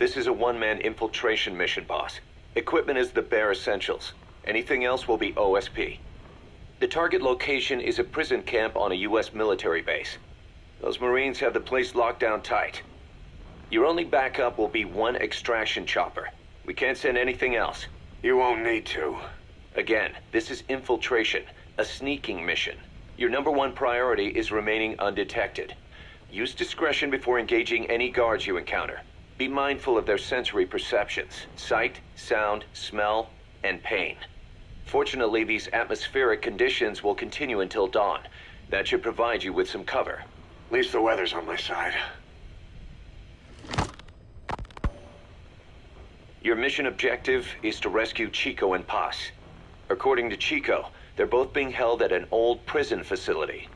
This is a one-man infiltration mission, boss. Equipment is the bare essentials. Anything else will be OSP. The target location is a prison camp on a U.S. military base. Those Marines have the place locked down tight. Your only backup will be one extraction chopper. We can't send anything else. You won't need to. Again, this is infiltration, a sneaking mission. Your #1 priority is remaining undetected. Use discretion before engaging any guards you encounter. Be mindful of their sensory perceptions, sight, sound, smell, and pain. Fortunately, these atmospheric conditions will continue until dawn. That should provide you with some cover. At least the weather's on my side. Your mission objective is to rescue Chico and Paz. According to Chico, they're both being held at an old prison facility.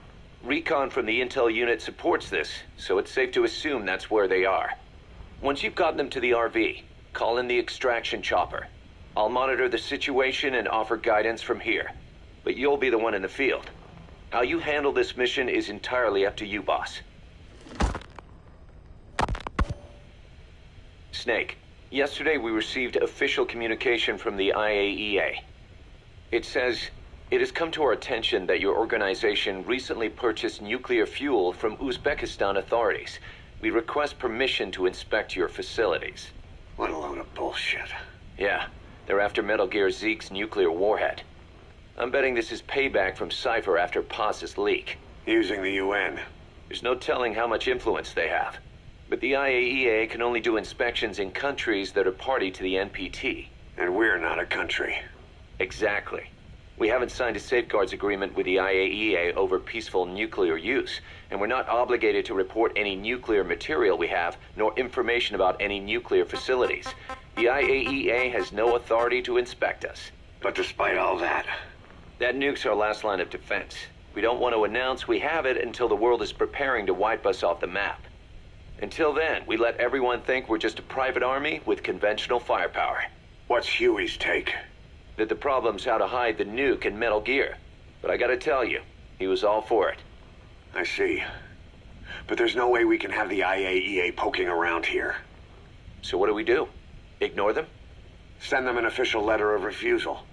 Recon from the intel unit supports this, so it's safe to assume that's where they are. Once you've gotten them to the RV, call in the extraction chopper. I'll monitor the situation and offer guidance from here, but you'll be the one in the field. How you handle this mission is entirely up to you, boss. Snake, yesterday we received official communication from the IAEA. It says, "It has come to our attention that your organization recently purchased nuclear fuel from Uzbekistan authorities. We request permission to inspect your facilities." What a load of bullshit. Yeah, they're after Metal Gear Zeke's nuclear warhead. I'm betting this is payback from Cypher after Paz's leak. Using the UN. There's no telling how much influence they have. But the IAEA can only do inspections in countries that are party to the NPT. And we're not a country. Exactly. We haven't signed a safeguards agreement with the IAEA over peaceful nuclear use, and we're not obligated to report any nuclear material we have, nor information about any nuclear facilities. The IAEA has no authority to inspect us. But despite all that... That nuke's our last line of defense. We don't want to announce we have it until the world is preparing to wipe us off the map. Until then, we let everyone think we're just a private army with conventional firepower. What's Huey's take? That the problem's how to hide the nuke in Metal Gear. But I gotta tell you, he was all for it. I see. But there's no way we can have the IAEA poking around here. So what do we do? Ignore them? Send them an official letter of refusal.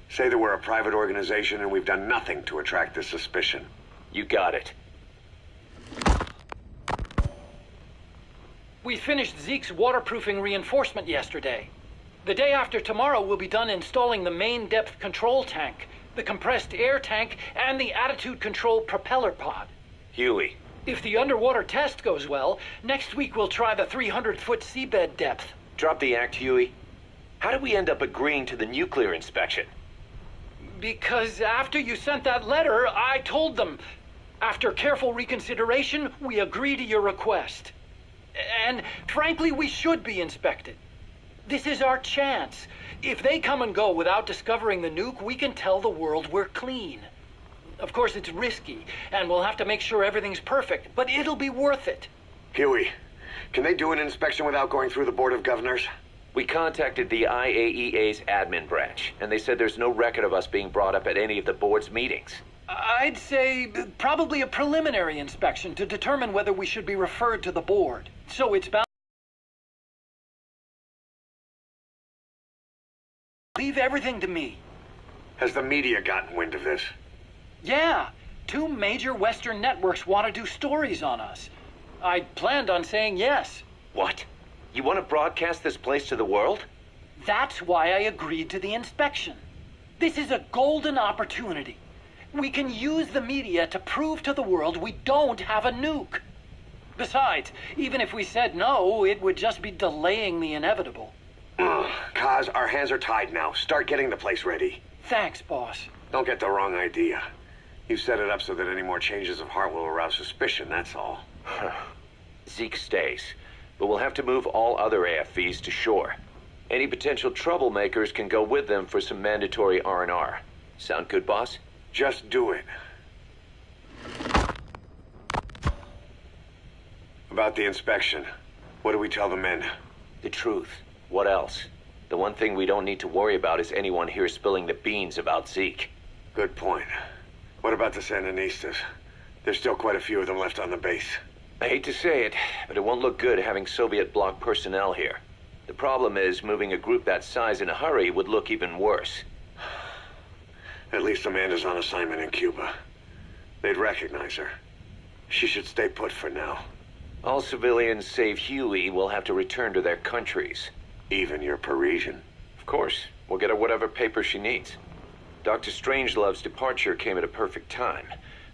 Say that we're a private organization and we've done nothing to attract this suspicion. You got it. We finished Zeke's waterproofing reinforcement yesterday. The day after tomorrow, we'll be done installing the main depth control tank, the compressed air tank, and the attitude control propeller pod. Huey. If the underwater test goes well, next week we'll try the 300-foot seabed depth. Drop the act, Huey. How did we end up agreeing to the nuclear inspection? Because after you sent that letter, I told them. After careful reconsideration, we agree to your request. And frankly, we should be inspected. This is our chance. If they come and go without discovering the nuke, we can tell the world we're clean. Of course, it's risky, and we'll have to make sure everything's perfect, but it'll be worth it. Huey, can they do an inspection without going through the Board of Governors? We contacted the IAEA's admin branch, and they said there's no record of us being brought up at any of the board's meetings. I'd say probably a preliminary inspection to determine whether we should be referred to the board. So it's bound. Leave everything to me. Has the media gotten wind of this? Yeah, 2 major Western networks want to do stories on us. I planned on saying yes. What? You want to broadcast this place to the world? That's why I agreed to the inspection. This is a golden opportunity. We can use the media to prove to the world we don't have a nuke. Besides, even if we said no, it would just be delaying the inevitable. Kaz, our hands are tied now. Start getting the place ready. Thanks, boss. Don't get the wrong idea. You set it up so that any more changes of heart will arouse suspicion, that's all. Zeke stays, but we'll have to move all other AFVs to shore. Any potential troublemakers can go with them for some mandatory R&R. Sound good, boss? Just do it. About the inspection, what do we tell the men? The truth. What else? The one thing we don't need to worry about is anyone here spilling the beans about Zeke. Good point. What about the Sandinistas? There's still quite a few of them left on the base. I hate to say it, but it won't look good having Soviet bloc personnel here. The problem is, moving a group that size in a hurry would look even worse. At least Amanda's on assignment in Cuba. They'd recognize her. She should stay put for now. All civilians save Huey will have to return to their countries. Even your Parisian. Of course. We'll get her whatever paper she needs. Dr. Strangelove's departure came at a perfect time.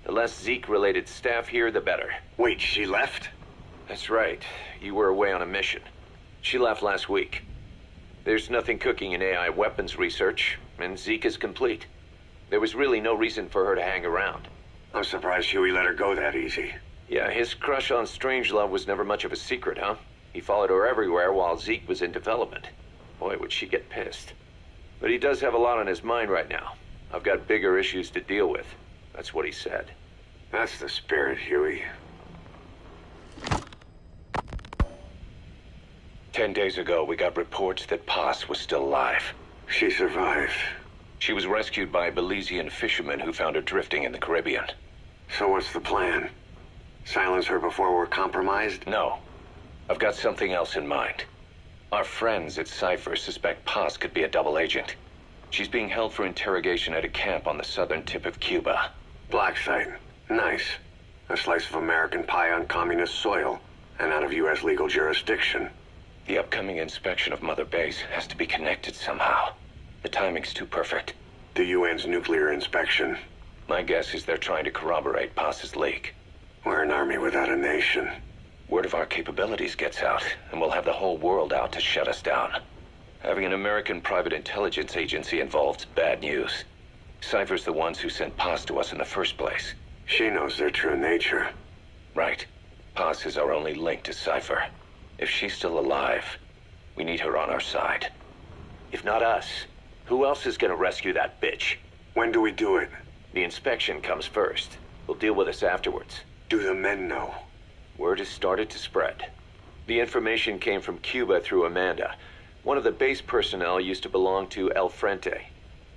The less Zeke-related staff here, the better. Wait, she left? That's right. You were away on a mission. She left last week. There's nothing cooking in AI weapons research, and Zeke is complete. There was really no reason for her to hang around. I'm surprised Huey let her go that easy. Yeah, his crush on Strangelove was never much of a secret, huh? He followed her everywhere while Zeke was in development. Boy, would she get pissed. But he does have a lot on his mind right now. I've got bigger issues to deal with. That's what he said. That's the spirit, Huey. 10 days ago, we got reports that Paz was still alive. She survived. She was rescued by Belizean fishermen who found her drifting in the Caribbean. So what's the plan? Silence her before we're compromised? No. I've got something else in mind. Our friends at Cypher suspect Paz could be a double agent. She's being held for interrogation at a camp on the southern tip of Cuba. Black site. Nice. A slice of American pie on communist soil, and out of U.S. legal jurisdiction. The upcoming inspection of Mother Base has to be connected somehow. The timing's too perfect. The UN's nuclear inspection. My guess is they're trying to corroborate Paz's leak. We're an army without a nation. Word of our capabilities gets out, and we'll have the whole world out to shut us down. Having an American private intelligence agency involved's bad news. Cypher's the ones who sent Paz to us in the first place. She knows their true nature. Right. Paz is our only link to Cypher. If she's still alive, we need her on our side. If not us, who else is gonna rescue that bitch? When do we do it? The inspection comes first. We'll deal with us afterwards. Do the men know? Word has started to spread. The information came from Cuba through Amanda. One of the base personnel used to belong to El Frente.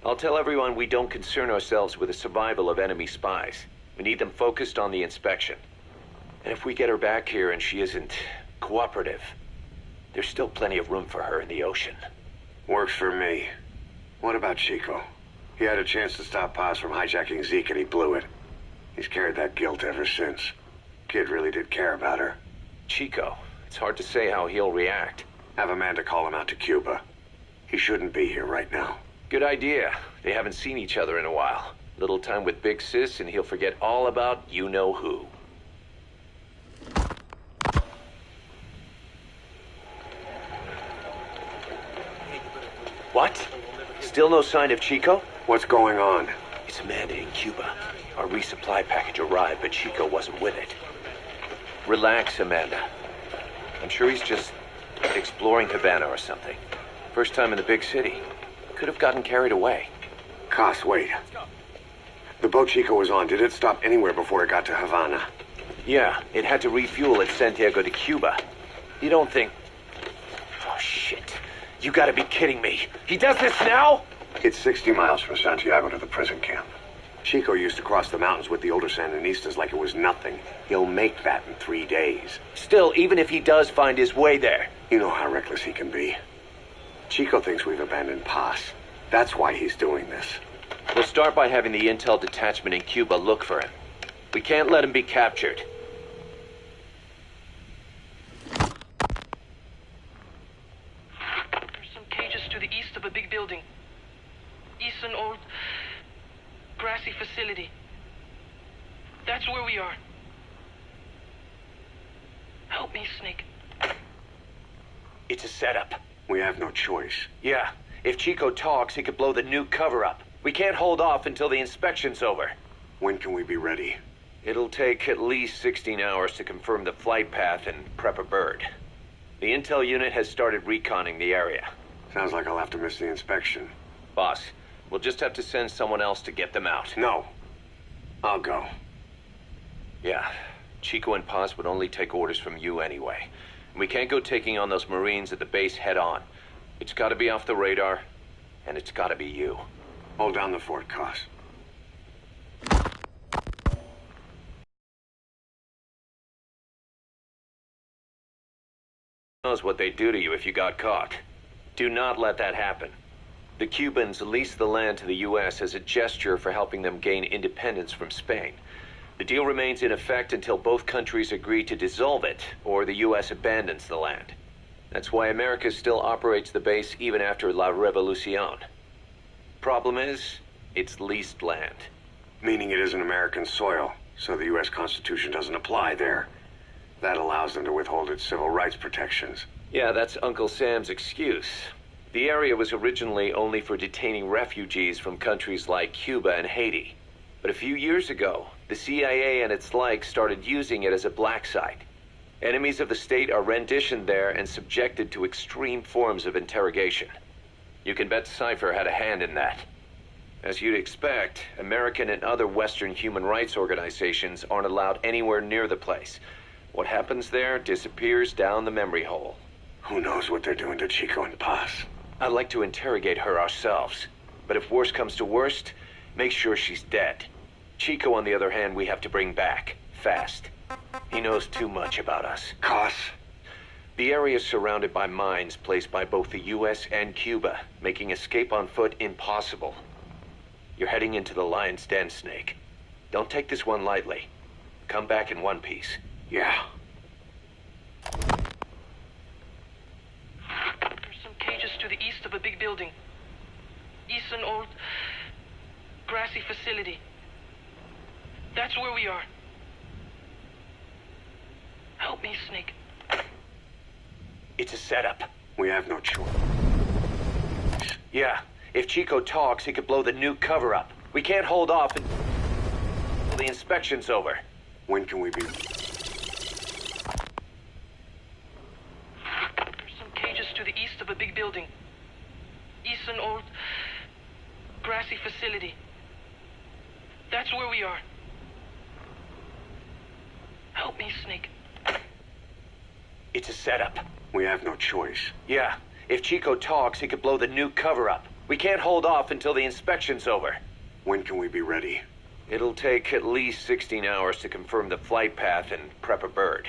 I'll tell everyone we don't concern ourselves with the survival of enemy spies. We need them focused on the inspection. And if we get her back here and she isn't cooperative, there's still plenty of room for her in the ocean. Works for me. What about Chico? He had a chance to stop Paz from hijacking Zeke and he blew it. He's carried that guilt ever since. Kid really did care about her. Chico, it's hard to say how he'll react. Have Amanda call him out to Cuba. He shouldn't be here right now. Good idea. They haven't seen each other in a while. Little time with Big Sis and he'll forget all about you-know-who. What? Still no sign of Chico? What's going on? It's Amanda in Cuba. Our resupply package arrived, but Chico wasn't with it. Relax, Amanda. I'm sure he's just exploring Havana or something. First time in the big city. Could have gotten carried away. Cos, wait. The boat Chico was on, did it stop anywhere before it got to Havana? Yeah, it had to refuel at Santiago de Cuba. You don't think... Oh, shit. You gotta be kidding me. He does this now? It's 60 miles from Santiago to the prison camp. Chico used to cross the mountains with the older Sandinistas like it was nothing. He'll make that in 3 days. Still, even if he does find his way there... You know how reckless he can be. Chico thinks we've abandoned Paz. That's why he's doing this. We'll start by having the intel detachment in Cuba look for him. We can't let him be captured. There's some cages to the east of a big building. East an old grassy facility. That's where we are. Help me, Snake. It's a setup. We have no choice. Yeah, if Chico talks, he could blow the nuke cover up. We can't hold off until the inspection's over. When can we be ready? It'll take at least 16 hours to confirm the flight path and prep a bird. The intel unit has started reconning the area. Sounds like I'll have to miss the inspection. Boss, we'll just have to send someone else to get them out. No. I'll go. Yeah, Chico and Paz would only take orders from you anyway. We can't go taking on those Marines at the base head-on. It's gotta be off the radar, and it's gotta be you. Hold down the fort, Cos. knows what they'd do to you if you got caught. Do not let that happen. The Cubans leased the land to the U.S. as a gesture for helping them gain independence from Spain. The deal remains in effect until both countries agree to dissolve it, or the U.S. abandons the land. That's why America still operates the base even after La Revolucion. Problem is, it's leased land. Meaning it isn't American soil, so the U.S. Constitution doesn't apply there. That allows them to withhold its civil rights protections. Yeah, that's Uncle Sam's excuse. The area was originally only for detaining refugees from countries like Cuba and Haiti. But a few years ago, the CIA and its like started using it as a black site. Enemies of the state are renditioned there and subjected to extreme forms of interrogation. You can bet Cypher had a hand in that. As you'd expect, American and other Western human rights organizations aren't allowed anywhere near the place. What happens there disappears down the memory hole. Who knows what they're doing to Chico and Paz? I'd like to interrogate her ourselves. But if worst comes to worst, make sure she's dead. Chico, on the other hand, we have to bring back. Fast. He knows too much about us. Cos? The area is surrounded by mines placed by both the U.S. and Cuba, making escape on foot impossible. You're heading into the Lion's Den, Snake. Don't take this one lightly. Come back in one piece. Yeah. There's some cages to the east of a big building. East an old grassy facility. That's where we are. Help me, Snake. It's a setup. We have no choice. Yeah, if Chico talks, he could blow the nuke cover up. We can't hold off until the inspection's over. When can we be... There's some cages to the east of a big building. East an old grassy facility. That's where we are. Help me, Snake. It's a setup. We have no choice. Yeah, if Chico talks, he could blow the nuke cover up. We can't hold off until the inspection's over. When can we be ready? It'll take at least 16 hours to confirm the flight path and prep a bird.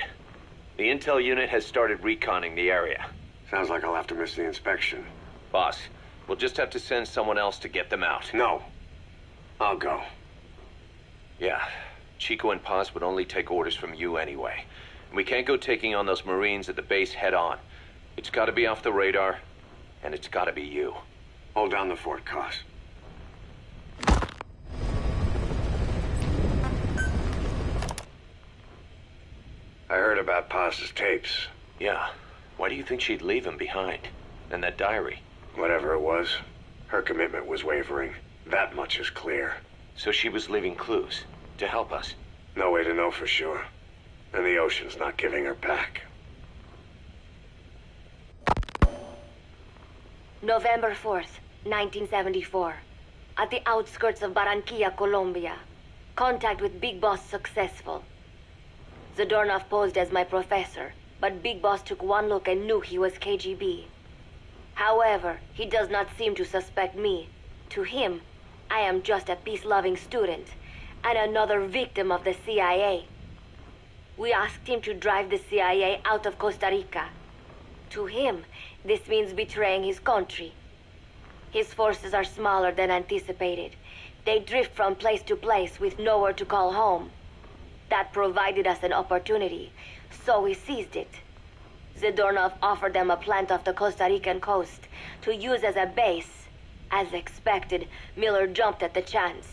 The intel unit has started reconning the area. Sounds like I'll have to miss the inspection. Boss, we'll just have to send someone else to get them out. No. I'll go. Yeah, Chico and Paz would only take orders from you anyway. We can't go taking on those Marines at the base head on. It's gotta be off the radar, and it's gotta be you. Hold down the fort, Cos. I heard about Paz's tapes. Yeah, why do you think she'd leave him behind? And that diary? Whatever it was, her commitment was wavering. That much is clear. So she was leaving clues to help us. No way to know for sure. And the ocean's not giving her back. November 4th, 1974. At the outskirts of Barranquilla, Colombia. Contact with Big Boss successful. Zadornov posed as my professor, but Big Boss took one look and knew he was KGB. However, he does not seem to suspect me. To him, I am just a peace-loving student, and another victim of the CIA. We asked him to drive the CIA out of Costa Rica. To him, this means betraying his country. His forces are smaller than anticipated. They drift from place to place with nowhere to call home. That provided us an opportunity, so we seized it. Zadornov offered them a plant off the Costa Rican coast to use as a base. As expected, Miller jumped at the chance.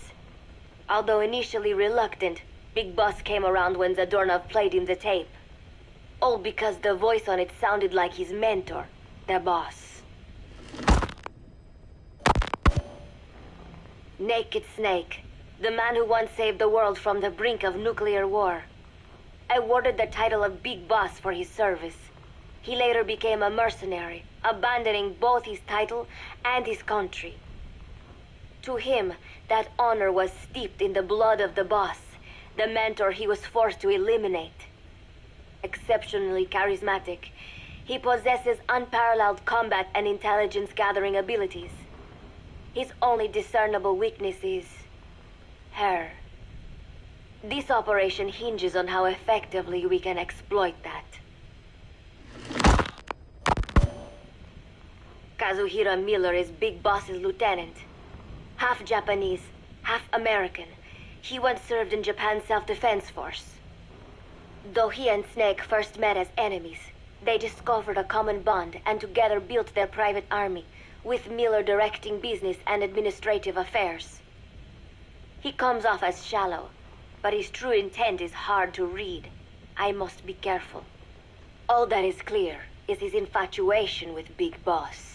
Although initially reluctant, Big Boss came around when Zadornov played him the tape. All because the voice on it sounded like his mentor, the boss. Naked Snake, the man who once saved the world from the brink of nuclear war. Awarded the title of Big Boss for his service. He later became a mercenary, abandoning both his title and his country. To him, that honor was steeped in the blood of the boss, the mentor he was forced to eliminate. Exceptionally charismatic, he possesses unparalleled combat and intelligence-gathering abilities. His only discernible weakness is her. This operation hinges on how effectively we can exploit that. Kazuhira Miller is Big Boss's lieutenant. Half Japanese, half American. He once served in Japan's self-defense force. Though he and Snake first met as enemies, they discovered a common bond and together built their private army, with Miller directing business and administrative affairs. He comes off as shallow, but his true intent is hard to read. I must be careful. All that is clear is his infatuation with Big Boss.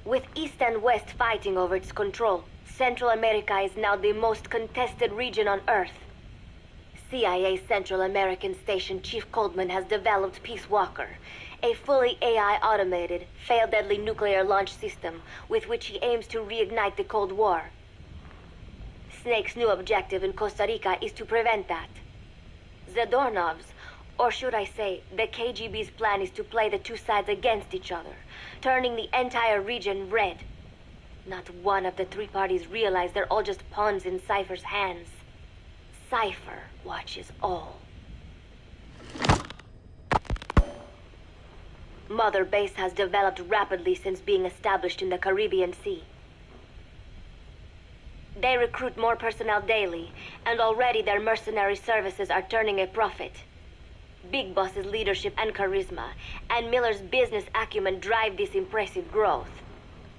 With East and West fighting over its control, Central America is now the most contested region on Earth. CIA Central American Station Chief Coldman has developed Peace Walker, a fully AI-automated, fail-deadly nuclear launch system with which he aims to reignite the Cold War. Snake's new objective in Costa Rica is to prevent that. Zadornov's, or should I say, the KGB's plan is to play the two sides against each other, turning the entire region red. Not one of the three parties realize they're all just pawns in Cypher's hands. Cypher watches all. Mother Base has developed rapidly since being established in the Caribbean Sea. They recruit more personnel daily, and already their mercenary services are turning a profit. Big Boss's leadership and charisma, and Miller's business acumen drive this impressive growth.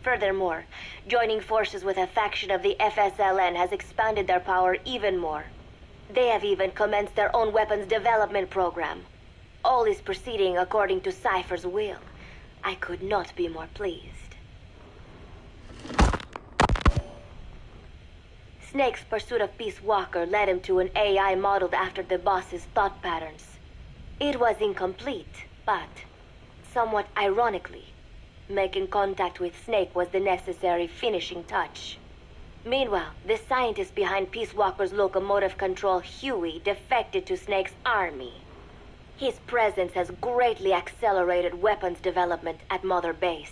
Furthermore, joining forces with a faction of the FSLN has expanded their power even more. They have even commenced their own weapons development program. All is proceeding according to Cypher's will. I could not be more pleased. Snake's pursuit of Peace Walker led him to an AI modeled after the boss's thought patterns. It was incomplete, but, somewhat ironically, making contact with Snake was the necessary finishing touch. Meanwhile, the scientist behind Peace Walker's locomotive control, Huey, defected to Snake's army. His presence has greatly accelerated weapons development at Mother Base.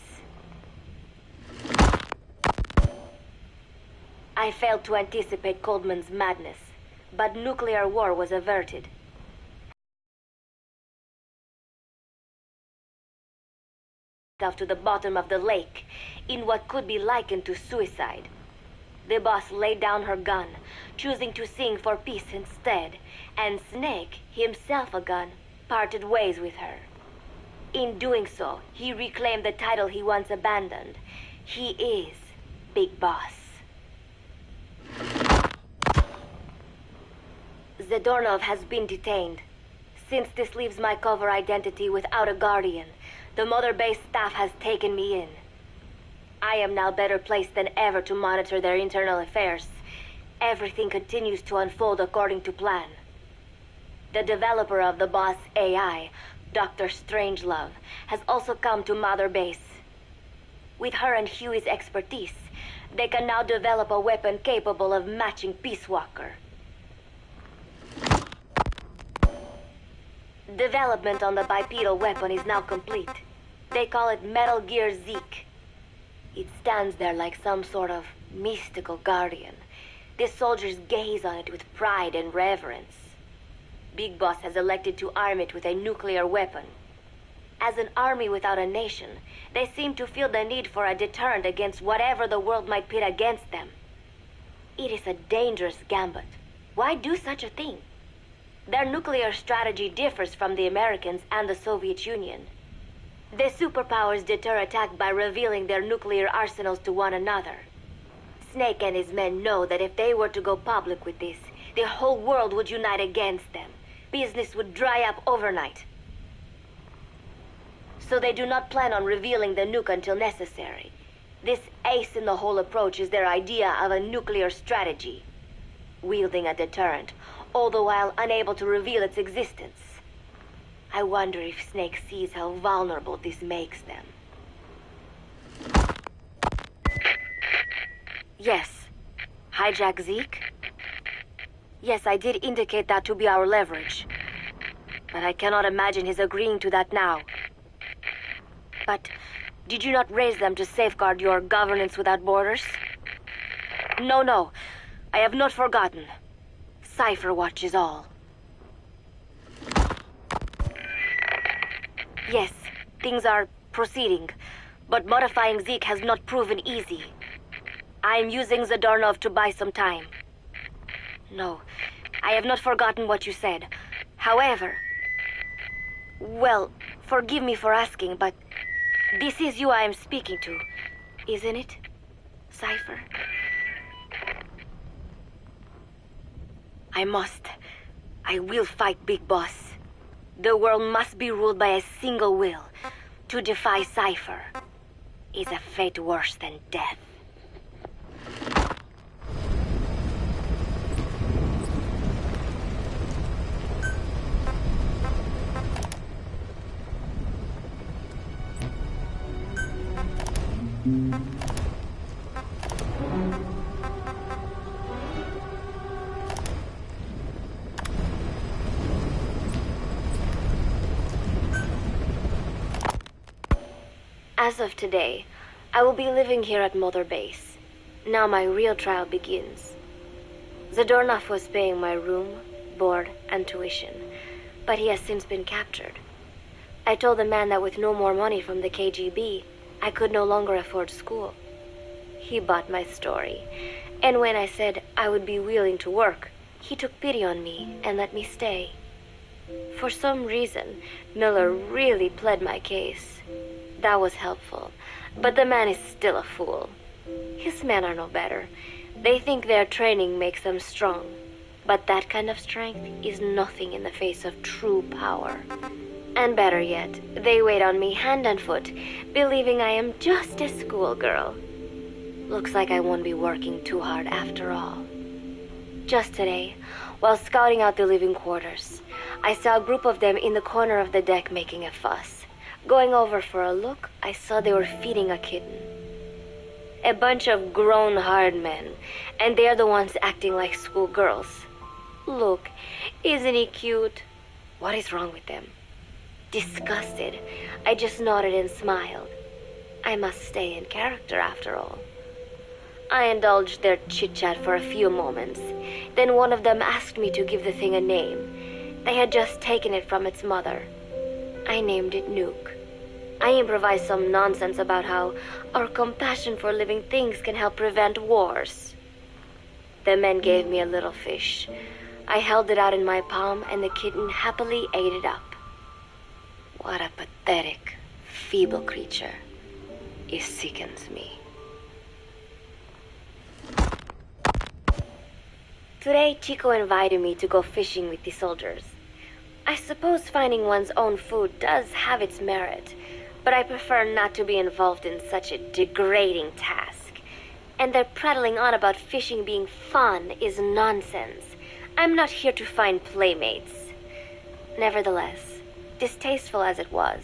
I failed to anticipate Coldman's madness, but nuclear war was averted. To the bottom of the lake, in what could be likened to suicide. The boss laid down her gun, choosing to sing for peace instead, and Snake, himself a gun, parted ways with her. In doing so, he reclaimed the title he once abandoned. He is Big Boss. Zadornov has been detained. Since this leaves my cover identity without a guardian, the Mother Base staff has taken me in. I am now better placed than ever to monitor their internal affairs. Everything continues to unfold according to plan. The developer of the boss AI, Dr. Strangelove, has also come to Mother Base. With her and Huey's expertise, they can now develop a weapon capable of matching Peace Walker. Development on the bipedal weapon is now complete. They call it Metal Gear Zeke. It stands there like some sort of mystical guardian. The soldiers gaze on it with pride and reverence. Big Boss has elected to arm it with a nuclear weapon. As an army without a nation, they seem to feel the need for a deterrent against whatever the world might pit against them. It is a dangerous gambit. Why do such a thing? Their nuclear strategy differs from the Americans and the Soviet Union. The superpowers deter attack by revealing their nuclear arsenals to one another. Snake and his men know that if they were to go public with this, the whole world would unite against them. Business would dry up overnight. So they do not plan on revealing the nuke until necessary. This ace-in-the-hole approach is their idea of a nuclear strategy. Wielding a deterrent, all the while unable to reveal its existence. I wonder if Snake sees how vulnerable this makes them. Yes. Hijack Zeke? Yes, I did indicate that to be our leverage. But I cannot imagine his agreeing to that now. But did you not raise them to safeguard your governance without borders? No. I have not forgotten. Cypher watches all. Yes, things are proceeding, but modifying Zeke has not proven easy. I am using Zadornov to buy some time. No, I have not forgotten what you said. However... Well, forgive me for asking, but this is you I am speaking to, isn't it, Cypher? I will fight Big Boss. The world must be ruled by a single will. To defy Cypher is a fate worse than death. As of today, I will be living here at Mother Base. Now my real trial begins. Zadornov was paying my room, board, and tuition, but he has since been captured. I told the man that with no more money from the KGB, I could no longer afford school. He bought my story, and when I said I would be willing to work, he took pity on me and let me stay. For some reason, Miller really pled my case. That was helpful, but the man is still a fool. His men are no better. They think their training makes them strong, but that kind of strength is nothing in the face of true power. And better yet, they wait on me hand and foot, believing I am just a schoolgirl. Looks like I won't be working too hard after all. Just today, while scouting out the living quarters, I saw a group of them in the corner of the deck making a fuss. Going over for a look, I saw they were feeding a kitten. A bunch of grown hard men, and they're the ones acting like schoolgirls. Look, isn't he cute? What is wrong with them? Disgusted, I just nodded and smiled. I must stay in character after all. I indulged their chit-chat for a few moments. Then one of them asked me to give the thing a name. They had just taken it from its mother. I named it Nuke. I improvised some nonsense about how our compassion for living things can help prevent wars. The men gave me a little fish. I held it out in my palm and the kitten happily ate it up. What a pathetic, feeble creature. It sickens me. Today, Chico invited me to go fishing with the soldiers. I suppose finding one's own food does have its merit, but I prefer not to be involved in such a degrading task. And their prattling on about fishing being fun is nonsense. I'm not here to find playmates. Nevertheless, distasteful as it was,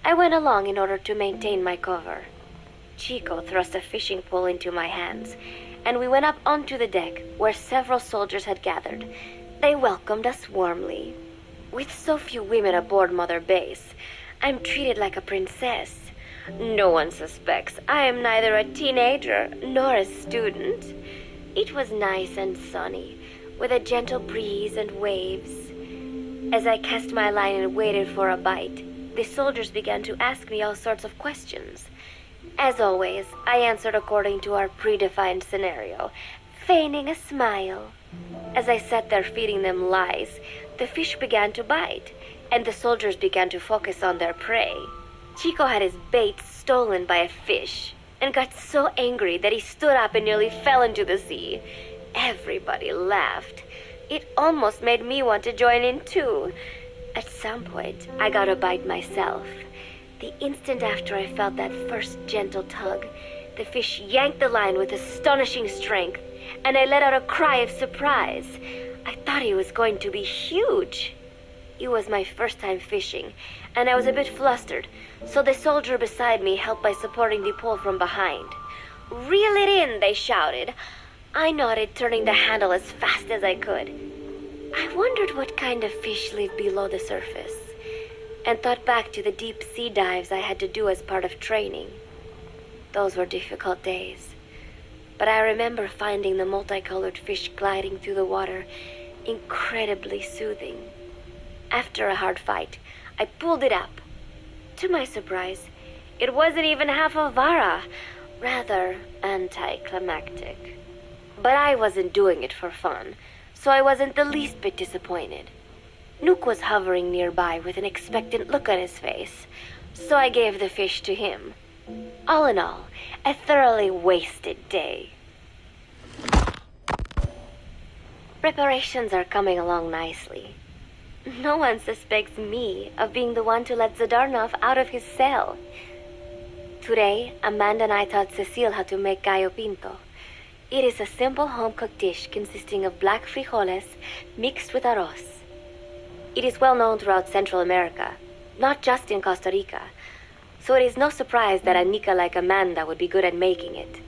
I went along in order to maintain my cover. Chico thrust a fishing pole into my hands, and we went up onto the deck where several soldiers had gathered. They welcomed us warmly. With so few women aboard Mother Base, I'm treated like a princess. No one suspects I am neither a teenager nor a student. It was nice and sunny, with a gentle breeze and waves. As I cast my line and waited for a bite, the soldiers began to ask me all sorts of questions. As always, I answered according to our predefined scenario, feigning a smile. As I sat there feeding them lies, the fish began to bite, and the soldiers began to focus on their prey. Chico had his bait stolen by a fish, and got so angry that he stood up and nearly fell into the sea. Everybody laughed. It almost made me want to join in too. At some point, I got a bite myself. The instant after I felt that first gentle tug, the fish yanked the line with astonishing strength, and I let out a cry of surprise. I thought he was going to be huge. It was my first time fishing, and I was a bit flustered, so the soldier beside me helped by supporting the pole from behind. "Reel it in," they shouted. I nodded, turning the handle as fast as I could. I wondered what kind of fish lived below the surface, and thought back to the deep sea dives I had to do as part of training. Those were difficult days, but I remember finding the multicolored fish gliding through the water incredibly soothing. After a hard fight, I pulled it up. To my surprise, it wasn't even half of Vara. Rather anticlimactic. But I wasn't doing it for fun, so I wasn't the least bit disappointed. Nook was hovering nearby with an expectant look on his face, so I gave the fish to him. All in all, a thoroughly wasted day. Preparations are coming along nicely. No one suspects me of being the one to let Zadarnov out of his cell. Today, Amanda and I taught Cecile how to make gallo pinto. It is a simple home-cooked dish consisting of black frijoles mixed with arroz. It is well known throughout Central America, not just in Costa Rica, so it is no surprise that a Nica like Amanda would be good at making it.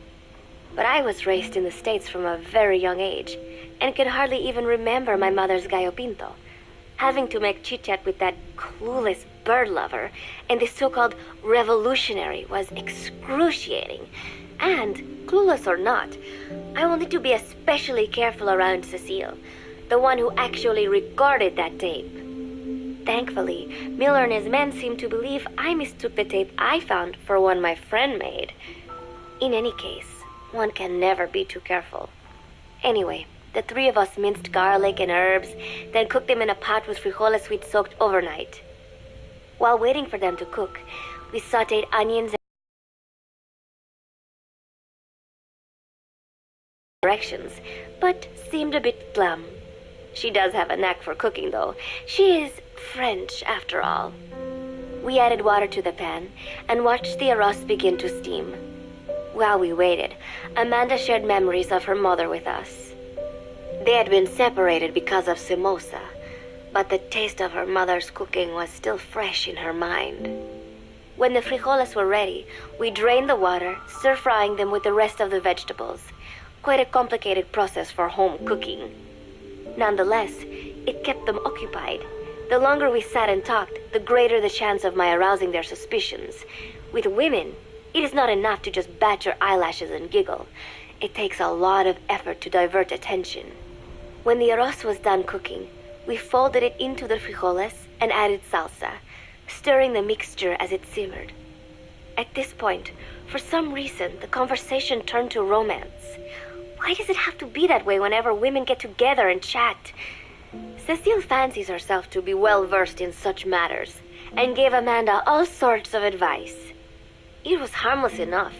But I was raised in the States from a very young age, and can hardly even remember my mother's gallo pinto. Having to make chit-chat with that clueless bird lover and the so-called revolutionary was excruciating. And, clueless or not, I will need to be especially careful around Cecile, the one who actually recorded that tape. Thankfully, Miller and his men seem to believe I mistook the tape I found for one my friend made. In any case, one can never be too careful. Anyway, the three of us minced garlic and herbs, then cooked them in a pot with frijoles we'd soaked overnight. While waiting for them to cook, we sautéed onions and directions, but seemed a bit glum. She does have a knack for cooking, though. She is French, after all. We added water to the pan and watched the arroz begin to steam. While we waited, Amanda shared memories of her mother with us. They had been separated because of Simosa, but the taste of her mother's cooking was still fresh in her mind. When the frijoles were ready, we drained the water, stir-frying them with the rest of the vegetables. Quite a complicated process for home cooking. Nonetheless, it kept them occupied. The longer we sat and talked, the greater the chance of my arousing their suspicions. With women, it is not enough to just bat your eyelashes and giggle. It takes a lot of effort to divert attention. When the arroz was done cooking, we folded it into the frijoles and added salsa, stirring the mixture as it simmered. At this point, for some reason, the conversation turned to romance. Why does it have to be that way whenever women get together and chat? Cecile fancies herself to be well-versed in such matters, and gave Amanda all sorts of advice. It was harmless enough,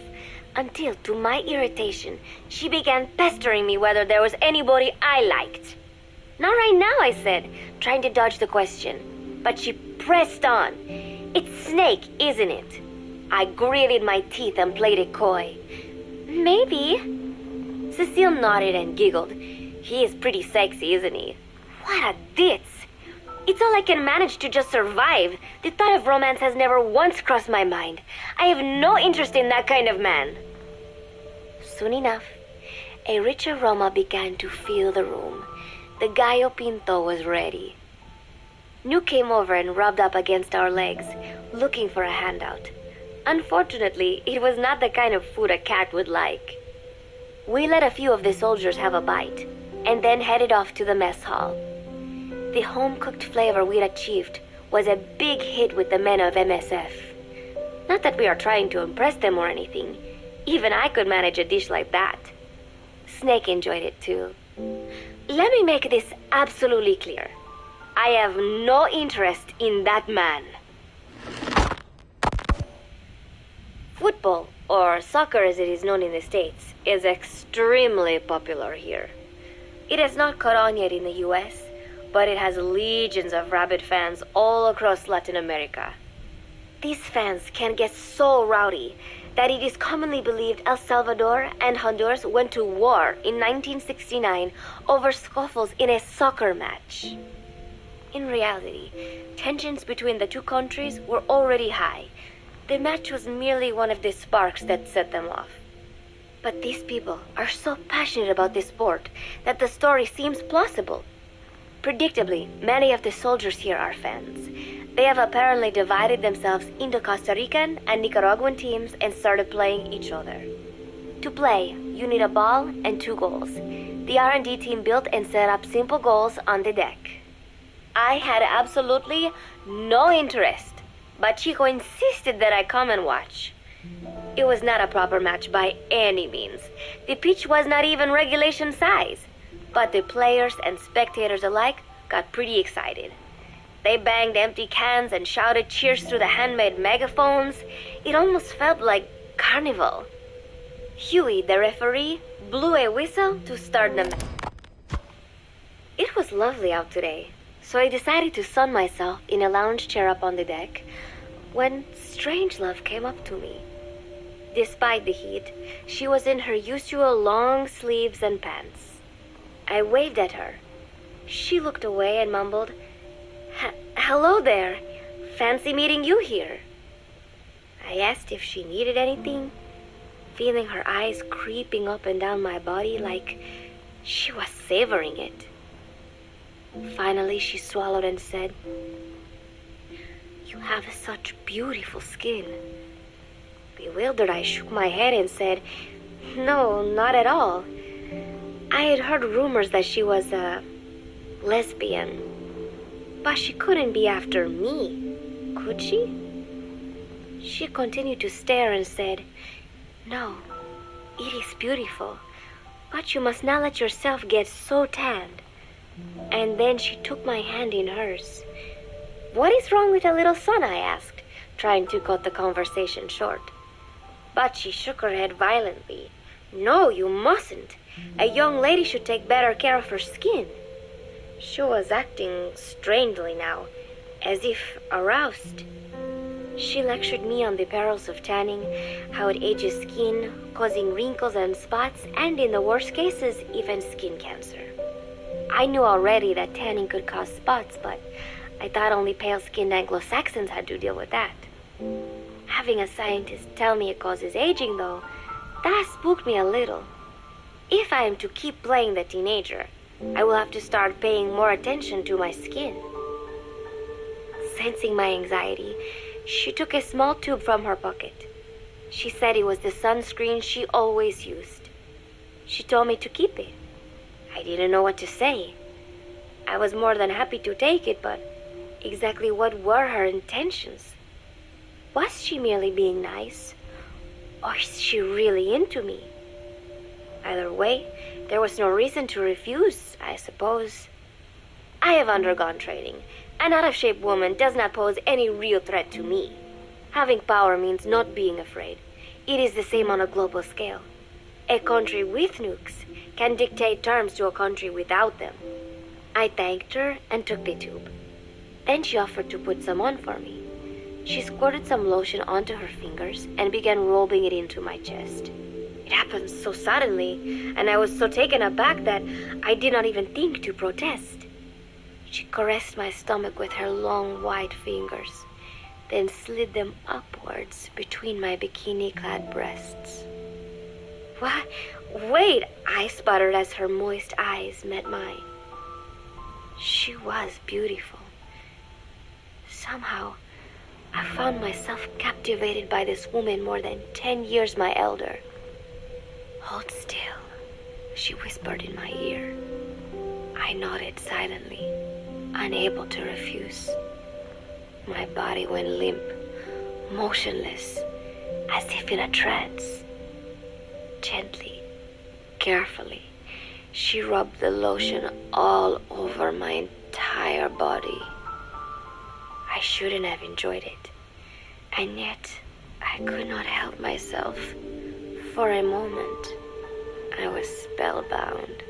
until, to my irritation, she began pestering me whether there was anybody I liked. Not right now, I said, trying to dodge the question. But she pressed on. It's Snake, isn't it? I gritted my teeth and played it coy. Maybe. Cecile nodded and giggled. He is pretty sexy, isn't he? What a ditz. It's all I can manage to just survive. The thought of romance has never once crossed my mind. I have no interest in that kind of man. Soon enough, a rich aroma began to fill the room. The gallo pinto was ready. New came over and rubbed up against our legs, looking for a handout. Unfortunately, it was not the kind of food a cat would like. We let a few of the soldiers have a bite, and then headed off to the mess hall. The home-cooked flavor we'd achieved was a big hit with the men of MSF. Not that we are trying to impress them or anything. Even I could manage a dish like that. Snake enjoyed it too. Let me make this absolutely clear. I have no interest in that man. Football, or soccer as it is known in the States, is extremely popular here. It has not caught on yet in the US, but it has legions of rabid fans all across Latin America. These fans can get so rowdy that it is commonly believed El Salvador and Honduras went to war in 1969 over scuffles in a soccer match. In reality, tensions between the two countries were already high. The match was merely one of the sparks that set them off. But these people are so passionate about this sport that the story seems plausible. Predictably, many of the soldiers here are fans. They have apparently divided themselves into Costa Rican and Nicaraguan teams and started playing each other. To play, you need a ball and 2 goals. The R&D team built and set up simple goals on the deck. I had absolutely no interest. but Chico insisted that I come and watch. It was not a proper match by any means. The pitch was not even regulation size, but the players and spectators alike got pretty excited. They banged empty cans and shouted cheers through the handmade megaphones. It almost felt like carnival. Huey, the referee, blew a whistle to start the match. It was lovely out today, so I decided to sun myself in a lounge chair up on the deck when Strangelove came up to me. Despite the heat, she was in her usual long sleeves and pants. I waved at her. She looked away and mumbled, "Hello there. Fancy meeting you here." I asked if she needed anything, feeling her eyes creeping up and down my body like she was savoring it. Finally, she swallowed and said, "You have such beautiful skin." Bewildered, I shook my head and said, "No, not at all. I had heard rumors that she was a lesbian, but she couldn't be after me, could she?" She continued to stare and said, "No, it is beautiful, but you must not let yourself get so tanned." And then she took my hand in hers. "What is wrong with a little sun?" I asked, trying to cut the conversation short. But she shook her head violently. "No, you mustn't. A young lady should take better care of her skin." She was acting strangely now, as if aroused. She lectured me on the perils of tanning, how it ages skin, causing wrinkles and spots, and in the worst cases, even skin cancer. I knew already that tanning could cause spots, but I thought only pale-skinned Anglo-Saxons had to deal with that. Having a scientist tell me it causes aging, though, that spooked me a little. If I am to keep playing the teenager, I will have to start paying more attention to my skin. Sensing my anxiety, she took a small tube from her pocket. She said it was the sunscreen she always used. She told me to keep it. I didn't know what to say. I was more than happy to take it, but exactly what were her intentions? Was she merely being nice? Or is she really into me? Either way, there was no reason to refuse, I suppose. I have undergone training. An out-of-shape woman does not pose any real threat to me. Having power means not being afraid. It is the same on a global scale. A country with nukes can dictate terms to a country without them. I thanked her and took the tube. Then she offered to put some on for me. She squirted some lotion onto her fingers and began rubbing it into my chest. It happened so suddenly, and I was so taken aback that I did not even think to protest. She caressed my stomach with her long white fingers, then slid them upwards between my bikini-clad breasts. "What? Wait," I sputtered as her moist eyes met mine. She was beautiful. Somehow, I found myself captivated by this woman more than 10 years my elder. "Hold still," she whispered in my ear. I nodded silently, unable to refuse. My body went limp, motionless, as if in a trance. Gently, carefully, she rubbed the lotion all over my entire body. I shouldn't have enjoyed it, and yet I could not help myself. For a moment, I was spellbound.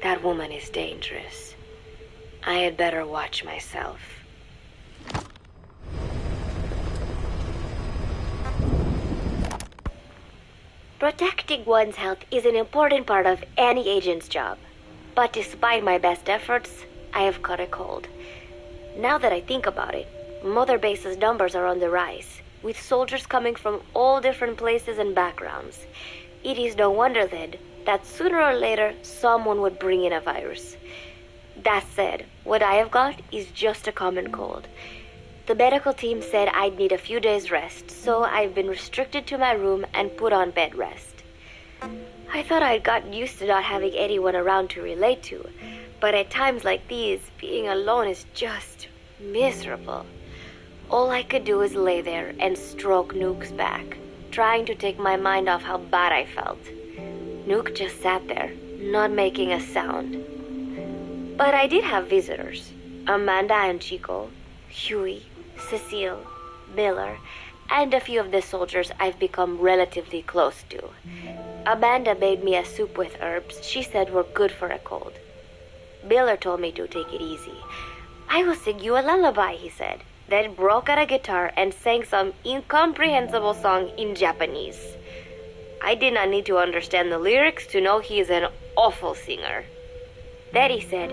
That woman is dangerous. I had better watch myself. Protecting one's health is an important part of any agent's job. But despite my best efforts, I have caught a cold. Now that I think about it, Mother Base's numbers are on the rise, with soldiers coming from all different places and backgrounds. It is no wonder, then, that sooner or later someone would bring in a virus. That said, what I have got is just a common cold. The medical team said I'd need a few days rest, so I've been restricted to my room and put on bed rest. I thought I'd gotten used to not having anyone around to relate to, but at times like these, being alone is just miserable. All I could do is lay there and stroke Nuke's back, trying to take my mind off how bad I felt. Nuke just sat there, not making a sound. But I did have visitors. Amanda and Chico, Huey, Cecile, Miller, and a few of the soldiers I've become relatively close to. Amanda made me a soup with herbs she said were good for a cold. Miller told me to take it easy. I will sing you a lullaby, he said, then broke out a guitar and sang some incomprehensible song in Japanese. I did not need to understand the lyrics to know he is an awful singer. Then he said,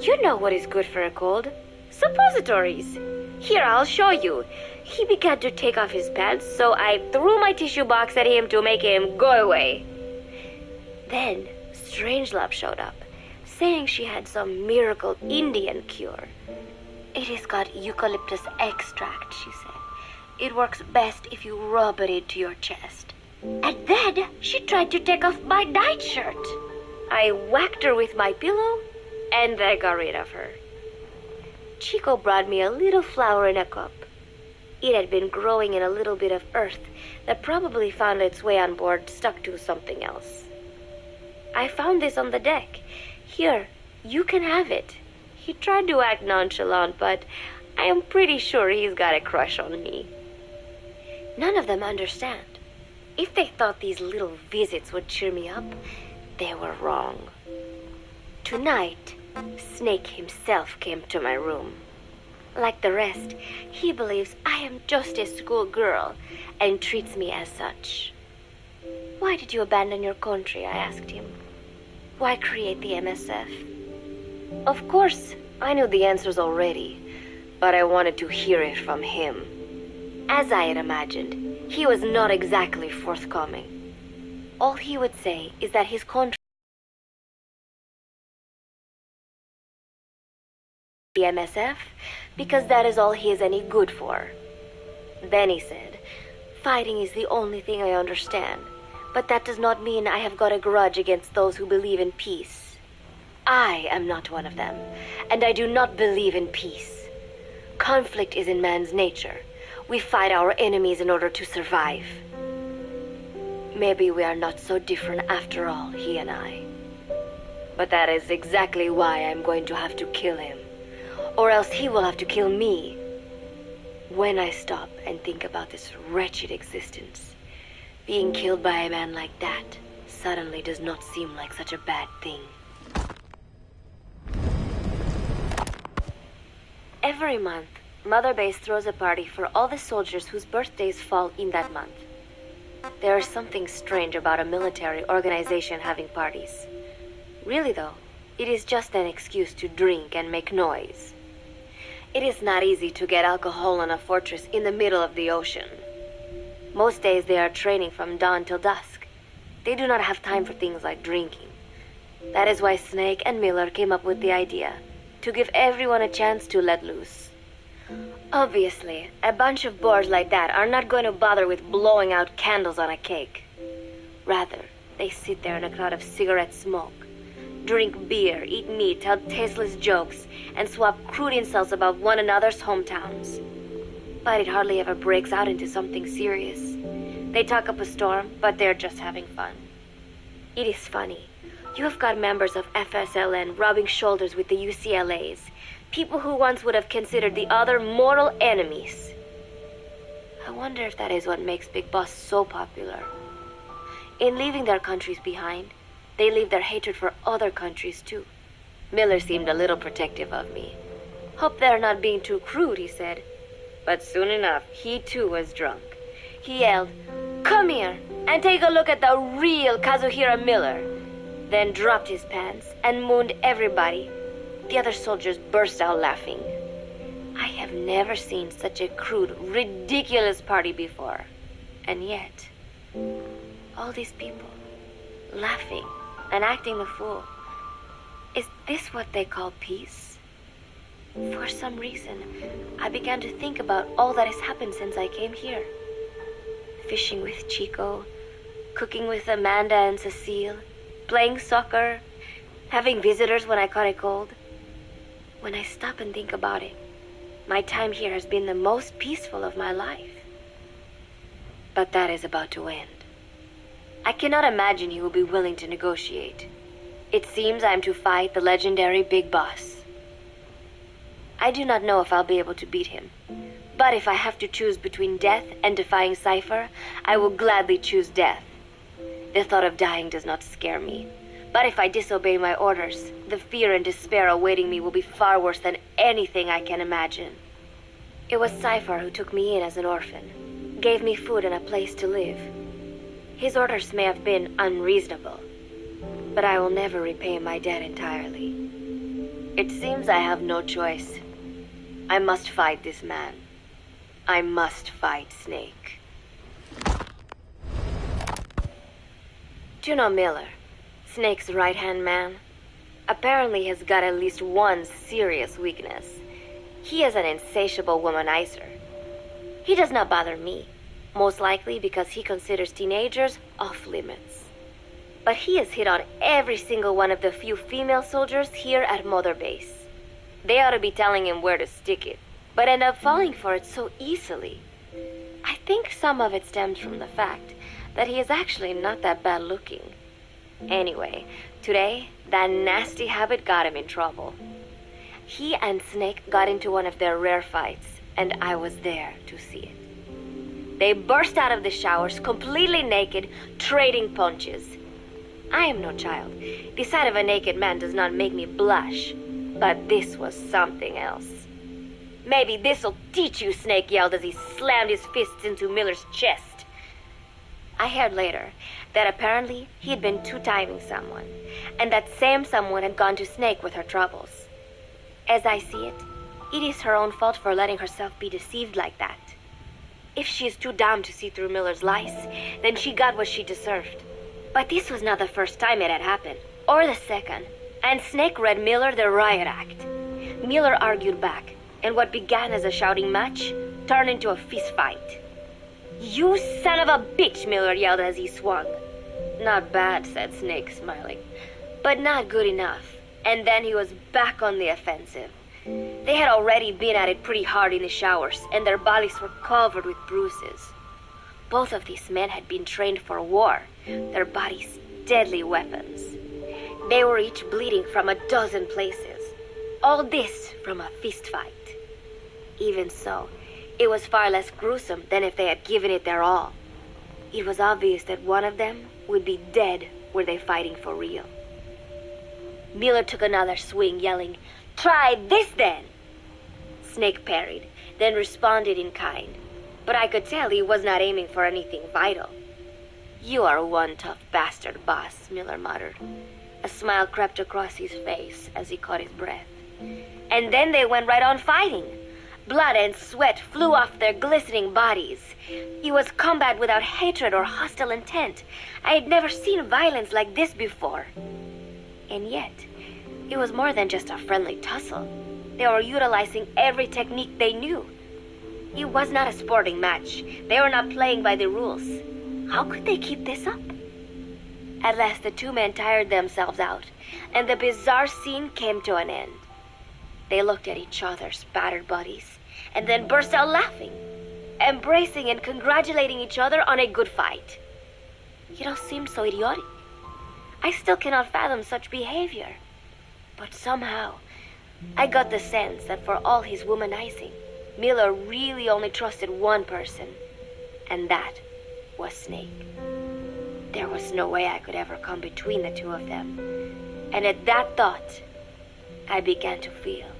"You know what is good for a cold? Suppositories. Here, I'll show you." He began to take off his pants, so I threw my tissue box at him to make him go away. Then Strangelove showed up, saying she had some miracle Indian cure. "It has got eucalyptus extract," she said. "It works best if you rub it into your chest." And then she tried to take off my nightshirt. I whacked her with my pillow, and I got rid of her. Chico brought me a little flower in a cup. It had been growing in a little bit of earth that probably found its way on board, stuck to something else. "I found this on the deck. Here, you can have it." He tried to act nonchalant, but I am pretty sure he's got a crush on me. None of them understand. If they thought these little visits would cheer me up, they were wrong. Tonight, Snake himself came to my room. Like the rest, he believes I am just a schoolgirl and treats me as such. "Why did you abandon your country?" I asked him. "Why create the MSF?" Of course, I knew the answers already, but I wanted to hear it from him. As I had imagined, he was not exactly forthcoming. All he would say is that his country, the MSF, because that is all he is any good for. Then he said, "Fighting is the only thing I understand, but that does not mean I have got a grudge against those who believe in peace. I am not one of them, and I do not believe in peace. Conflict is in man's nature. We fight our enemies in order to survive. Maybe we are not so different after all, he and I. But that is exactly why I'm going to have to kill him, or else he will have to kill me. When I stop and think about this wretched existence, being killed by a man like that suddenly does not seem like such a bad thing." Every month, Mother Base throws a party for all the soldiers whose birthdays fall in that month. There is something strange about a military organization having parties. Really though, it is just an excuse to drink and make noise. It is not easy to get alcohol on a fortress in the middle of the ocean. Most days they are training from dawn till dusk. They do not have time for things like drinking. That is why Snake and Miller came up with the idea to give everyone a chance to let loose. Obviously, a bunch of boors like that are not going to bother with blowing out candles on a cake. Rather, they sit there in a cloud of cigarette smoke, drink beer, eat meat, tell tasteless jokes, and swap crude insults about one another's hometowns. But it hardly ever breaks out into something serious. They talk up a storm, but they're just having fun. It is funny. You have got members of FSLN rubbing shoulders with the UCLAs, people who once would have considered the other mortal enemies. I wonder if that is what makes Big Boss so popular. In leaving their countries behind, they leave their hatred for other countries too. Miller seemed a little protective of me. "Hope they're not being too crude," he said. But soon enough, he too was drunk. He yelled, "Come here and take a look at the real Kazuhira Miller," then dropped his pants and mooned everybody. The other soldiers burst out laughing. I have never seen such a crude, ridiculous party before. And yet, all these people, laughing and acting the fool. Is this what they call peace? For some reason, I began to think about all that has happened since I came here. Fishing with Chico, cooking with Amanda and Cecile, playing soccer, having visitors when I caught a cold. When I stop and think about it, My time here has been the most peaceful of my life. But that is about to end. I cannot imagine he will be willing to negotiate. It seems I am to fight the legendary Big Boss. I do not know if I'll be able to beat him. But if I have to choose between death and defying Cypher, I will gladly choose death. The thought of dying does not scare me. But if I disobey my orders, the fear and despair awaiting me will be far worse than anything I can imagine. It was Cypher who took me in as an orphan, gave me food and a place to live. His orders may have been unreasonable, but I will never repay my debt entirely. It seems I have no choice. I must fight this man. I must fight Snake. Do you know Miller, Snake's right-hand man? Apparently has got at least one serious weakness. He is an insatiable womanizer. He does not bother me, most likely because he considers teenagers off-limits. But he has hit on every single one of the few female soldiers here at Mother Base. They ought to be telling him where to stick it, but end up falling for it so easily. I think some of it stems from the fact that he is actually not that bad looking. Anyway, today, that nasty habit got him in trouble. He and Snake got into one of their rare fights, and I was there to see it. They burst out of the showers, completely naked, trading punches. I am no child. The sight of a naked man does not make me blush, but this was something else. Maybe this'll teach you, Snake yelled as he slammed his fists into Miller's chest. I heard later that apparently he had been two-timing someone, and that same someone had gone to Snake with her troubles. As I see it, it is her own fault for letting herself be deceived like that. If she is too dumb to see through Miller's lies, then she got what she deserved. But this was not the first time it had happened, or the second, and Snake read Miller the riot act. Miller argued back, and what began as a shouting match turned into a fist fight. "You son of a bitch," Miller yelled as he swung. "Not bad," said Snake, smiling, "but not good enough." And then he was back on the offensive. They had already been at it pretty hard in the showers, and their bodies were covered with bruises. Both of these men had been trained for war, their bodies deadly weapons. They were each bleeding from a dozen places. All this from a fist fight. Even so, it was far less gruesome than if they had given it their all. It was obvious that one of them would be dead were they fighting for real. Miller took another swing, yelling, "Try this then!" Snake parried, then responded in kind. But I could tell he was not aiming for anything vital. "You are one tough bastard, boss," Miller muttered. A smile crept across his face as he caught his breath. And then they went right on fighting. Blood and sweat flew off their glistening bodies. It was combat without hatred or hostile intent. I had never seen violence like this before. And yet, it was more than just a friendly tussle. They were utilizing every technique they knew. It was not a sporting match. They were not playing by the rules. How could they keep this up? At last, the two men tired themselves out, and the bizarre scene came to an end. They looked at each other's battered bodies, and then burst out laughing, embracing and congratulating each other on a good fight. It all seemed so idiotic. I still cannot fathom such behavior. But somehow, I got the sense that for all his womanizing, Miller really only trusted one person, and that was Snake. There was no way I could ever come between the two of them, and at that thought, I began to feel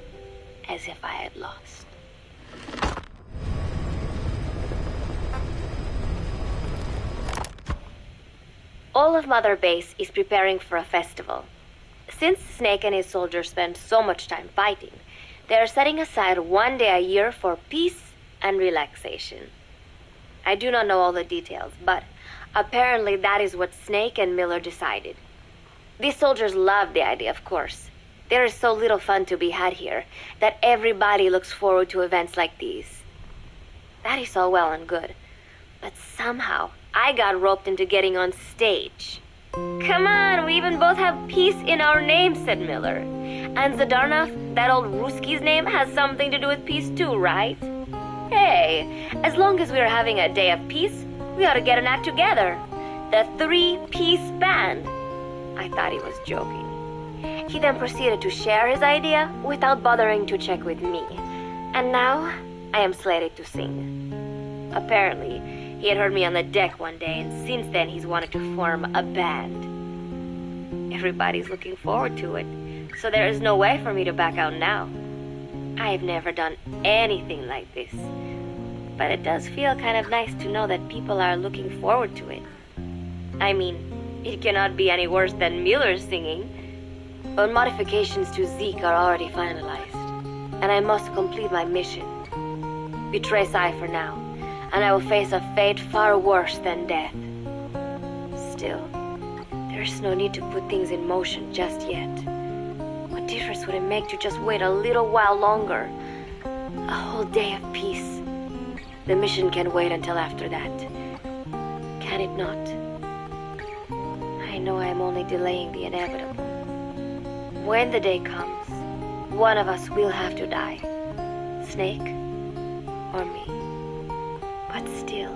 as if I had lost. All of Mother Base is preparing for a festival. Since Snake and his soldiers spend so much time fighting, they are setting aside one day a year for peace and relaxation. I do not know all the details, but apparently that is what Snake and Miller decided. These soldiers love the idea, of course. There is so little fun to be had here that everybody looks forward to events like these. That is all well and good, but somehow I got roped into getting on stage. "Come on, we even both have peace in our name," said Miller. And Zadarnov, that old Ruski's name, has something to do with peace too, right? Hey, as long as we're having a day of peace, we ought to get an act together. The three-piece band. I thought he was joking. He then proceeded to share his idea without bothering to check with me. And now, I am slated to sing. Apparently, he had heard me on the deck one day, and since then he's wanted to form a band. Everybody's looking forward to it, so there is no way for me to back out now. I've never done anything like this, but it does feel kind of nice to know that people are looking forward to it. I mean, it cannot be any worse than Miller's singing, but modifications to Zeke are already finalized, and I must complete my mission. Betray Cypher now, and I will face a fate far worse than death. Still, there's no need to put things in motion just yet. What difference would it make to just wait a little while longer? A whole day of peace. The mission can wait until after that. Can it not? I know I am only delaying the inevitable. When the day comes, one of us will have to die. Snake or me. But still,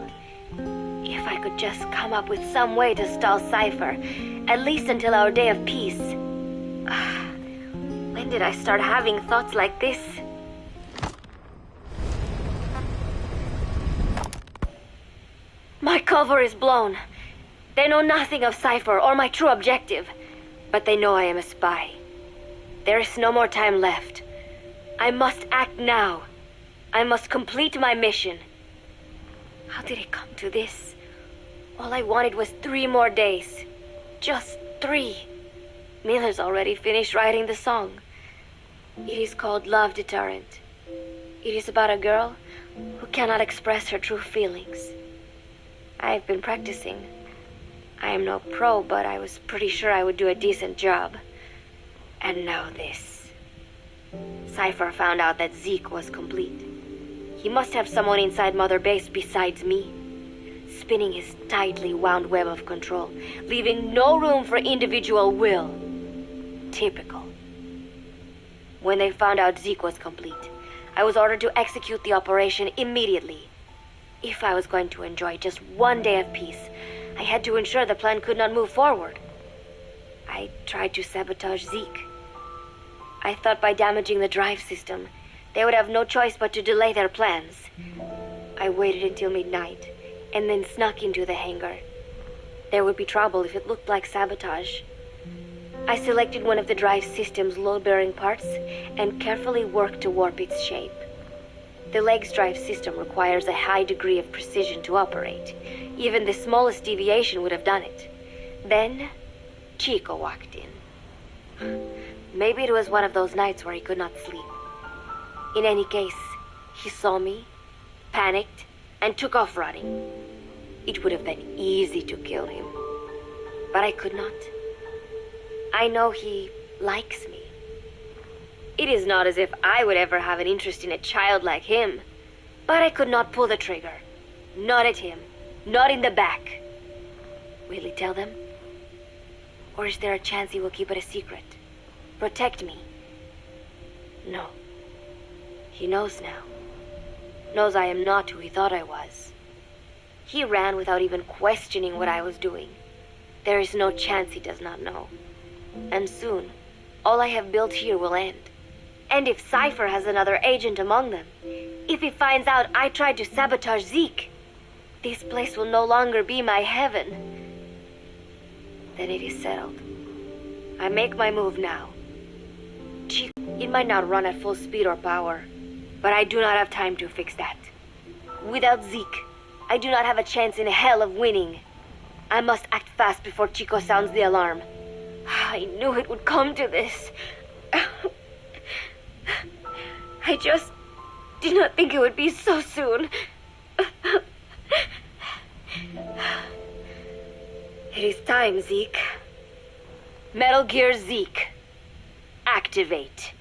if I could just come up with some way to stall Cypher, at least until our day of peace. When did I start having thoughts like this? My cover is blown. They know nothing of Cypher or my true objective, but they know I am a spy. There is no more time left. I must act now. I must complete my mission. How did it come to this? All I wanted was 3 more days. Just 3. Miller's already finished writing the song. It is called Love Deterrent. It is about a girl who cannot express her true feelings. I have been practicing. I am no pro, but I was pretty sure I would do a decent job. And now this. Cypher found out that Zeke was complete. He must have someone inside Mother Base besides me, spinning his tightly wound web of control, leaving no room for individual will. Typical. When they found out Zeke was complete, I was ordered to execute the operation immediately. If I was going to enjoy just 1 day of peace, I had to ensure the plan could not move forward. I tried to sabotage Zeke. I thought by damaging the drive system, they would have no choice but to delay their plans. I waited until midnight, and then snuck into the hangar. There would be trouble if it looked like sabotage. I selected one of the drive system's load-bearing parts and carefully worked to warp its shape. The leg's drive system requires a high degree of precision to operate. Even the smallest deviation would have done it. Then, Chico walked in. Maybe it was one of those nights where he could not sleep. In any case, he saw me, panicked, and took off running. It would have been easy to kill him, but I could not. I know he likes me. It is not as if I would ever have an interest in a child like him, but I could not pull the trigger. Not at him, not in the back. Will he tell them? Or is there a chance he will keep it a secret? Protect me? No. He knows now. Knows I am not who he thought I was. He ran without even questioning what I was doing. There is no chance he does not know. And soon, all I have built here will end. And if Cypher has another agent among them, if he finds out I tried to sabotage Zeke, this place will no longer be my heaven. Then it is settled. I make my move now. Chico, it might not run at full speed or power, but I do not have time to fix that. Without Zeke, I do not have a chance in hell of winning. I must act fast before Chico sounds the alarm. I knew it would come to this. I just did not think it would be so soon. It is time, Zeke. Metal Gear Zeke. Activate.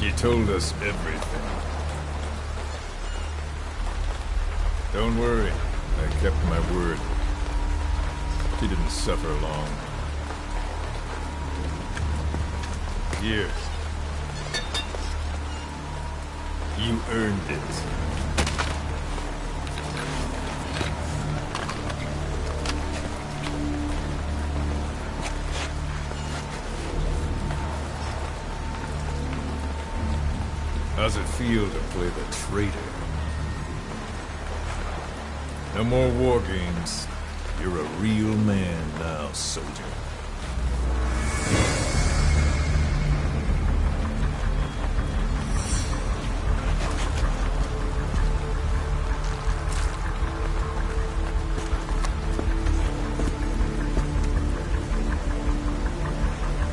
She told us everything. Don't worry, I kept my word. She didn't suffer long. Years. You earned it. How's it feel to play the traitor? No more war games. You're a real man now, soldier.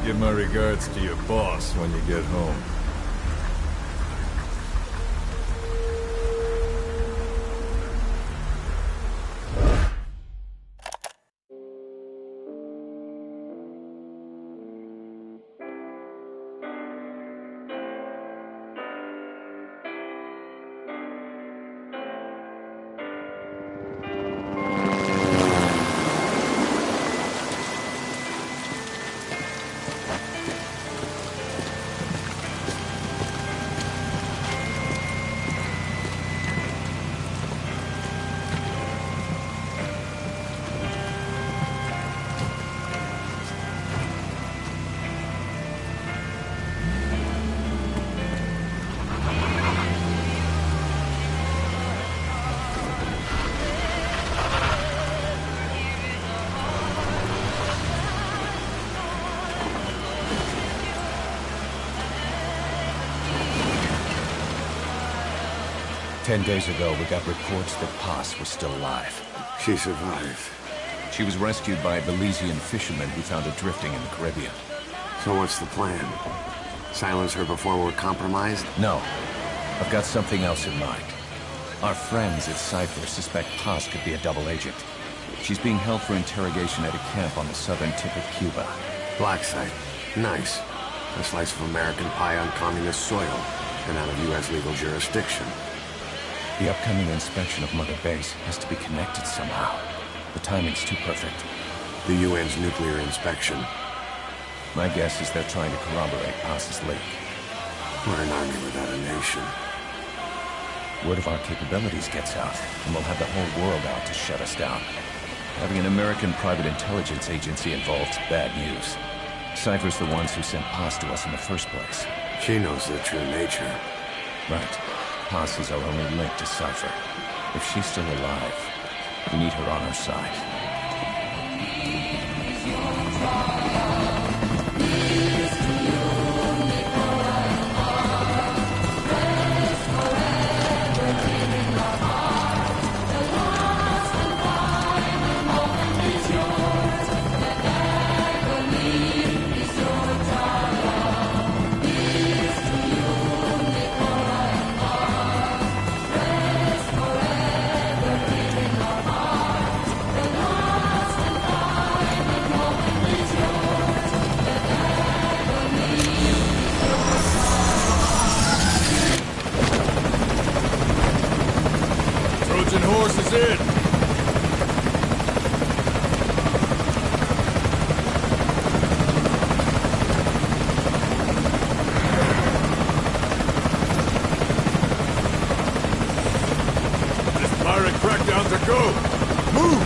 Give my regards to your boss when you get home. Ten days ago, we got reports that Paz was still alive. She survived. She was rescued by a Belizean fisherman who found her drifting in the Caribbean. So what's the plan? Silence her before we're compromised? No. I've got something else in mind. Our friends at Cypher suspect Paz could be a double agent. She's being held for interrogation at a camp on the southern tip of Cuba. Black site. Nice. A slice of American pie on communist soil, and out of U.S. legal jurisdiction. The upcoming inspection of Mother Base has to be connected somehow. The timing's too perfect. The UN's nuclear inspection. My guess is they're trying to corroborate Paz's leak. We're an army without a nation. Word of our capabilities gets out, and we'll have the whole world out to shut us down. Having an American private intelligence agency involved's bad news. Cypher's the ones who sent Paz to us in the first place. She knows their true nature. Right. Paz is our only link to Cypher. If she's still alive, we need her on our side. Horse is in! This pirate crackdown's a go! Move!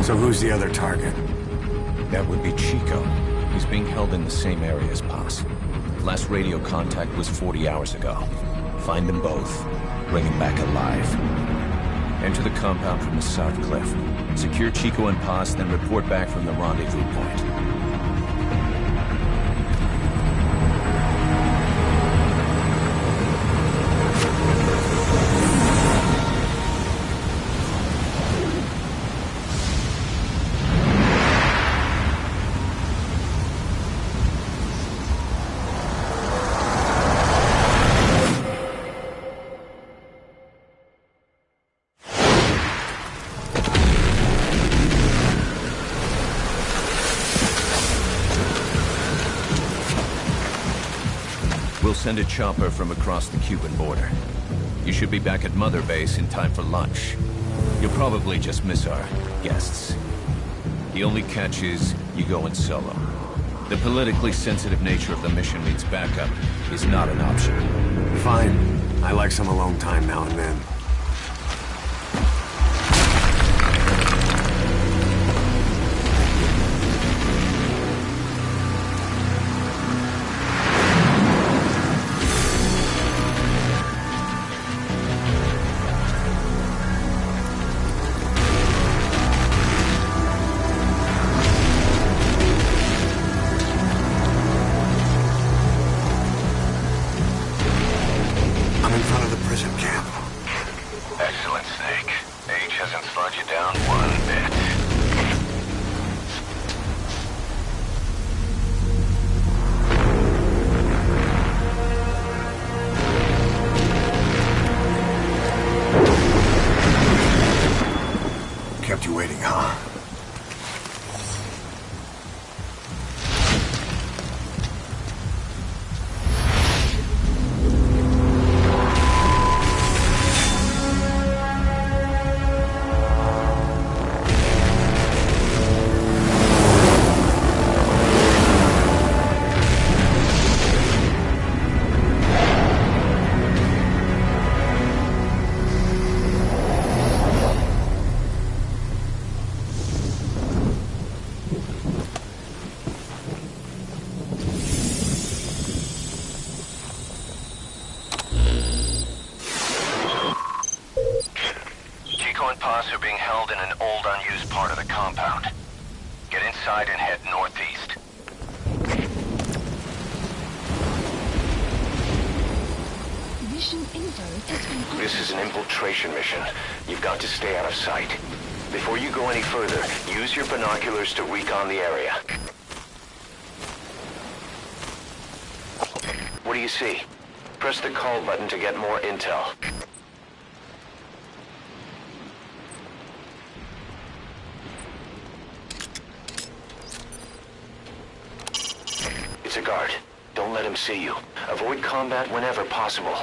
So who's the other target? That would be Chico. He's being held in the same area as Paz. Last radio contact was 40 hours ago. Find them both. Bring him back alive. Enter the compound from the south cliff. Secure Chico and Paz, then report back from the rendezvous point. We'll send a chopper from across the Cuban border. You should be back at Mother Base in time for lunch. You'll probably just miss our guests. The only catch is you go in solo. The politically sensitive nature of the mission means backup is not an option. Fine. I like some alone time now and then. Excellent, Snake. Age hasn't slowed you down one bit. Kept you waiting, huh? Are being held in an old, unused part of the compound. Get inside and head northeast. Mission info has been... This is an infiltration mission. You've got to stay out of sight. Before you go any further, use your binoculars to recon the area. What do you see? Press the call button to get more intel. It's a guard. Don't let him see you. Avoid combat whenever possible.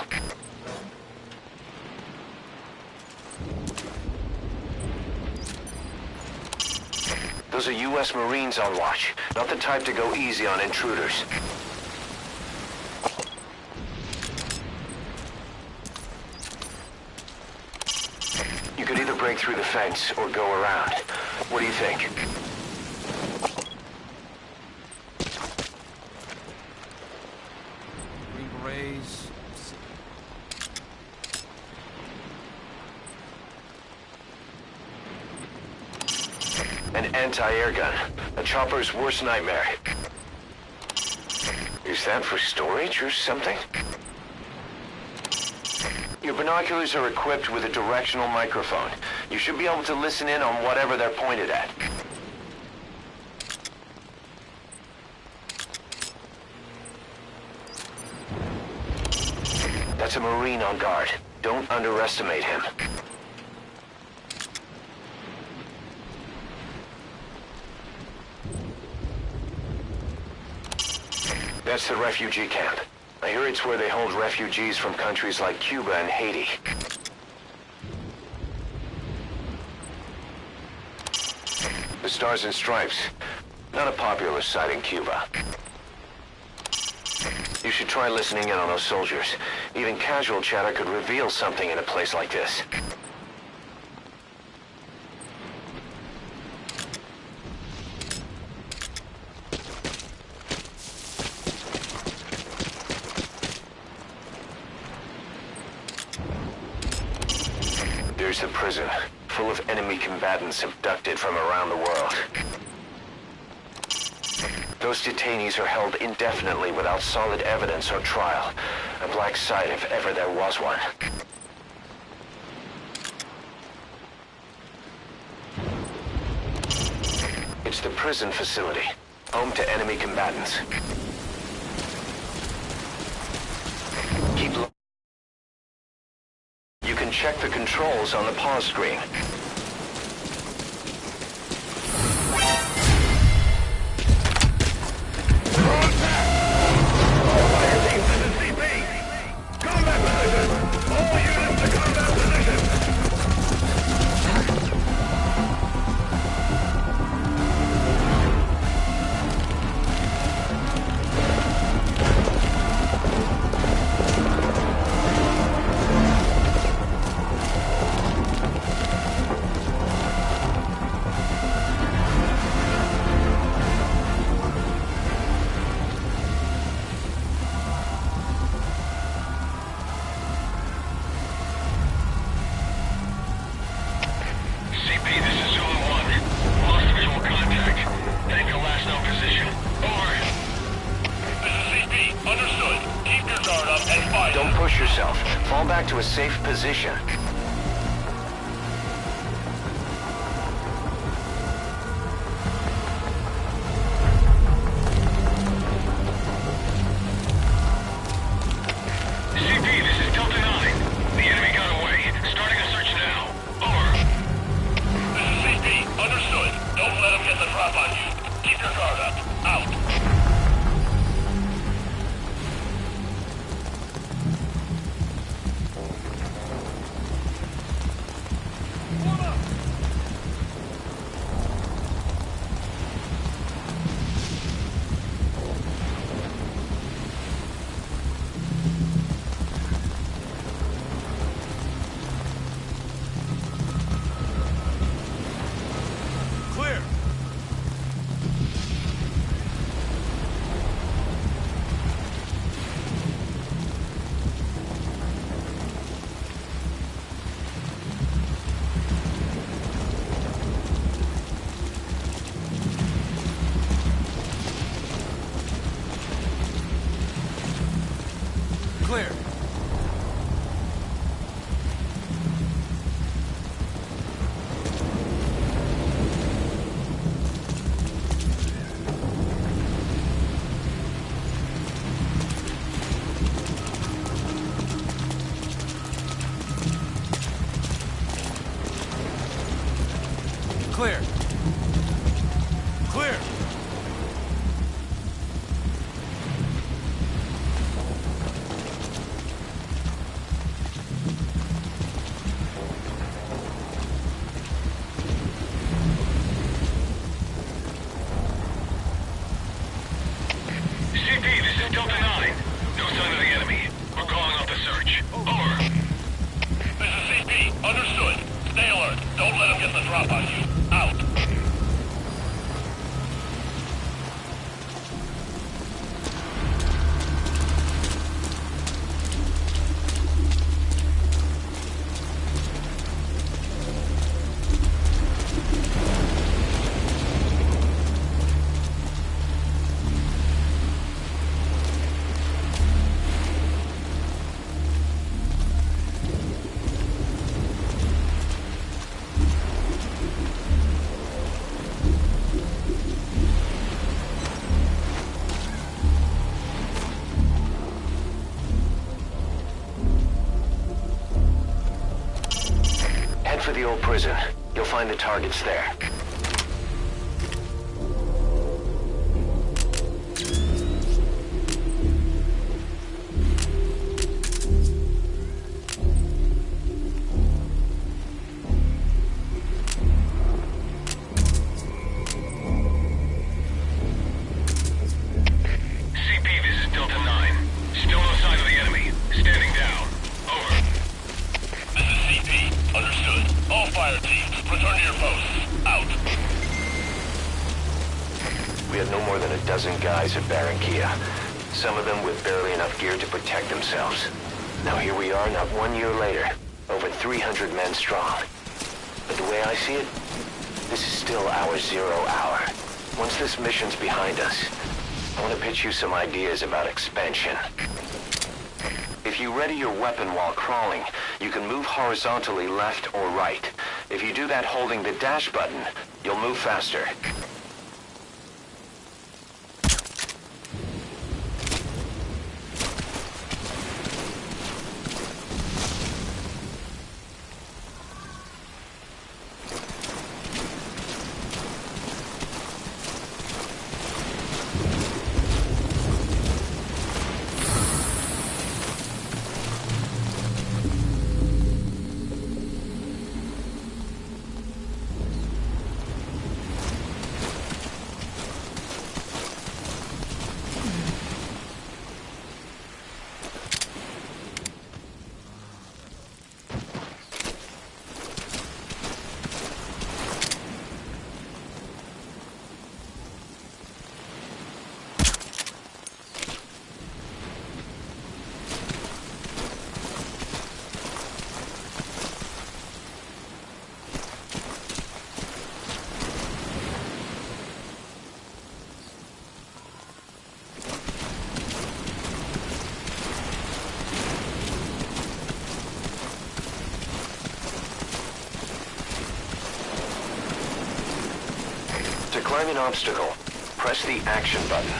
Those are U.S. Marines on watch. Not the type to go easy on intruders. You could either break through the fence or go around. What do you think? An anti-air gun. A chopper's worst nightmare. Is that for storage or something? Your binoculars are equipped with a directional microphone. You should be able to listen in on whatever they're pointed at. That's a Marine on guard. Don't underestimate him. That's the refugee camp. I hear it's where they hold refugees from countries like Cuba and Haiti. The Stars and Stripes. Not a popular sight in Cuba. You should try listening in on those soldiers. Even casual chatter could reveal something in a place like this. There's the prison, full of enemy combatants abducted from around the world. Those detainees are held indefinitely without solid evidence or trial. A black site if ever there was one. It's the prison facility, home to enemy combatants. You can check the controls on the pause screen. Don't push yourself. Fall back to a safe position. CP, this is Delta 9. The enemy got away. Starting a search now. Over. This is CP. Understood. Don't let them get the drop on you. Keep your guard up. Out. Clear. Clear. Clear. CP, this is Delta 9. No sign of the enemy. We're calling off the search. Over. This is CP. Understood. Stay alert. Don't let them get the drop on you. Out. Head for the old prison. You'll find the targets there. CP, this is Delta 9. Still no sign of the enemy. Standing down. Over. This is CP. Understood. All fire teams, return to your posts. Out. We had no more than a dozen guys at Barranquilla. Some of them with barely enough gear to protect themselves. Now here we are, not 1 year later. Over 300 men strong. But the way I see it, this is still our 0 hour. Once this mission's behind us, I want to pitch you some ideas about expansion. If you ready your weapon while crawling, you can move horizontally left or right. If you do that holding the dash button, you'll move faster. To climb an obstacle, press the action button.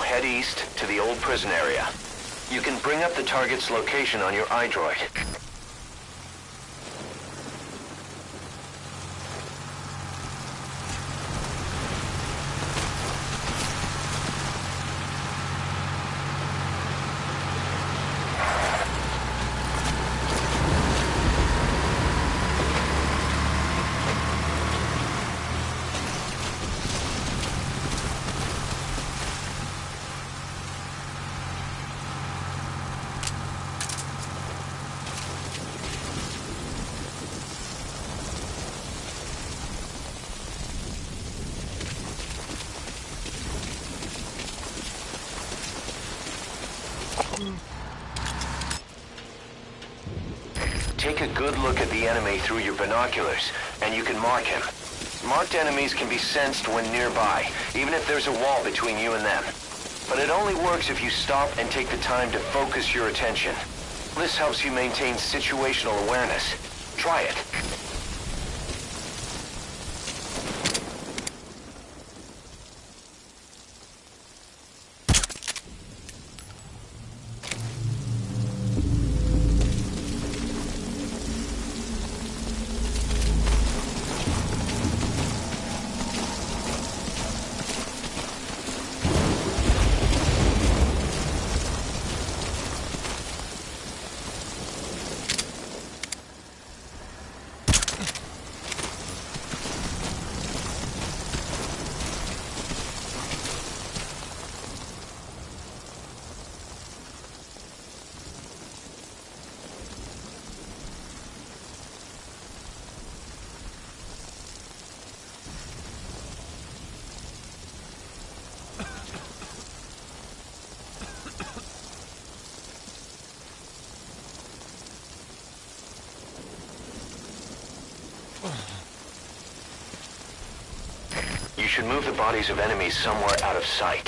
Head east to the old prison area. You can bring up the target's location on your iDroid. Take a good look at the enemy through your binoculars, and you can mark him. Marked enemies can be sensed when nearby, even if there's a wall between you and them. But it only works if you stop and take the time to focus your attention. This helps you maintain situational awareness. Try it. You should move the bodies of enemies somewhere out of sight.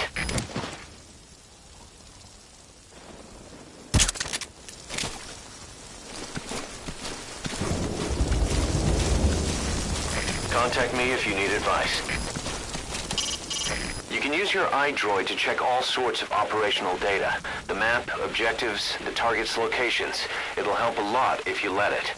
Contact me if you need advice. You can use your iDroid to check all sorts of operational data. The map, objectives, the target's locations. It'll help a lot if you let it.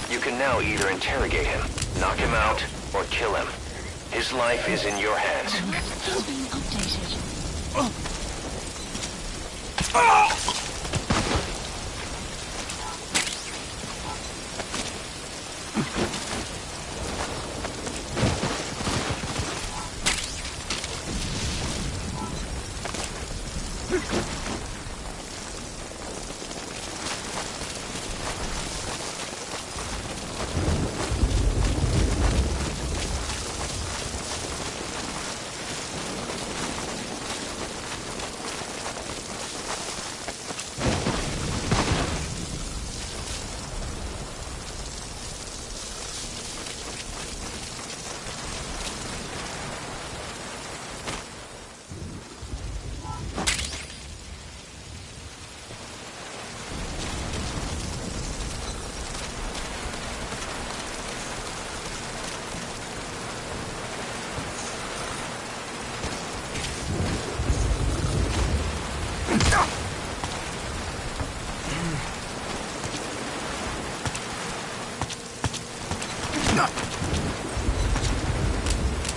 You can now either interrogate him, knock him out, or kill him. His life is in your hands. The map is being updated.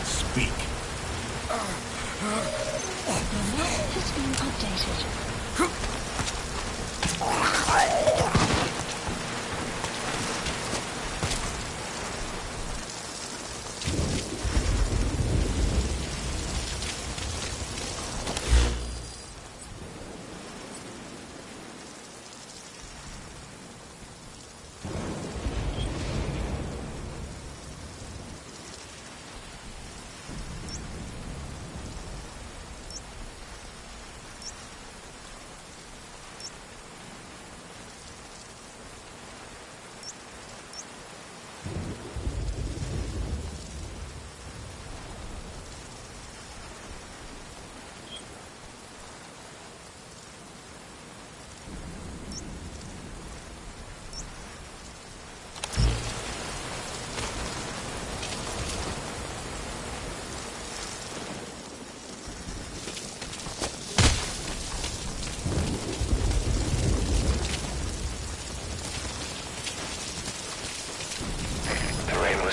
Speak. The map has been updated.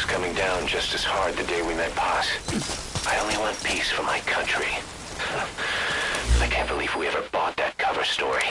Coming down just as hard the day we met Paz. I only want want peace for my country. I can't believe we ever bought that cover story.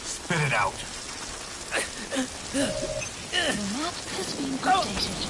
Spit it out. The map has been updated.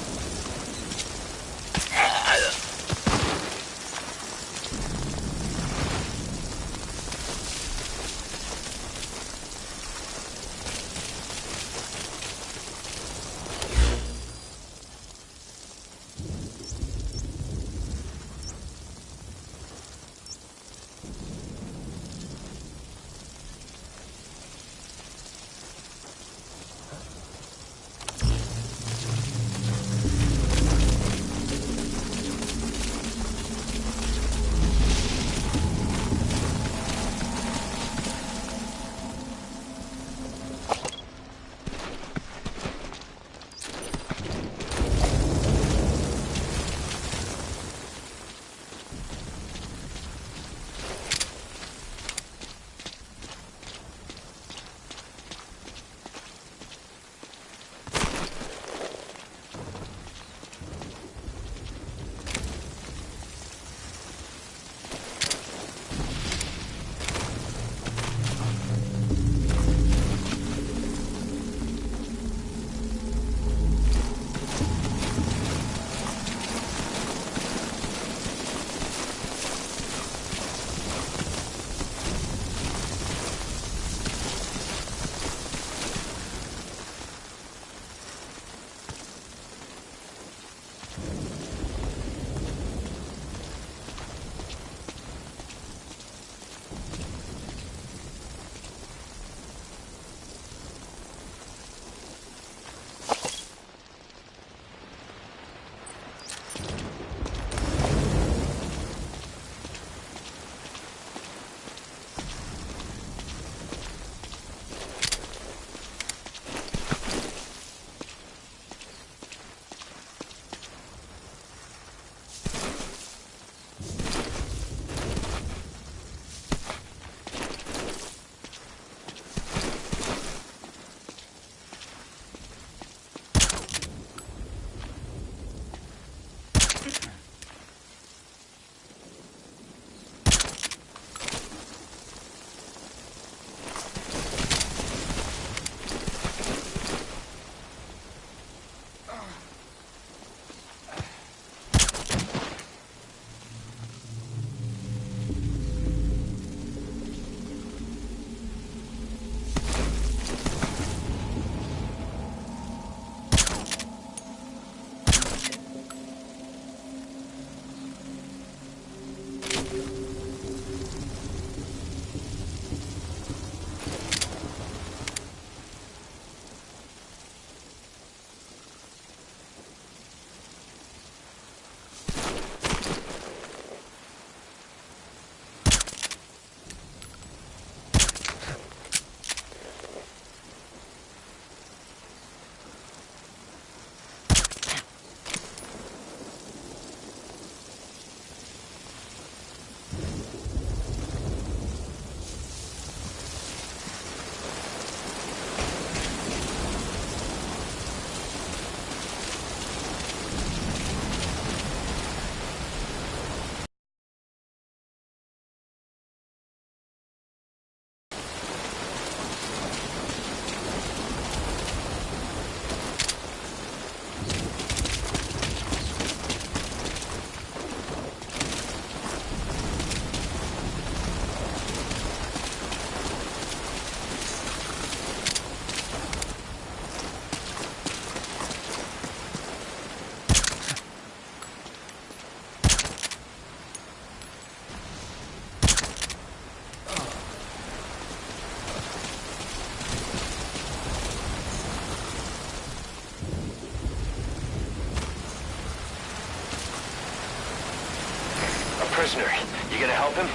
prisoner. You gonna help him?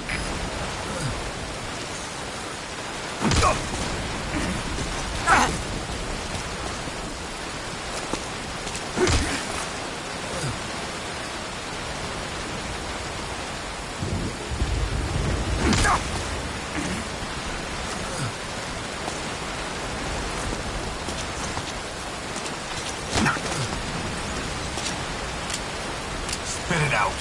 Spit it out.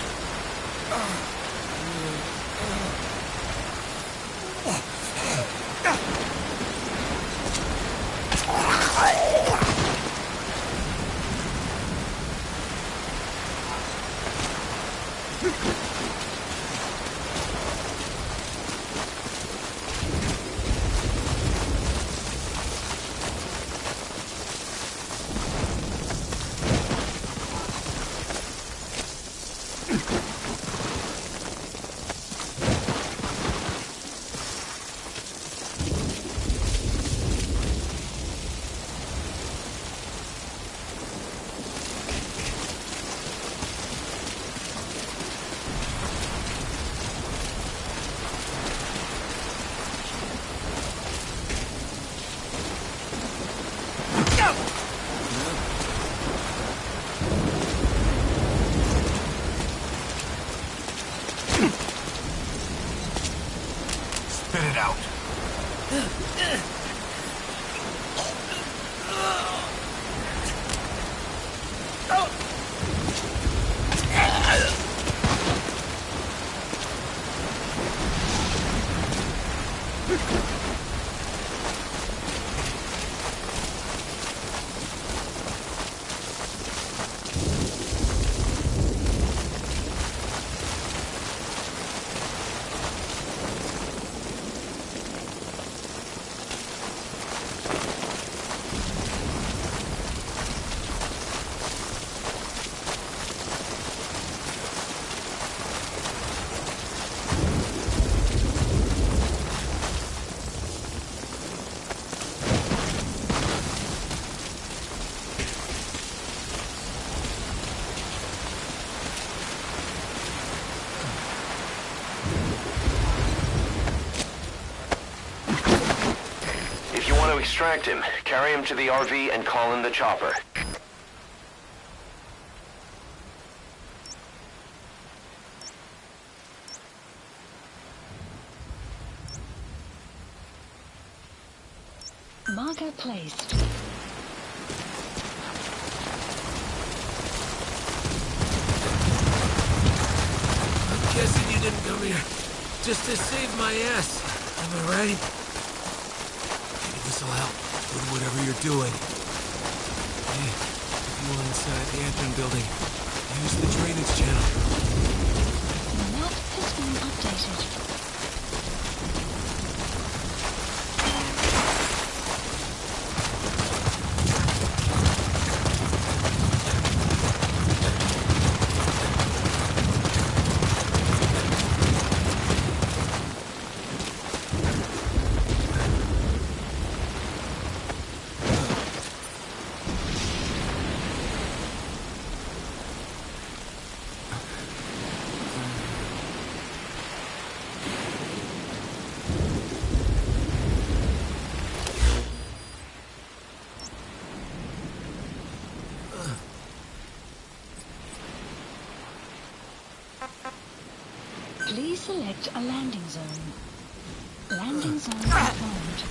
Spit it out. If you want to extract him, carry him to the RV and call in the chopper. Marker placed. I'm guessing you didn't come here just to save my ass. Am I right? Maybe this'll help with whatever you're doing. Hey, if you want inside the engine building, use the drainage channel. Map has been updated. Please select a landing zone. Landing zone confirmed.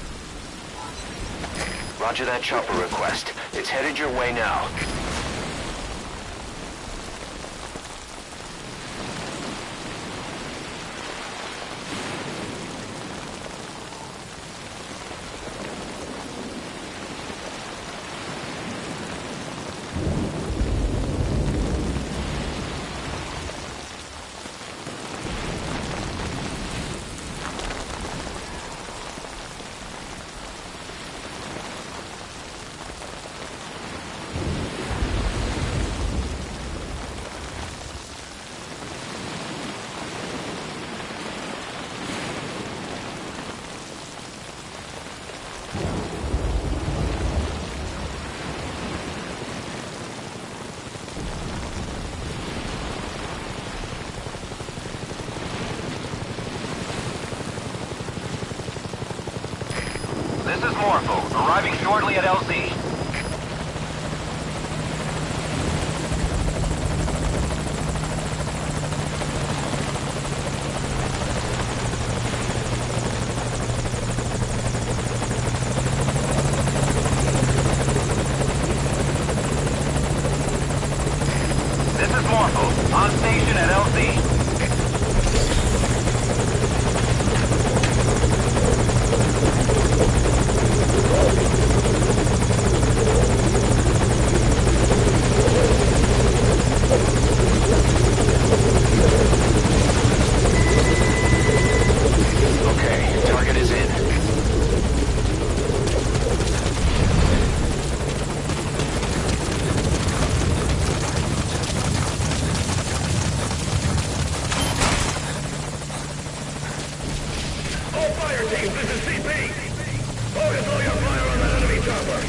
Roger that chopper request. It's headed your way now. shortly at LZ. This is Morpho, on station at LZ. Okay, target is in. All fire teams, this is CP. Focus all your fire on that enemy chopper.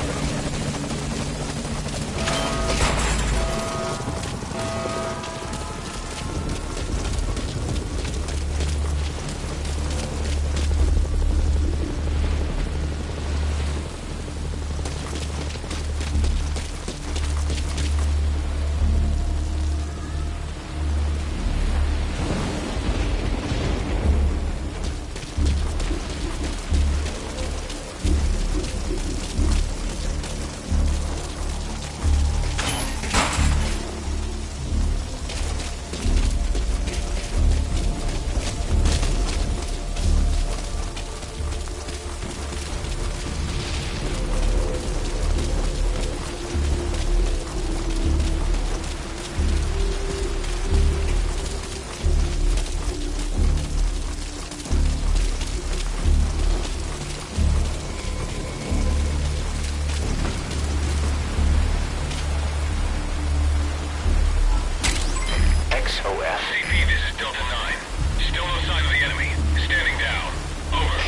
CP, this is Delta 9. Still no sign of the enemy. Standing down. Over.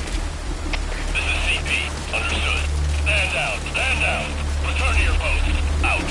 This is CP. Understood. Stand down. Stand down. Return to your post. Out.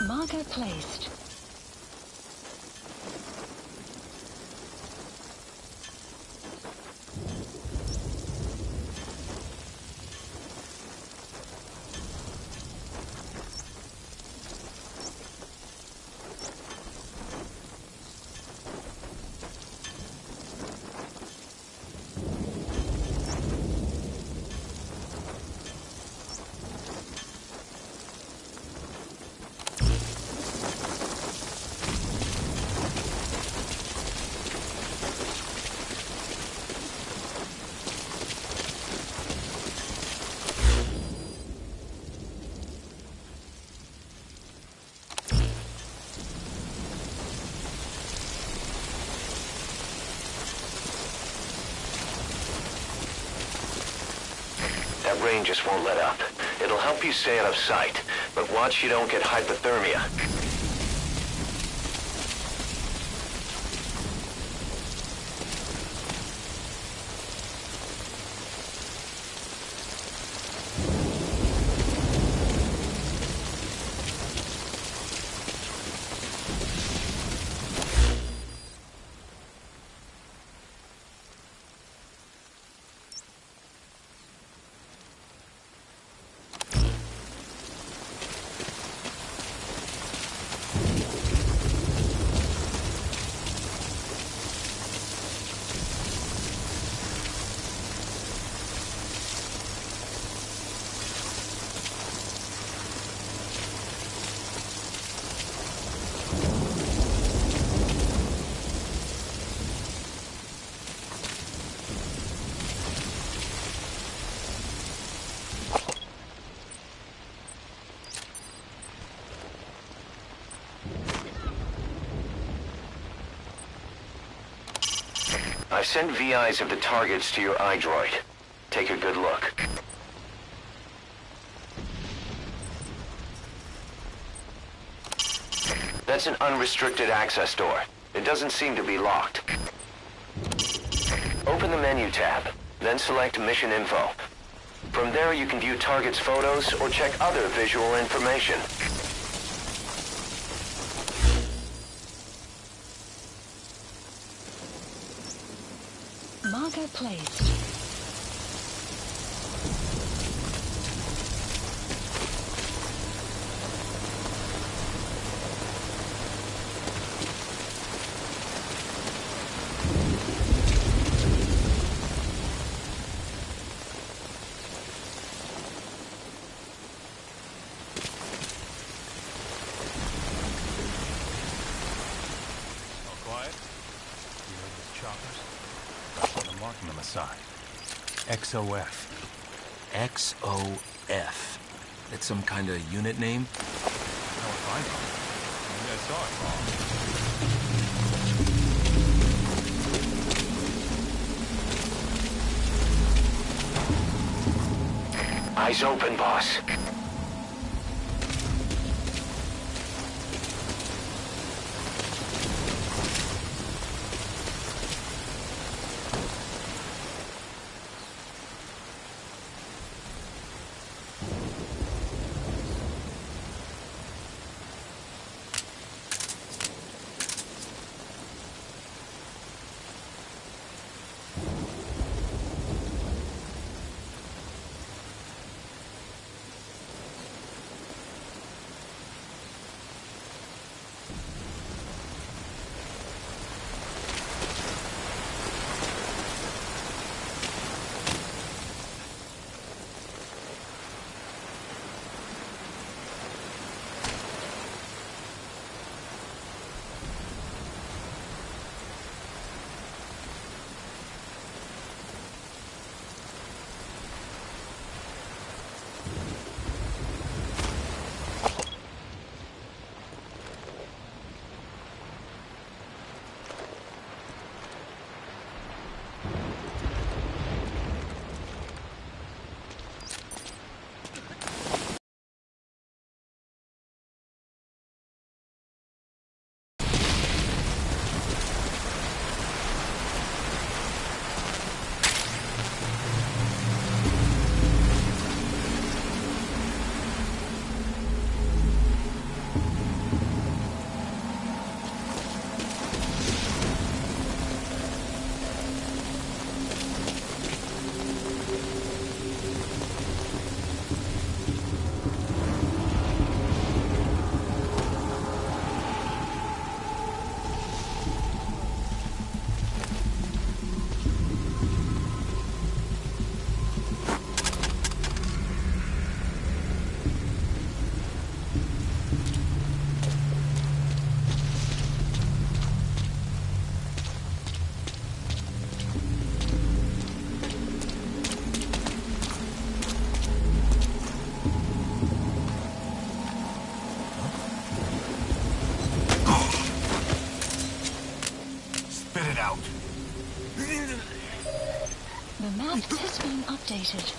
Marker placed. That rain just won't let up. It'll help you stay out of sight, but watch you don't get hypothermia. sent VIs of the targets to your iDroid. Take a good look. That's an unrestricted access door. It doesn't seem to be locked. Open the menu tab, then select Mission Info. From there you can view targets' photos or check other visual information. Marker placed. XOF. XOF. That's some kind of unit name? How if I know? Maybe I saw it wrong. Eyes open, boss. The map has been updated.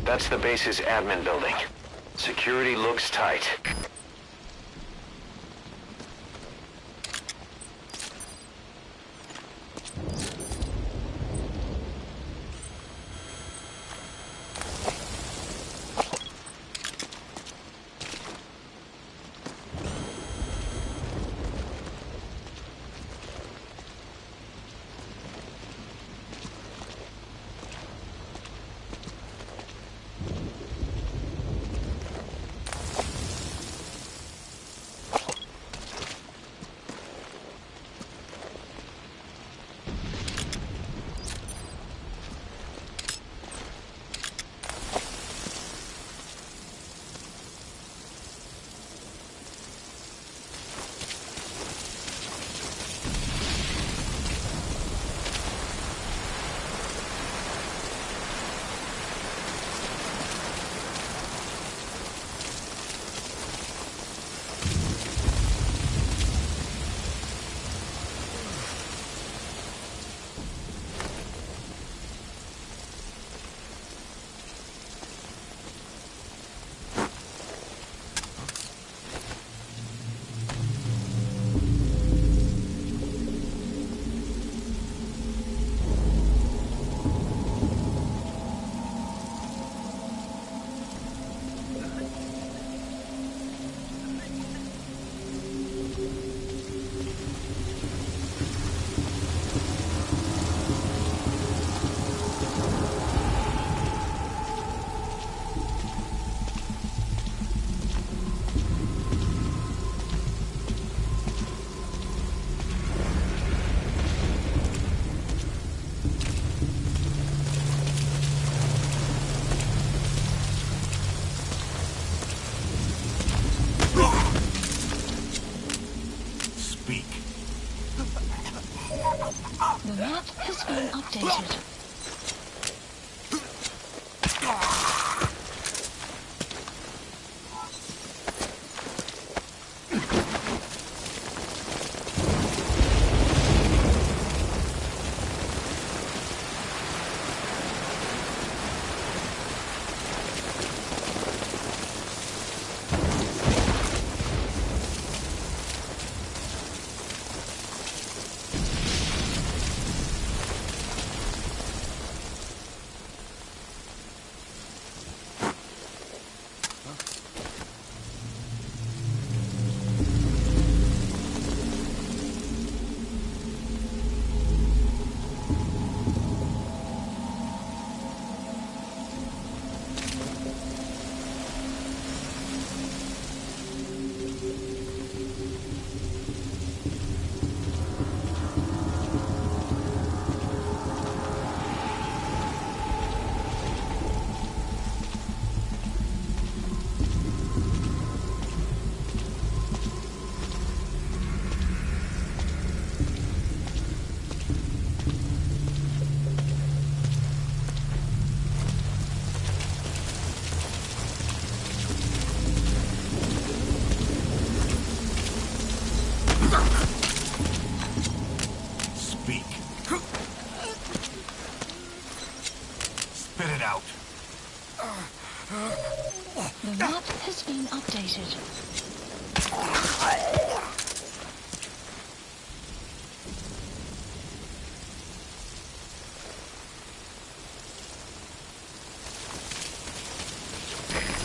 That's the base's admin building. Security looks tight. The map has been updated. The map has been updated.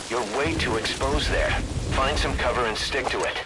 You're way too exposed there. Find some cover and stick to it.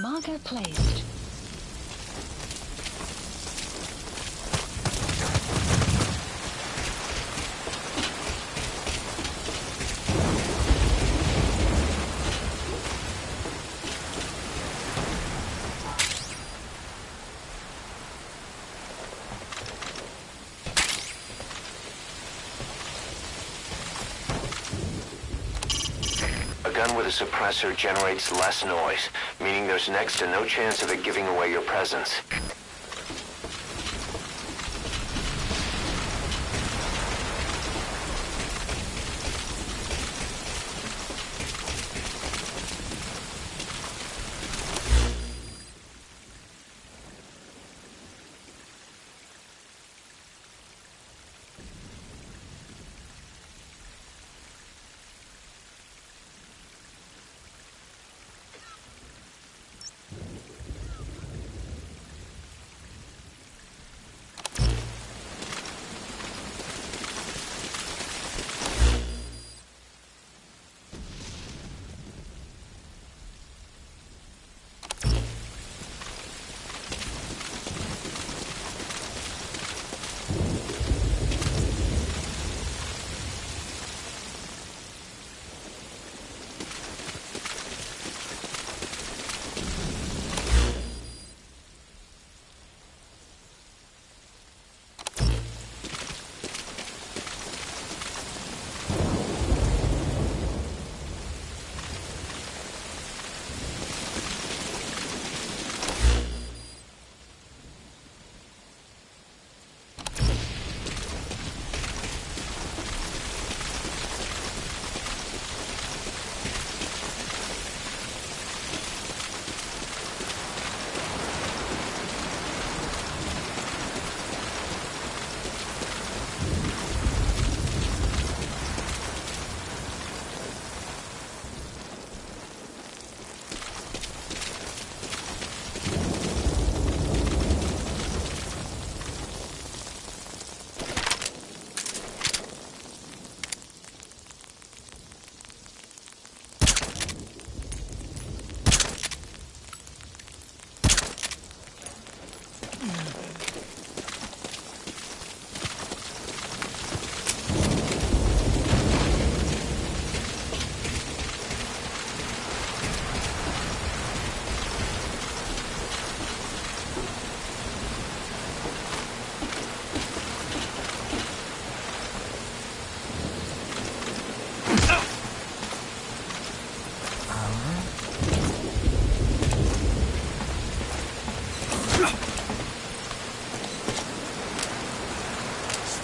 Marker placed. the suppressor generates less noise, meaning there's next to no chance of it giving away your presence.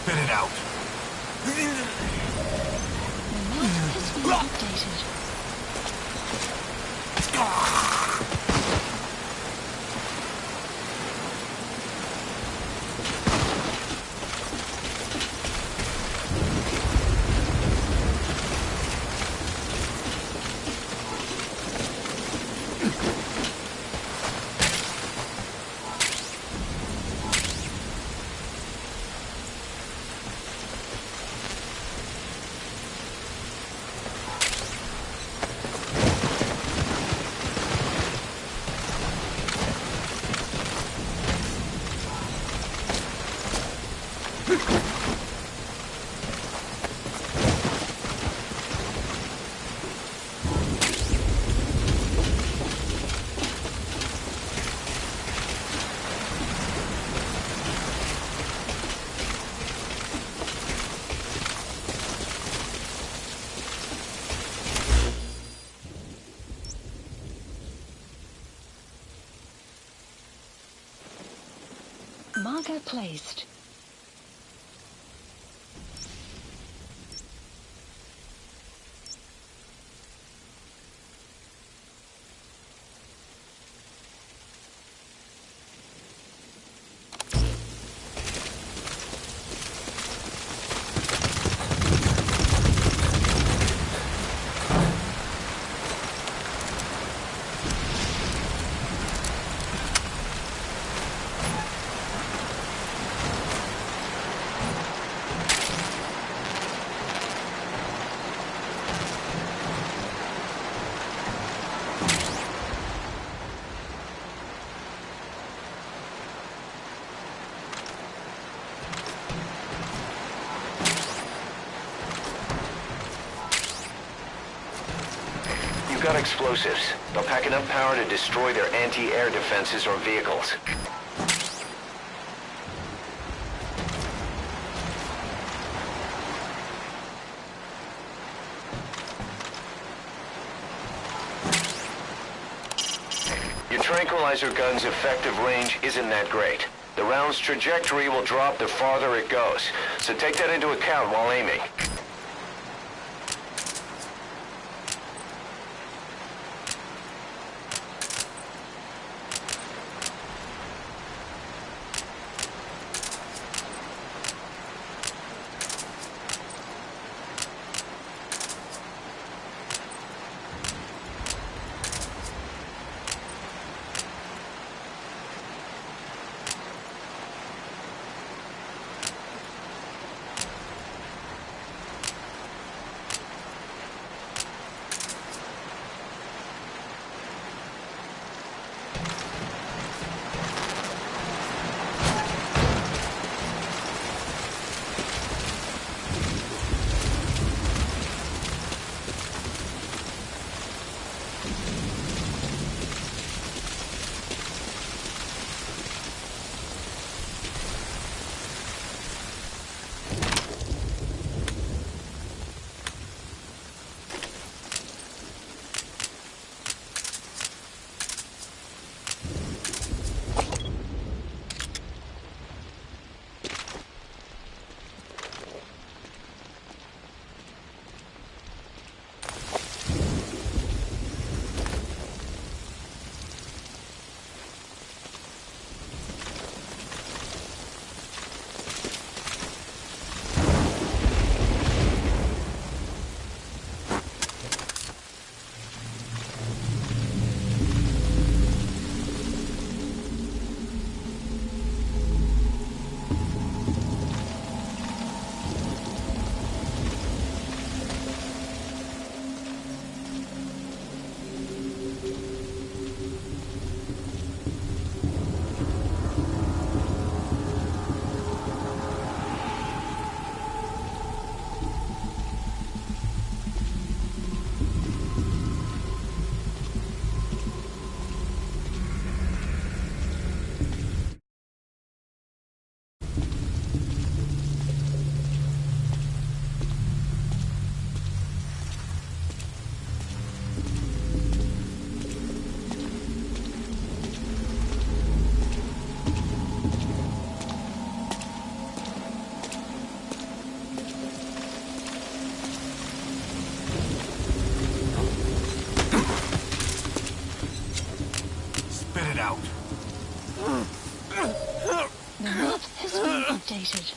Spit it out. The map has been updated. Marker placed. You've got explosives. They'll pack enough power to destroy their anti-air defenses or vehicles. tranquilizer gun's effective range isn't that great. The round's trajectory will drop the farther it goes, so take that into account while aiming. The map has been updated.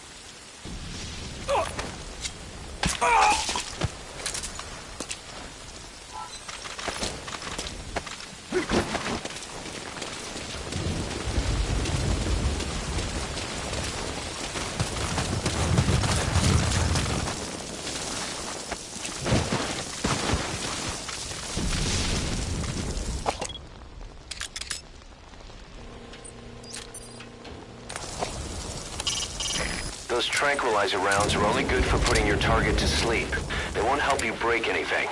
Those tranquilizer rounds are only good for putting your target to sleep. They won't help you break anything.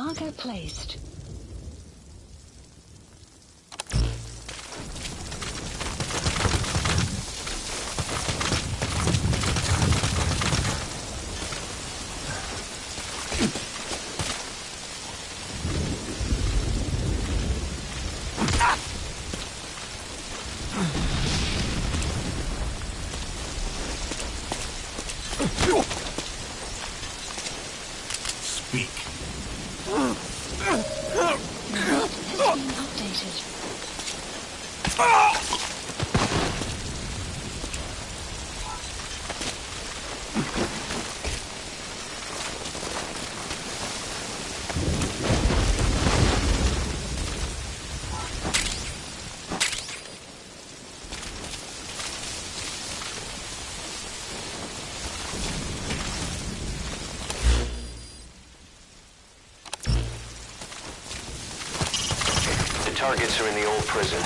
Marker placed. Targets are in the old prison.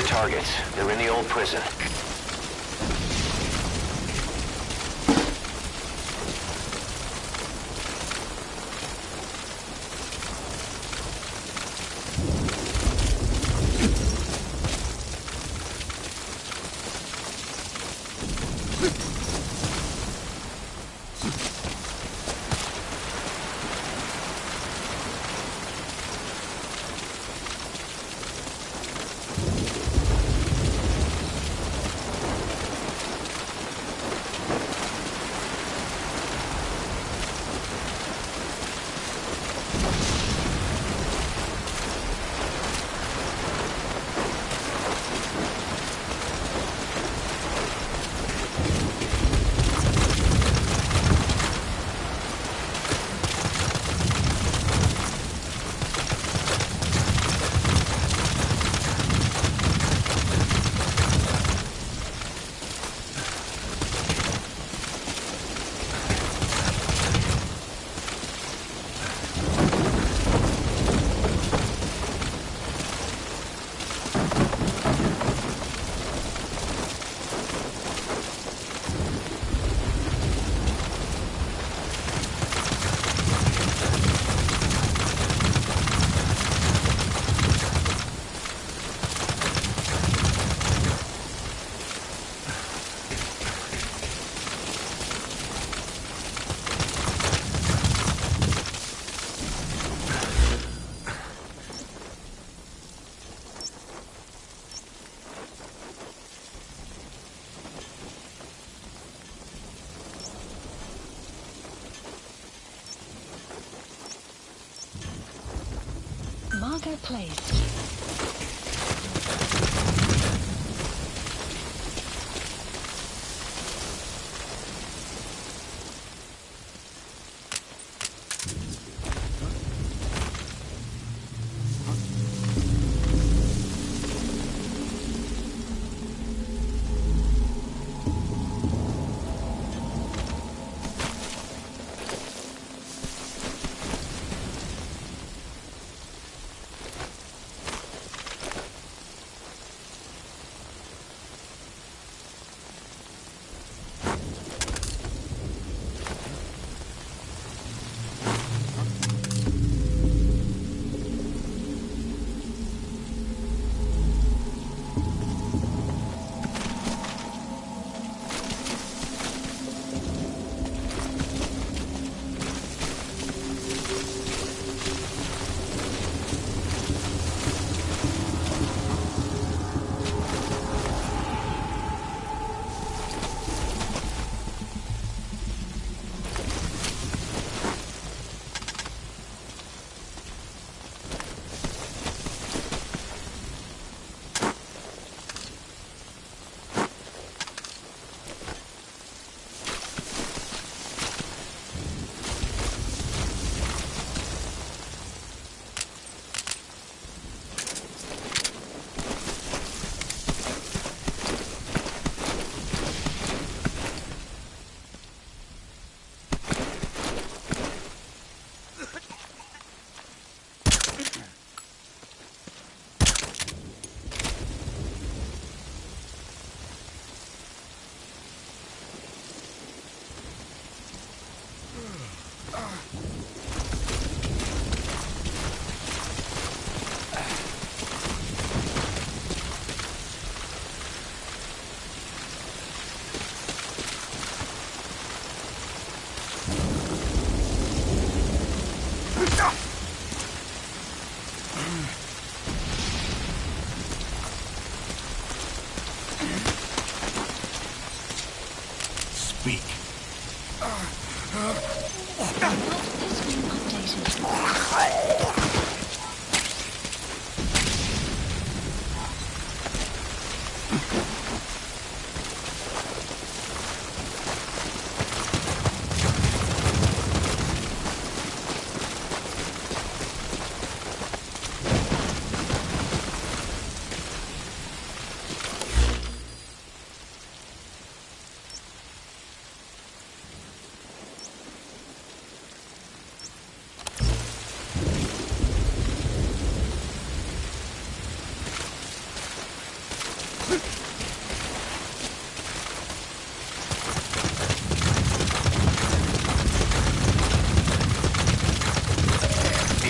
Targets. They're in the old prison. Marker placed.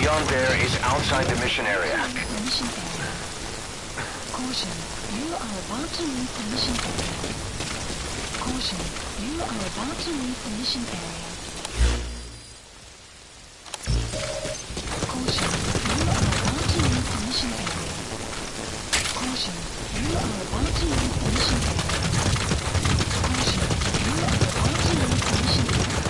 Beyond there is outside the mission area. Caution, you are about to leave the mission area. Caution, you are about to leave the mission area. Caution, you are about to leave the mission area. Caution, you are about to leave the mission area. Caution, you are about to leave the mission area.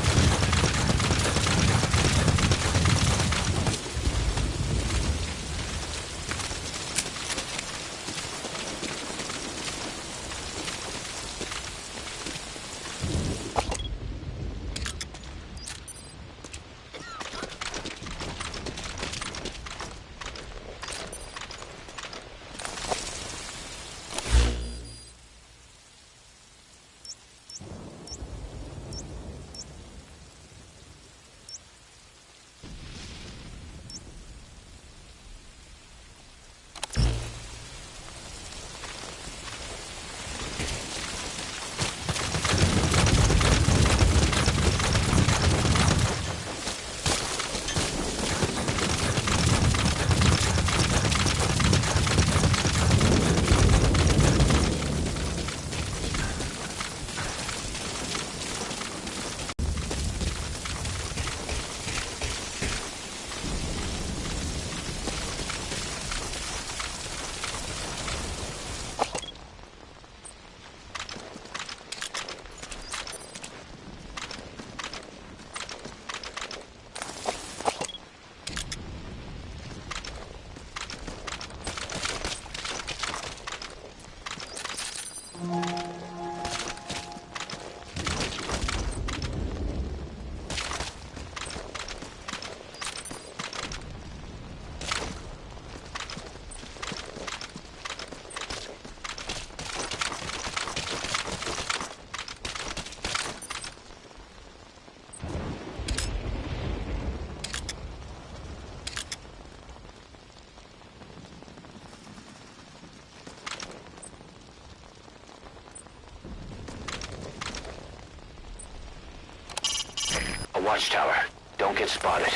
Watchtower. Don't get spotted.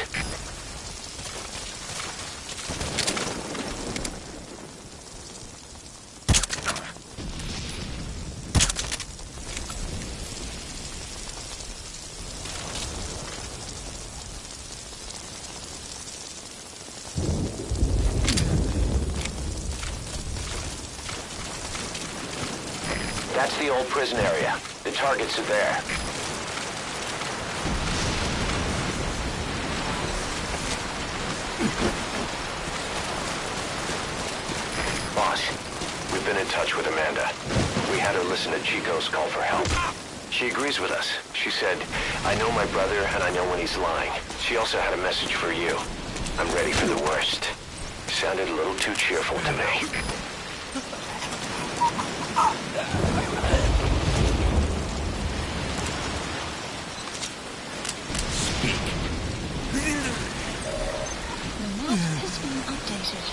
That's the old prison area. The targets are there. Boss, we've been in touch with Amanda. We had her listen to Chico's call for help. She agrees with us. She said, I know my brother and I know when he's lying. She also had a message for you. I'm ready for the worst. Sounded a little too cheerful to me. The map is has been updated.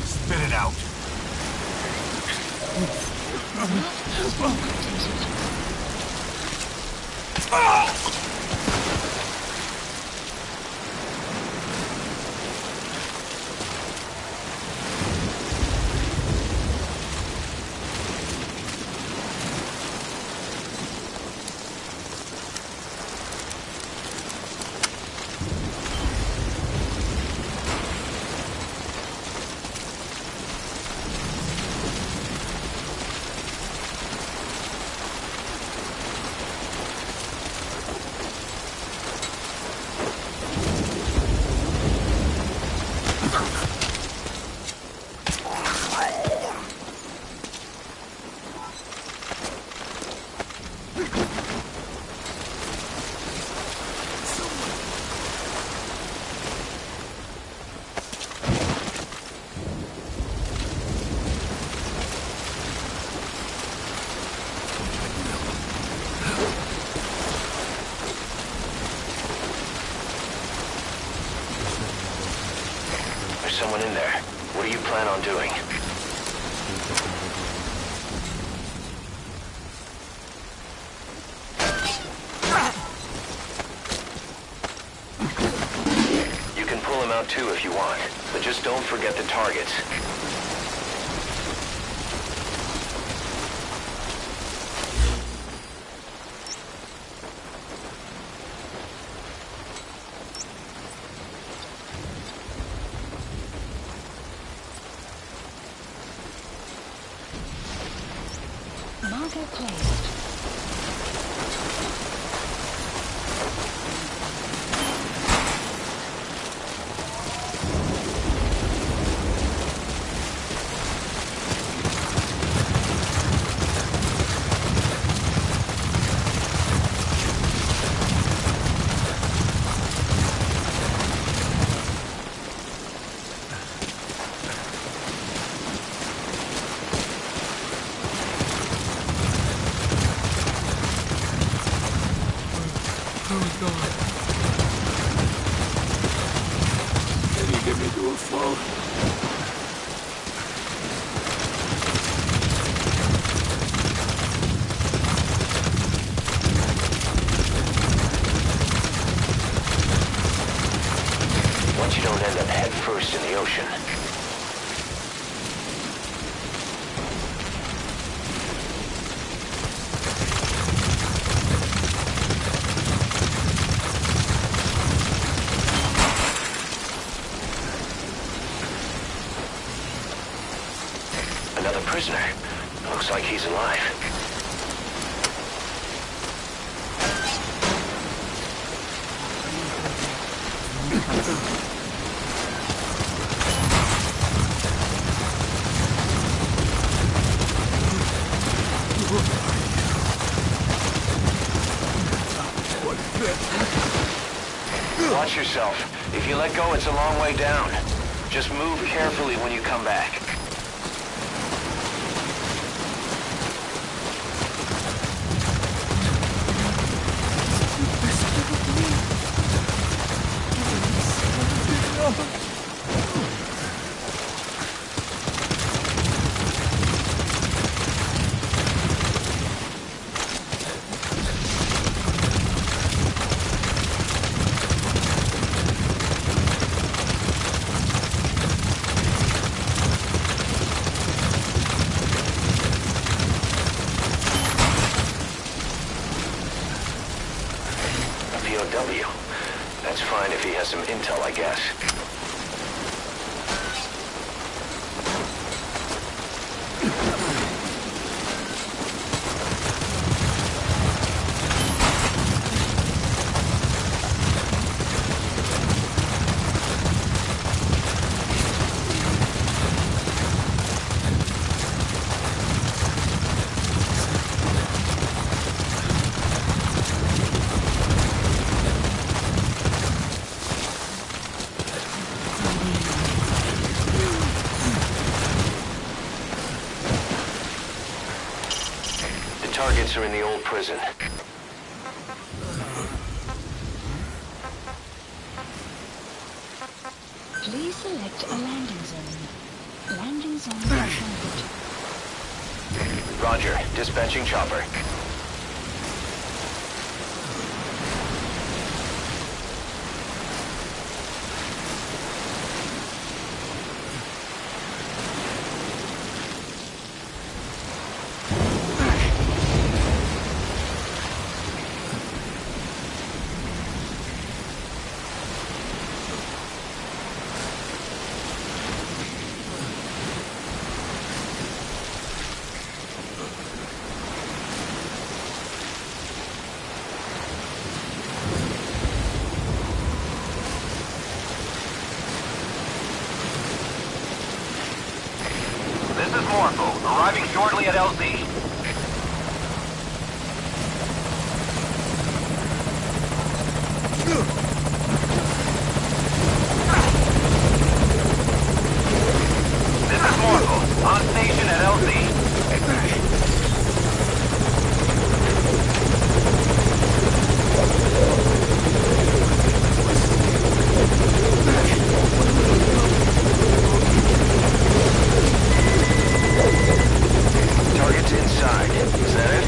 Spit it out. Someone in there. What do you plan on doing? You can pull him out too if you want, but just don't forget the targets. Marker placed. Once you don't end up head first in the ocean. Another prisoner. Looks like he's alive. Watch yourself. If you let go, it's a long way down. Just move carefully when you come back. POW. That's fine if he has some intel, I guess. Targets are in the old prison. Please select a landing zone. Landing zone confirmed. Roger. Dispatching chopper. This is Morpho, arriving shortly at LZ. This is Morpho, on station at LZ. Target's inside. Is that it?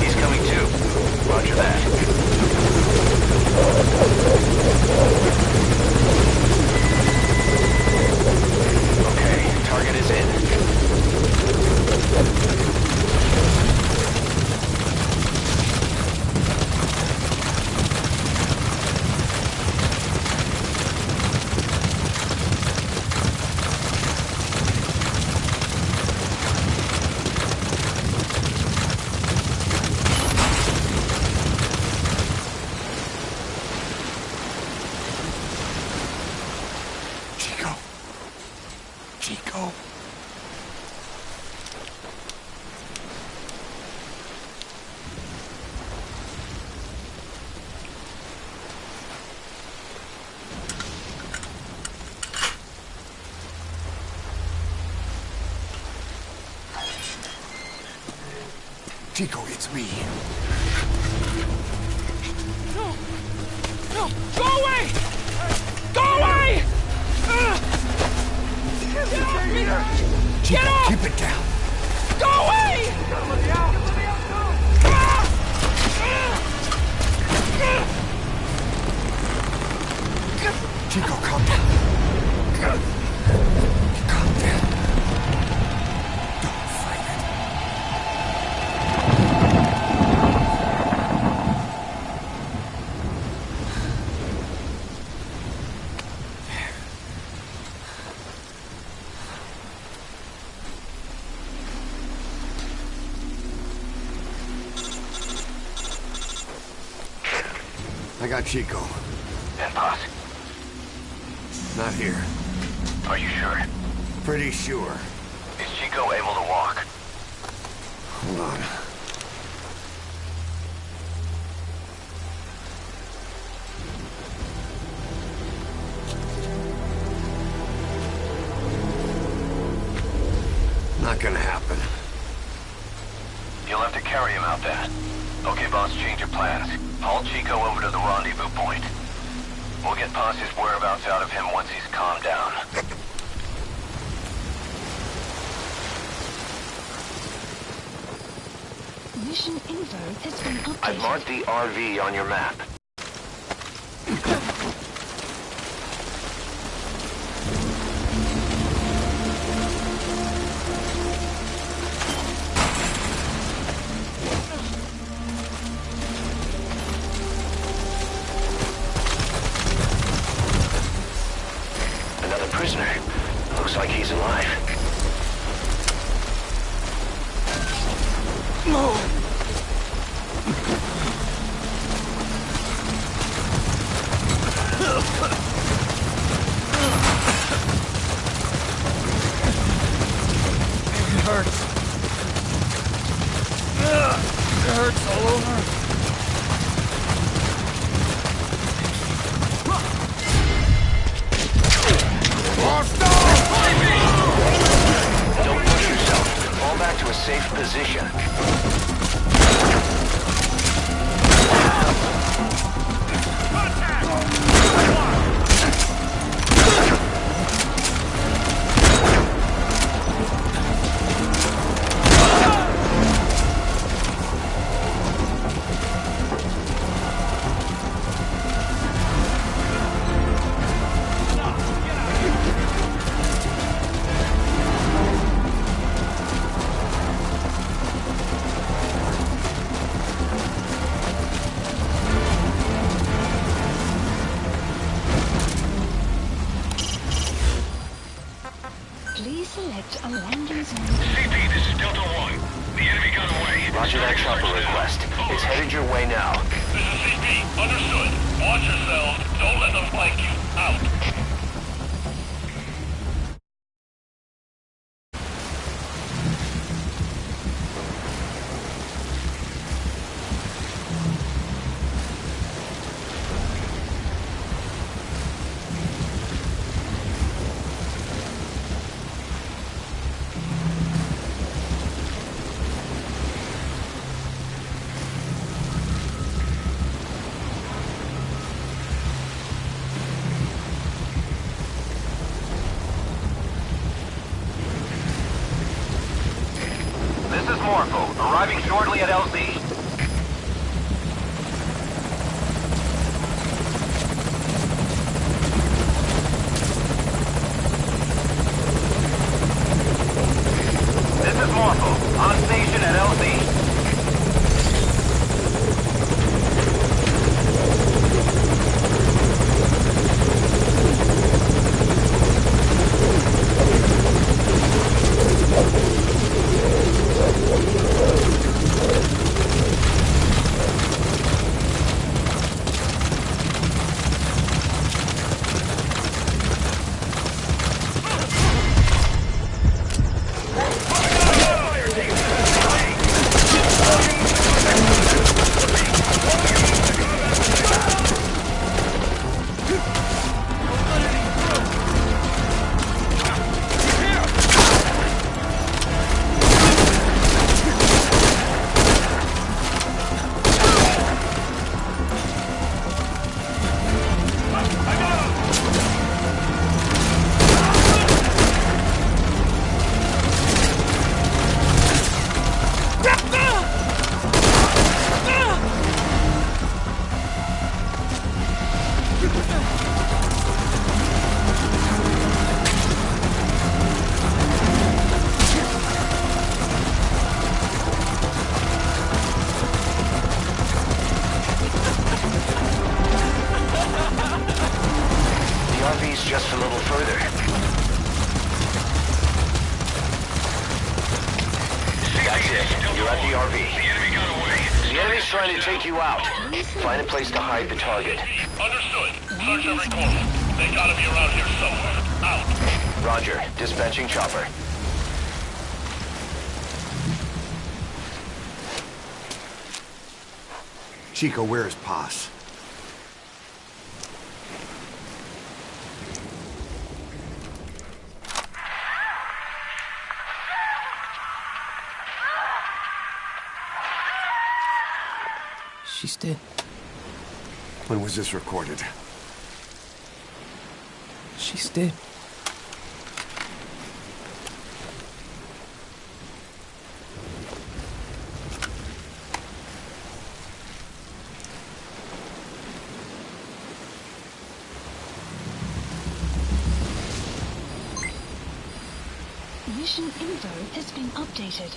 He's coming too. Roger that. Okay, target is in. Chico. Chico, it's me. No! No! Go away! Go away! Get off me! Chico, Get off! keep it down. Go away! Chico, calm down. Calm down. Don't fight it. I got Chico. And Paz? Not here. Are you sure? Pretty sure. Is Chico able to walk? Hold on. gonna happen. You'll have to carry him out there. Okay, boss, change your plans. Haul Chico over to the rendezvous point. We'll get Posse's whereabouts out of him once he's calmed down. Mission info has been updated. I've marked the RV on your map. Another prisoner. Looks like he's alive. It hurts all over. Don't push yourself. Fall back to a safe position. Please select a landing zone. CP, this is Delta 1. The enemy got away. Roger that chopper request. It's headed your way now. This is CP. Understood. Watch yourselves. Don't let them flank you. Out. This is Morpho, arriving shortly at LZ. This is Morpho, on station at LZ. Just a little further. That's it. You're at the RV. The enemy got away. The enemy's trying to take you out. Find a place to hide the target. Understood. Search every corner. They gotta be around here somewhere. Out. Roger. Dispatching chopper. Chico, where is Posse? She's dead. When was this recorded? She's dead. Mission info has been updated.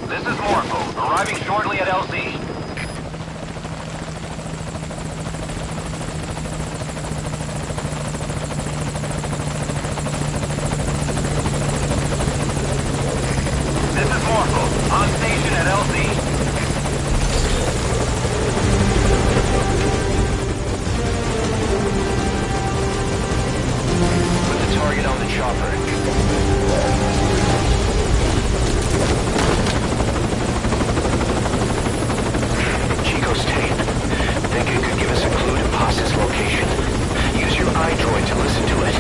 This is Morpho, arriving shortly at LZ. This is Morpho, on station at LZ. Put the target on the chopper. Chico's tape. Think it could give us a clue to Paz's location. Use your iDroid to listen to it.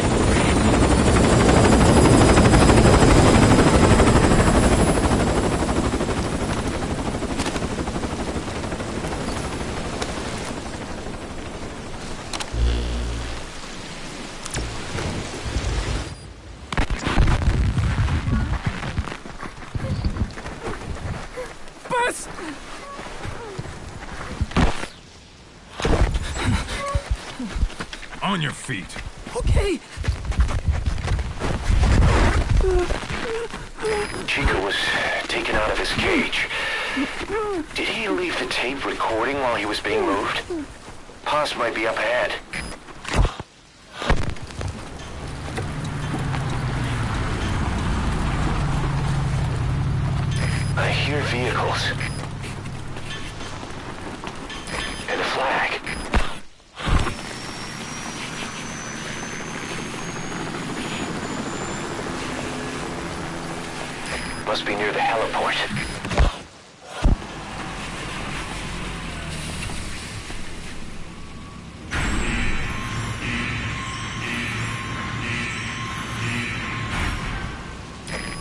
Buzz! On your feet. Okay. Chico was taken out of his cage. Did he leave the tape recording while he was being moved? Paz might be up ahead. I hear vehicles. And a flag. Must be near the heliport.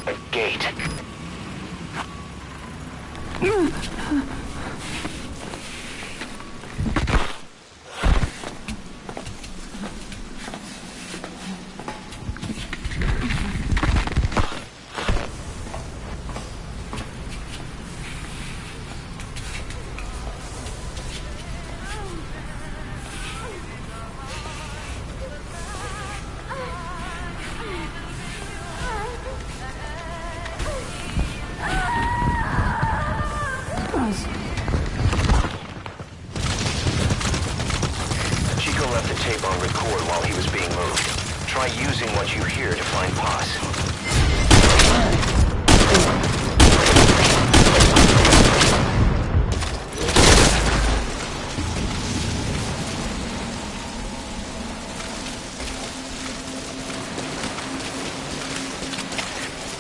A gate. Chico left the tape on record while he was being moved. Try using what you hear to find Paz.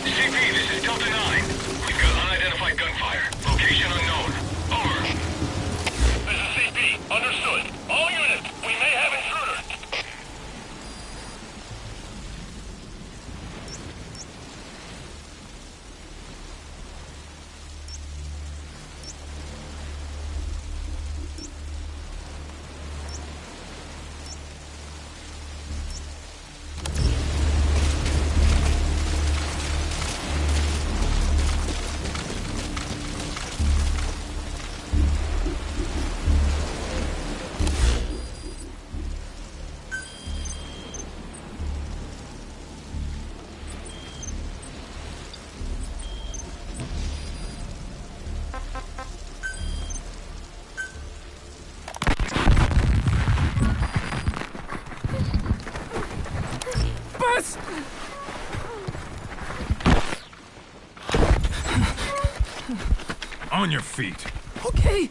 CP, this is Delta 9. We've got unidentified gunfire. Location unknown. Over. This is CP. Understood. All units, we may have intruders. On your feet. Okay.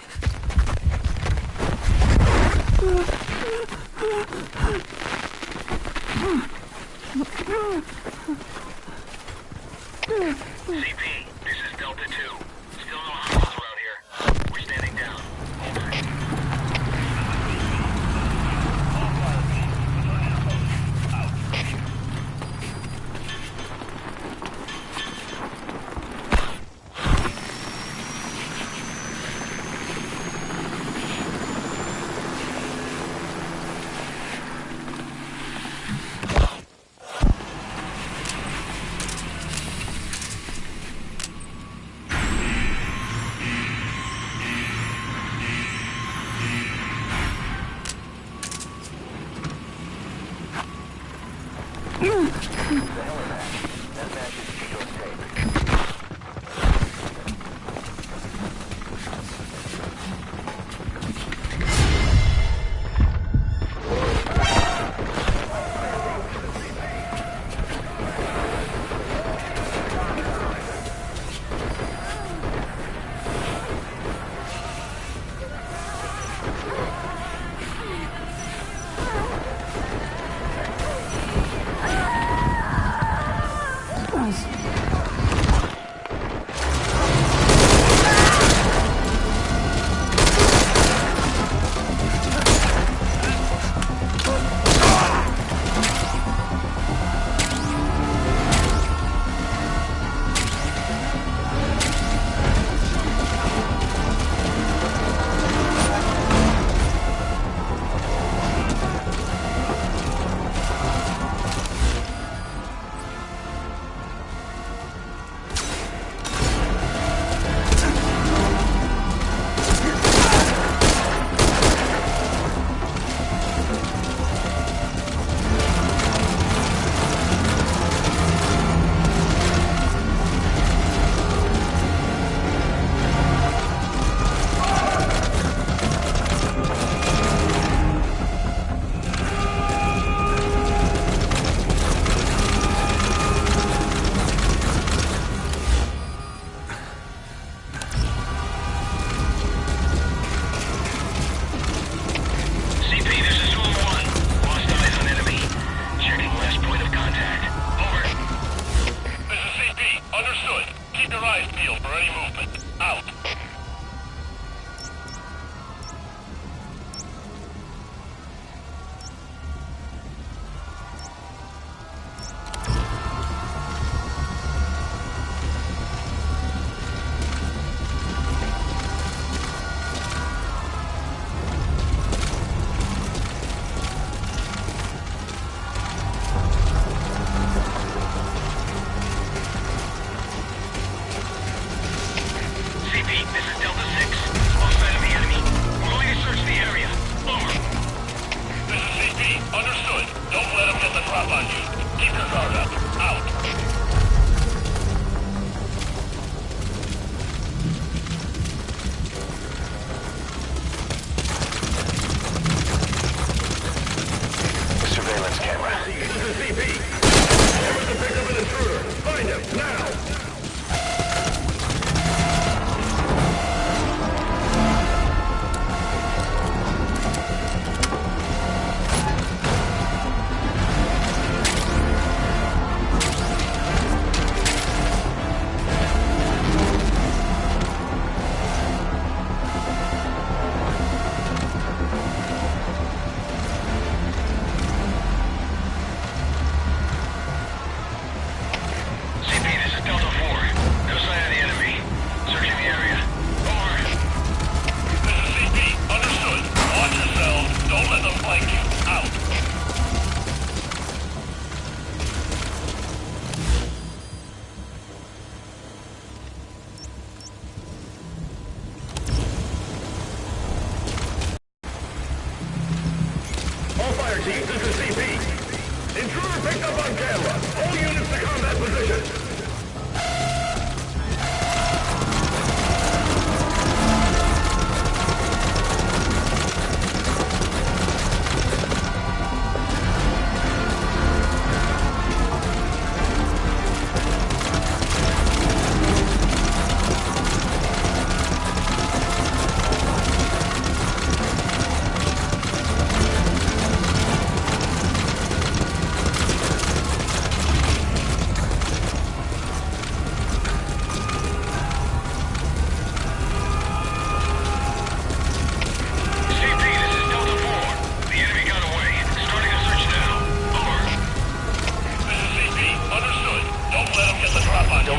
CP, this is Delta 2. Still no hostiles around here. We're standing down. Over.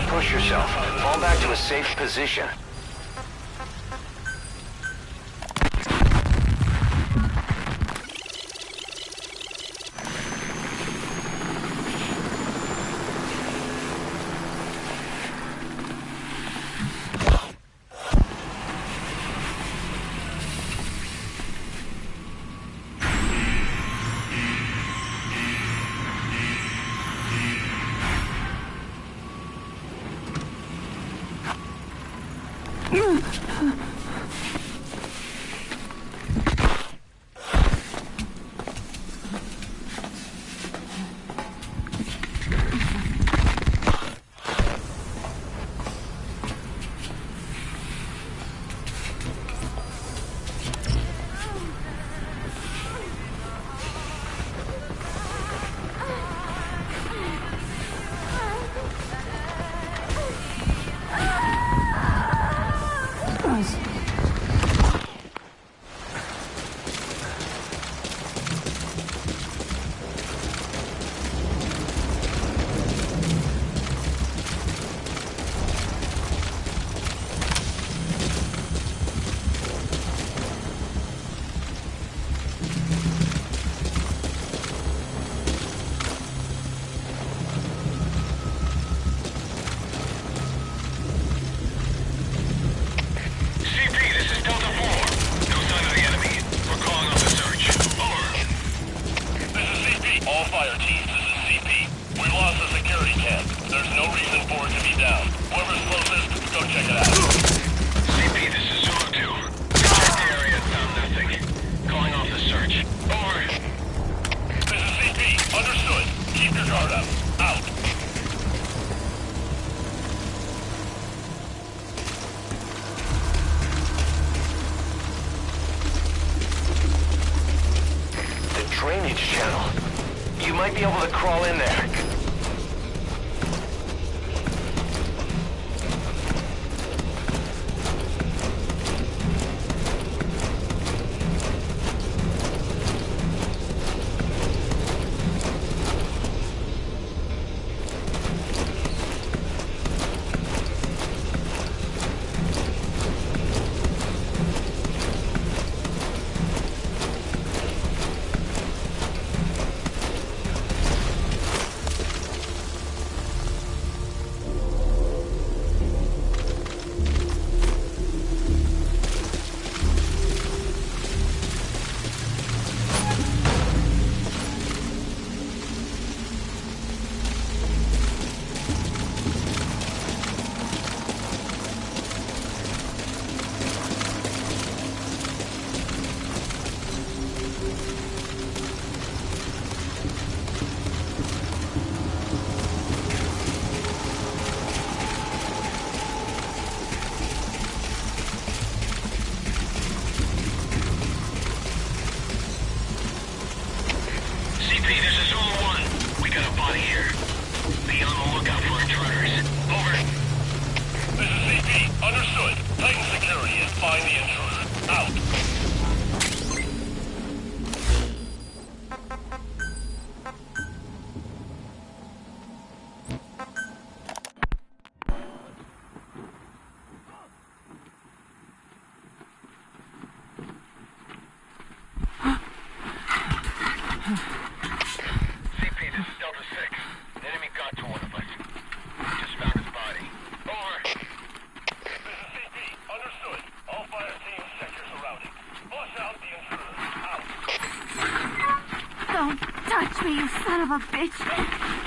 push yourself. Fall back to a safe position. Drainage channel. You might be able to crawl in there. Touch me, you son of a bitch!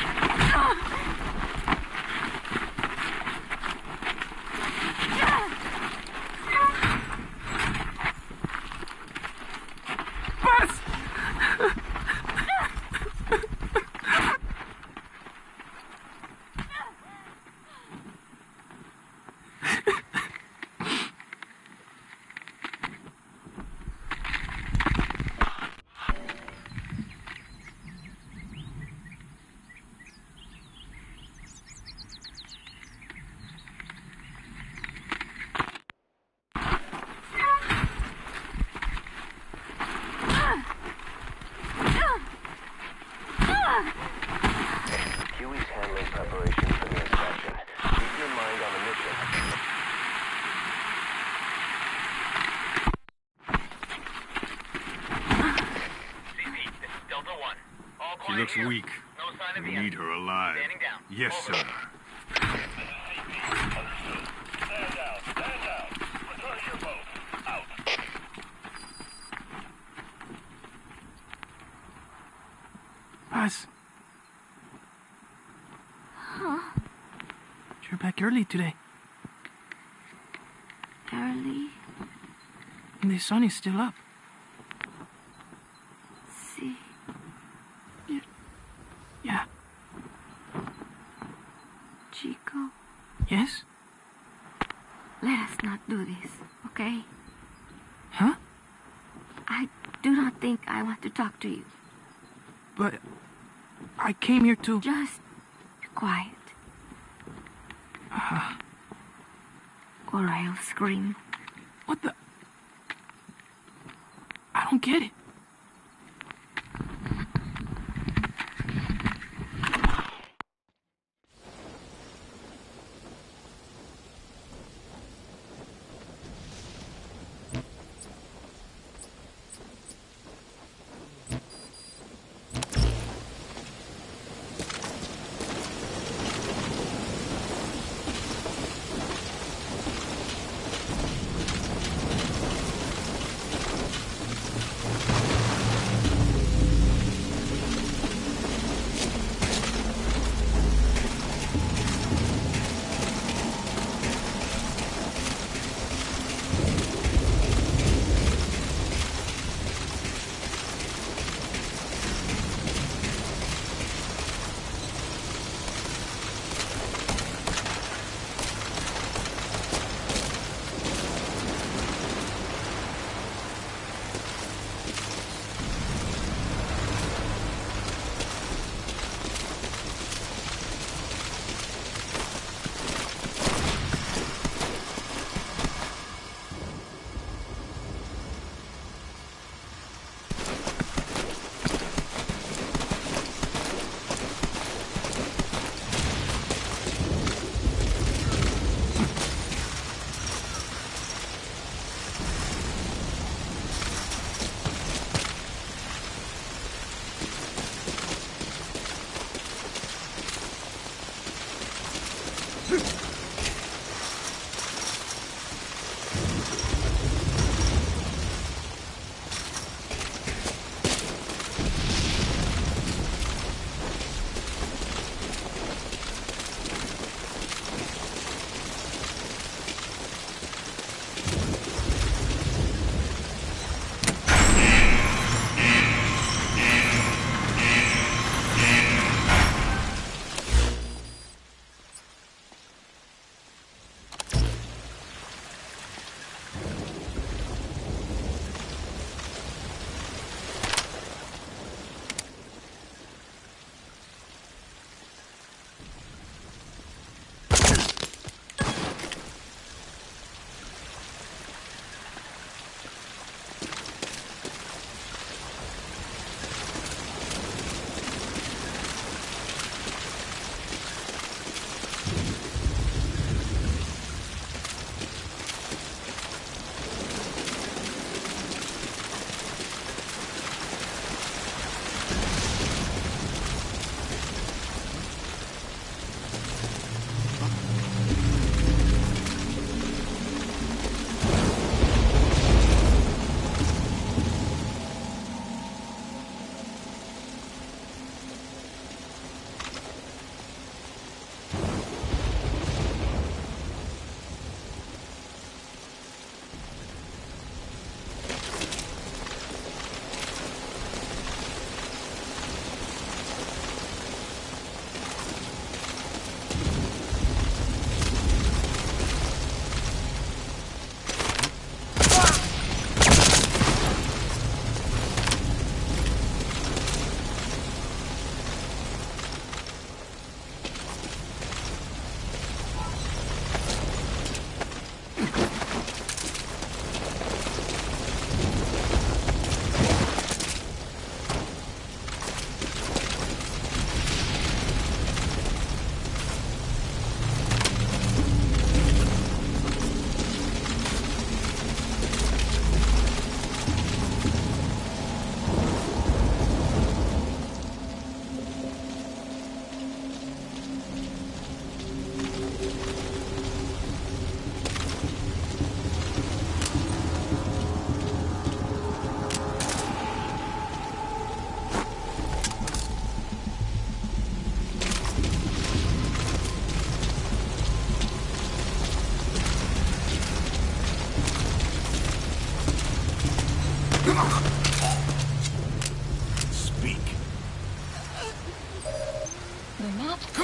looks weak. We need her alive. Yes, sir. Stand down. Stand down. Return to your boat. Out. Paz. Huh? You're back early today. Early? And the sun is still up. See? Yeah. Chico, Yes? let us not do this, okay? Huh? I do not think I want to talk to you. But I came here to... Just be quiet. Uh, Or I'll scream. what the... I don't get it.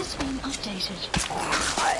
has been updated.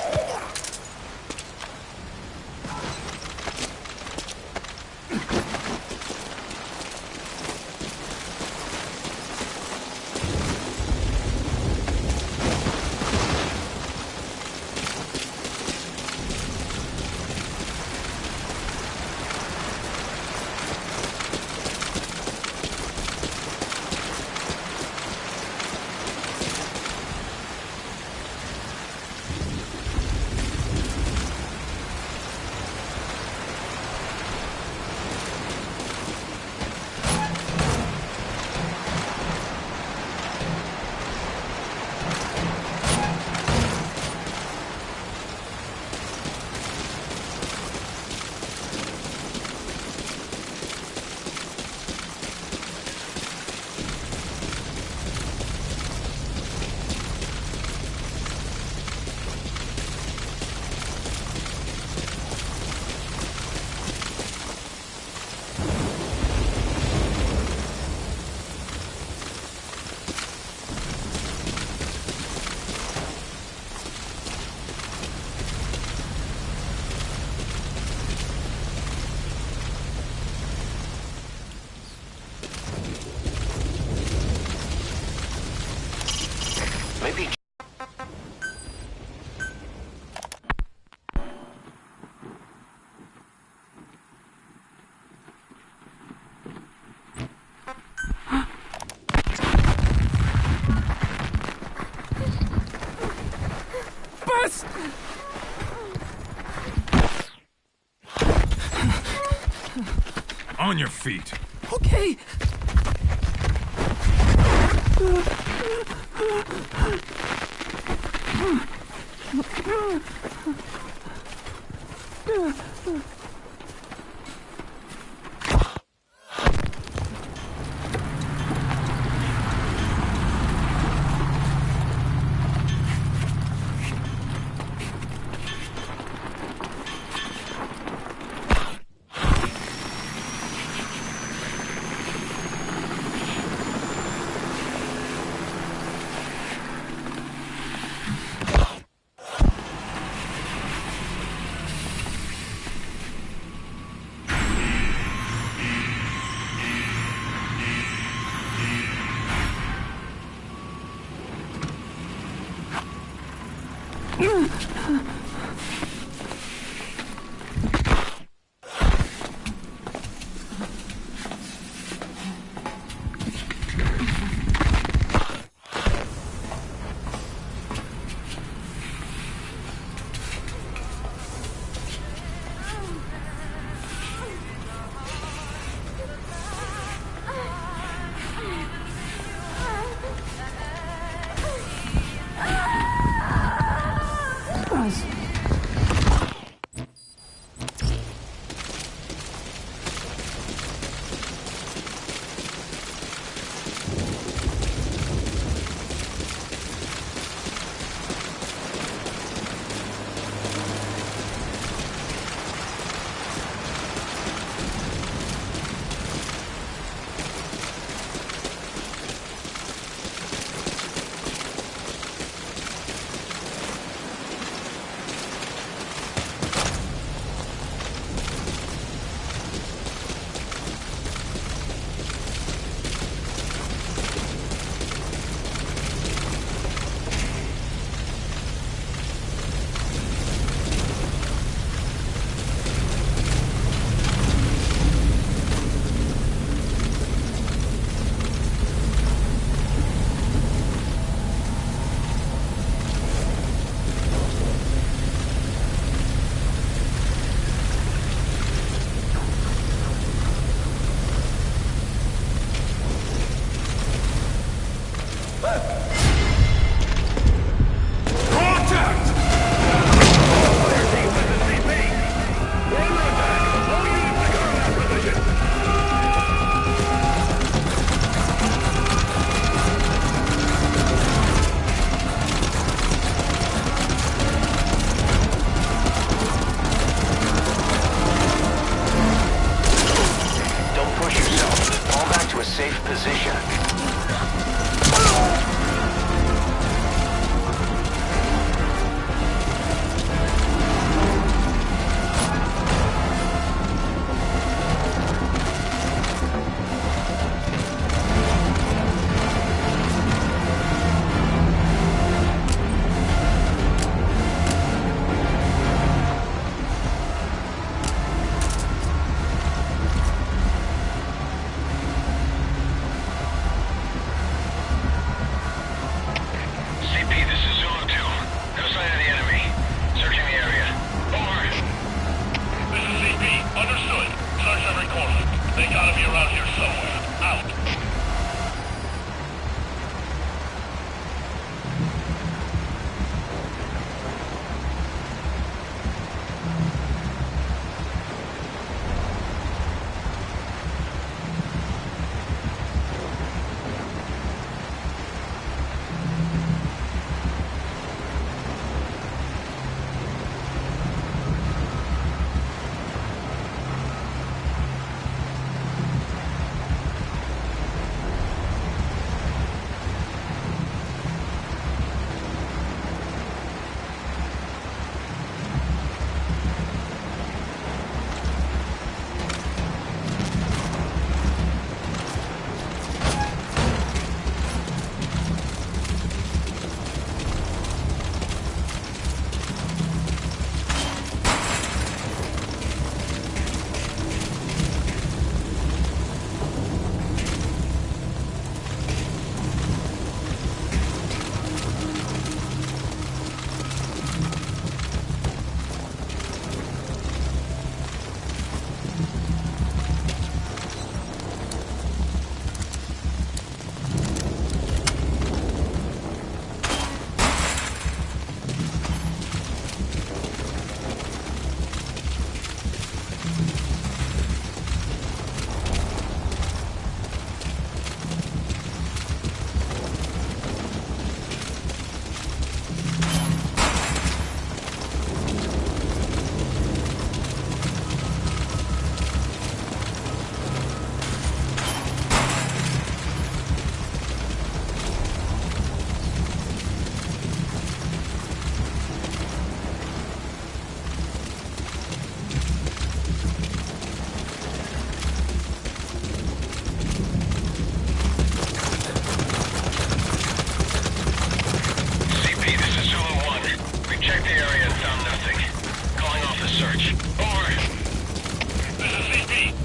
Maybe... Bus! On your feet. Okay.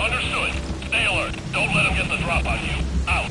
Understood. Stay alert. Don't let them get the drop on you. Out.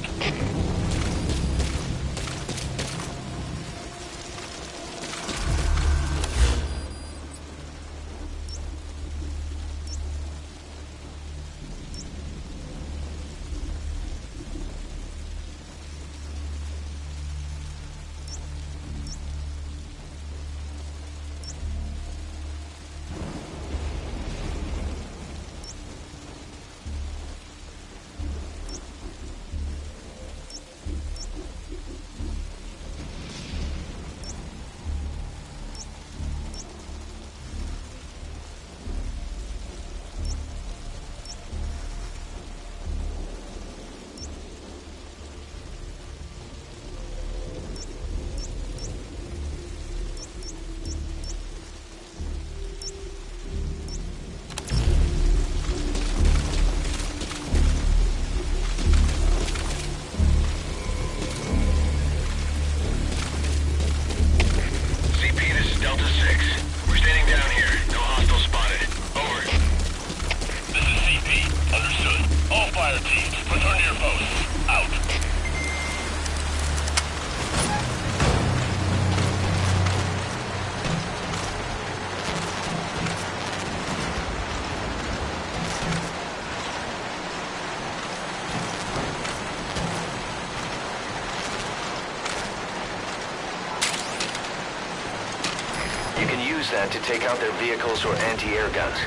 That to take out their vehicles or anti-air guns.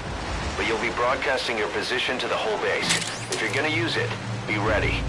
But you'll be broadcasting your position to the whole base. If you're gonna use it, be ready.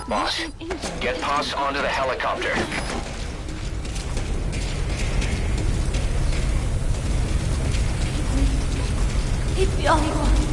Boss, get Poss onto the helicopter. Hit me all you want.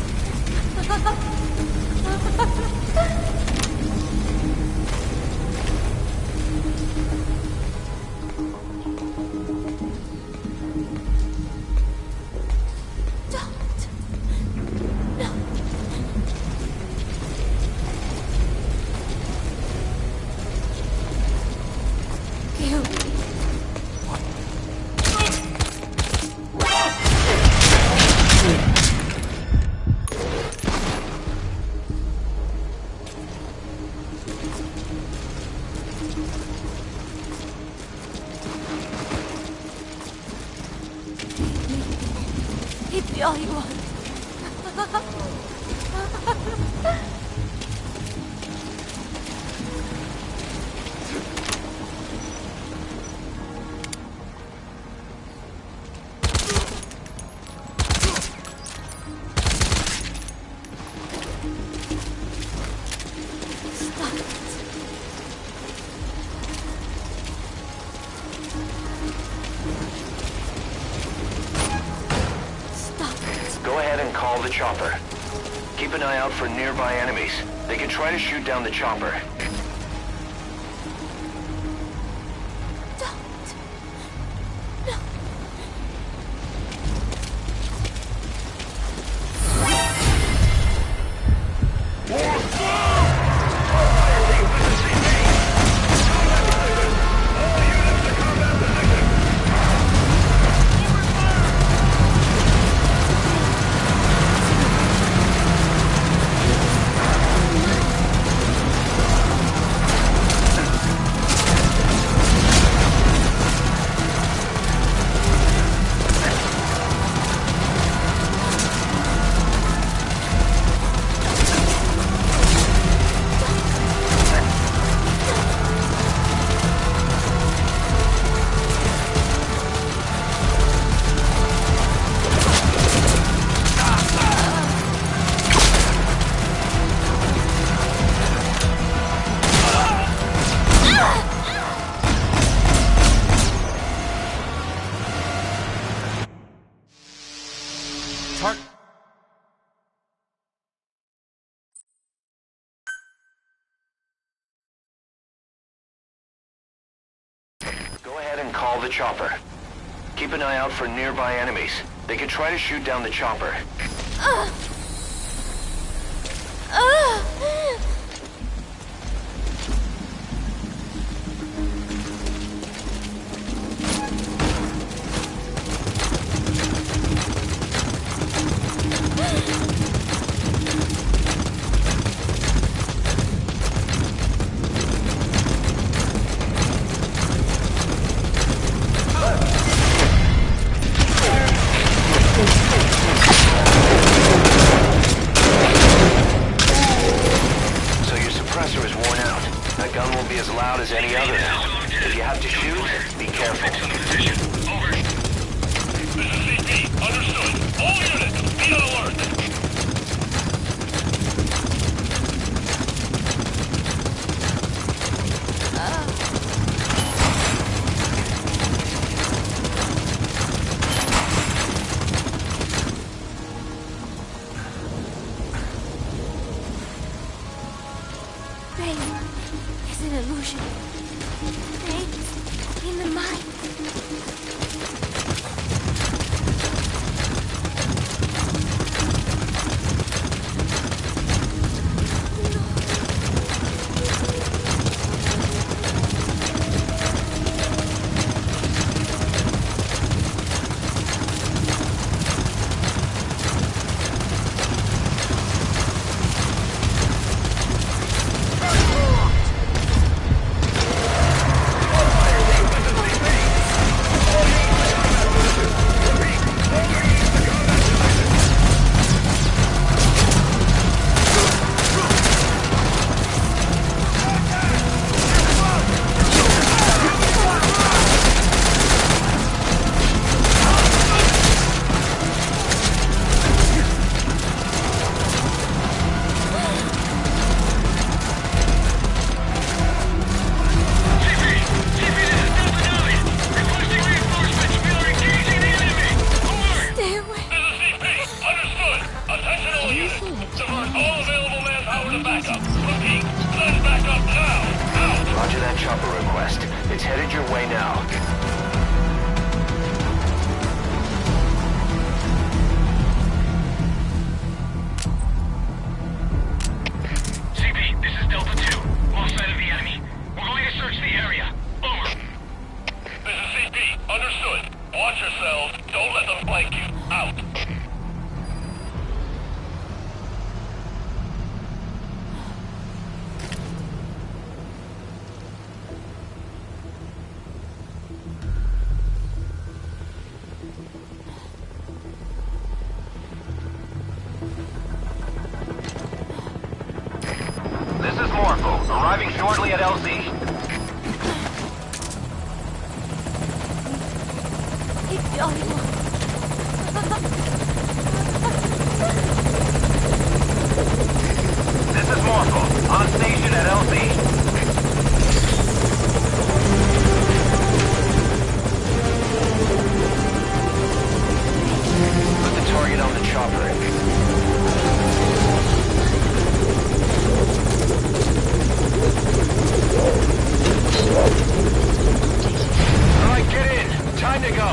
Go ahead and call the chopper. Keep an eye out for nearby enemies. They can try to shoot down the chopper. Go ahead and call the chopper. Keep an eye out for nearby enemies. They can try to shoot down the chopper. As any other now. If you have to shoot, be careful. Over. This is CP. Understood. All units, be on alert. Illusion. Thanks. In the mind. the backup. Repeat, send backup now. Out. Roger that chopper request. It's headed your way now. CP, this is Delta 2. Lost sight of the enemy. We're going to search the area. Over. This is CP. Understood. Watch yourselves. Don't let them flank you. Out. This is Morpho, arriving shortly at LZ. This is Morpho, on station at LZ. Put the target on the chopper. All right, get in. Time to go.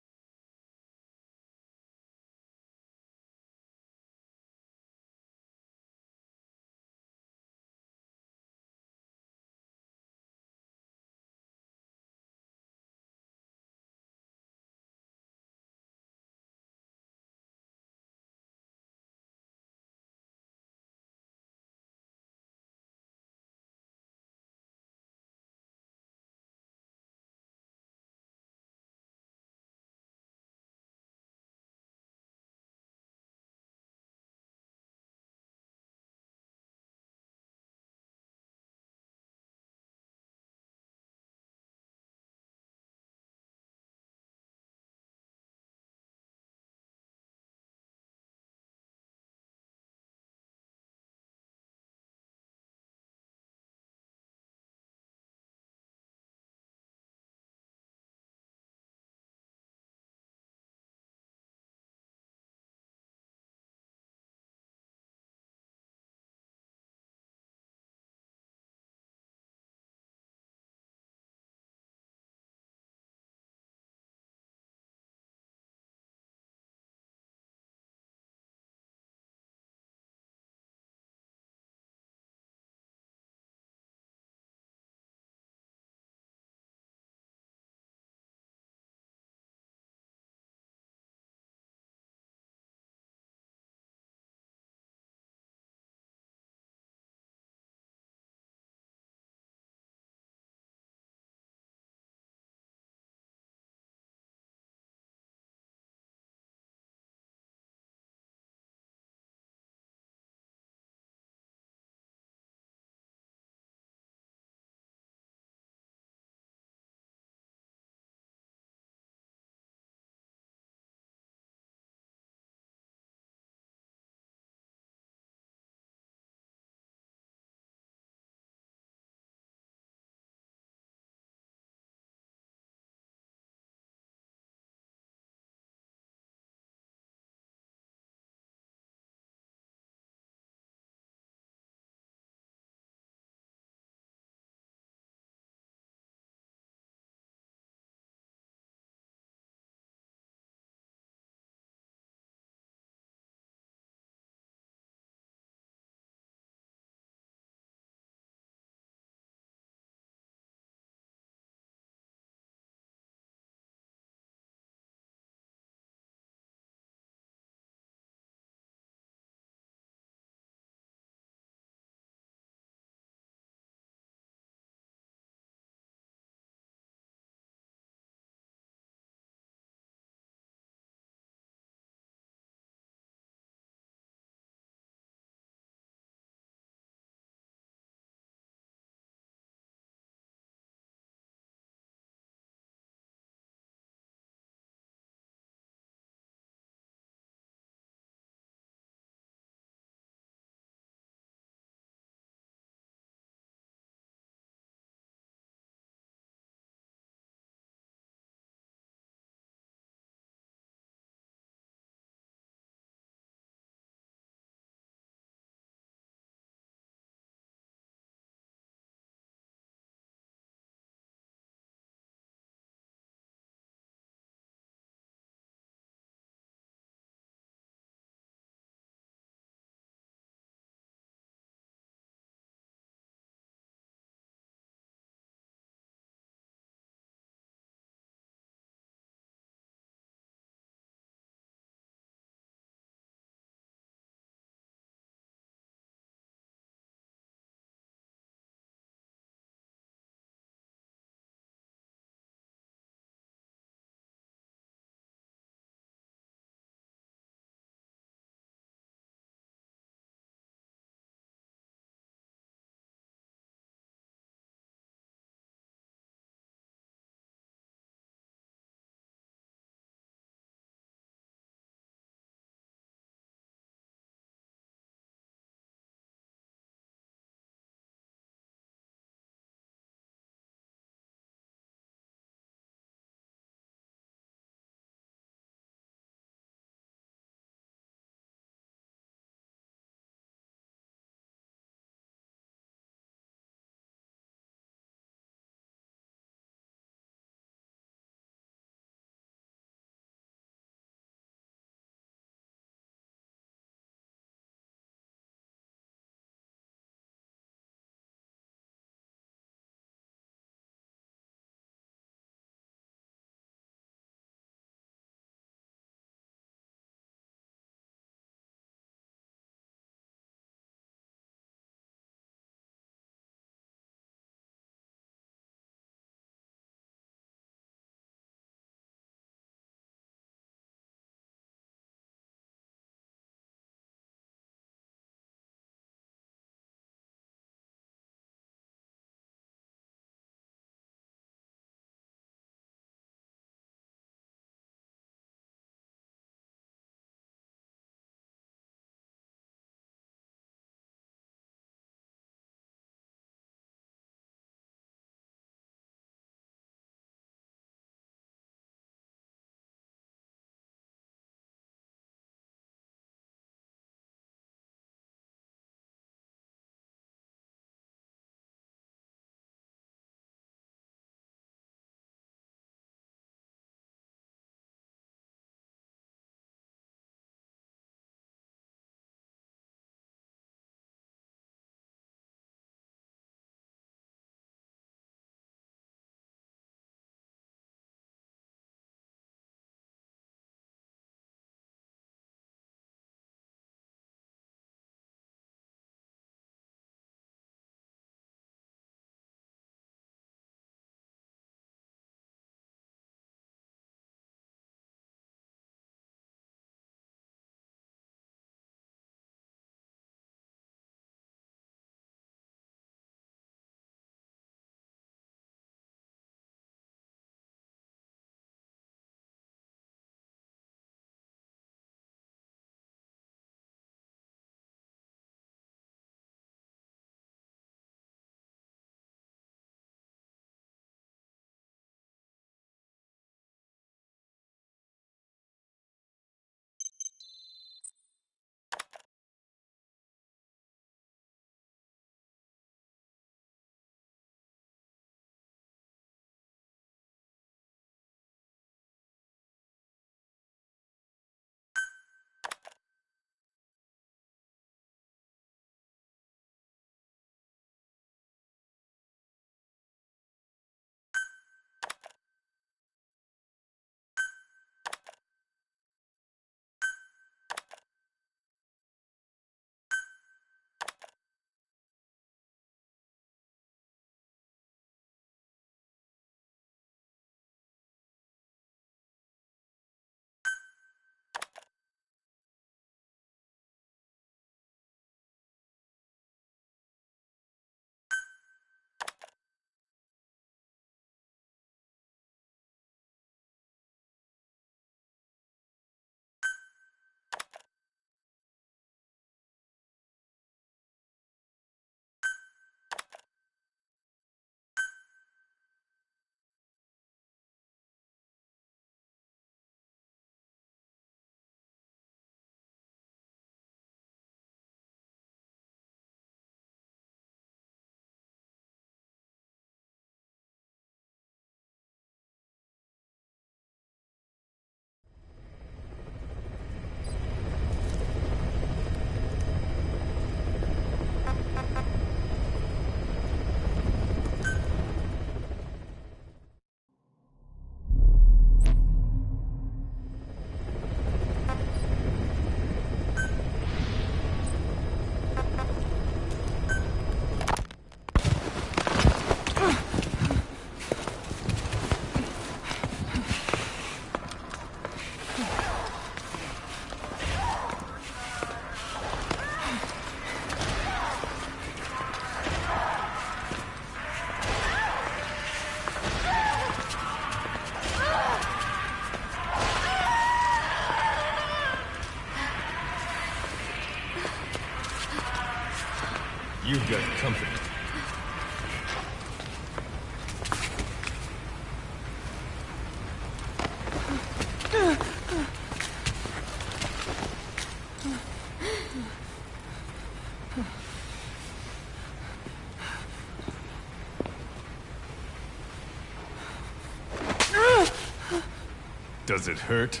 Does it hurt?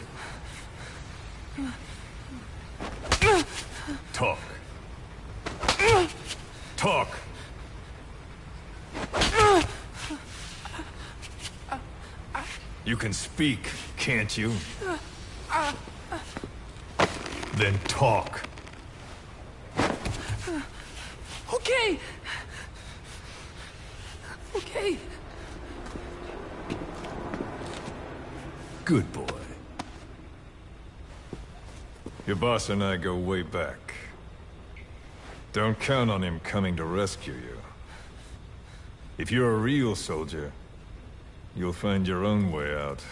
Talk. Talk! You can speak, can't you? Then talk. Okay. Okay. Good boy. Your boss and I go way back. Don't count on him coming to rescue you. If you're a real soldier, you'll find your own way out.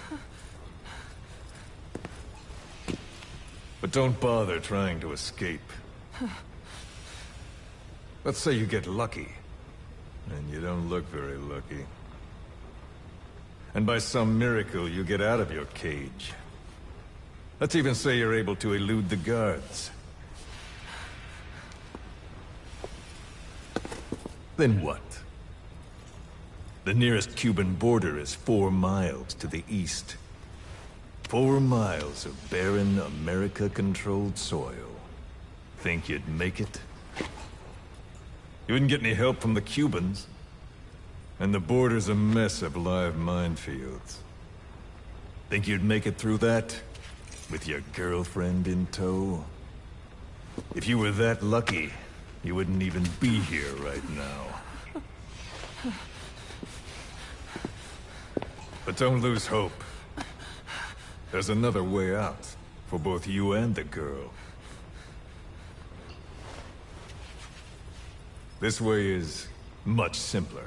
But don't bother trying to escape. Let's say you get lucky, and you don't look very lucky. And by some miracle, you get out of your cage. Let's even say you're able to elude the guards. Then what? The nearest Cuban border is 4 miles to the east. 4 miles of barren, America-controlled soil. Think you'd make it? You wouldn't get any help from the Cubans. And the border's a mess of live minefields. Think you'd make it through that? With your girlfriend in tow? If you were that lucky, you wouldn't even be here right now. But don't lose hope. There's another way out, for both you and the girl. This way is much simpler.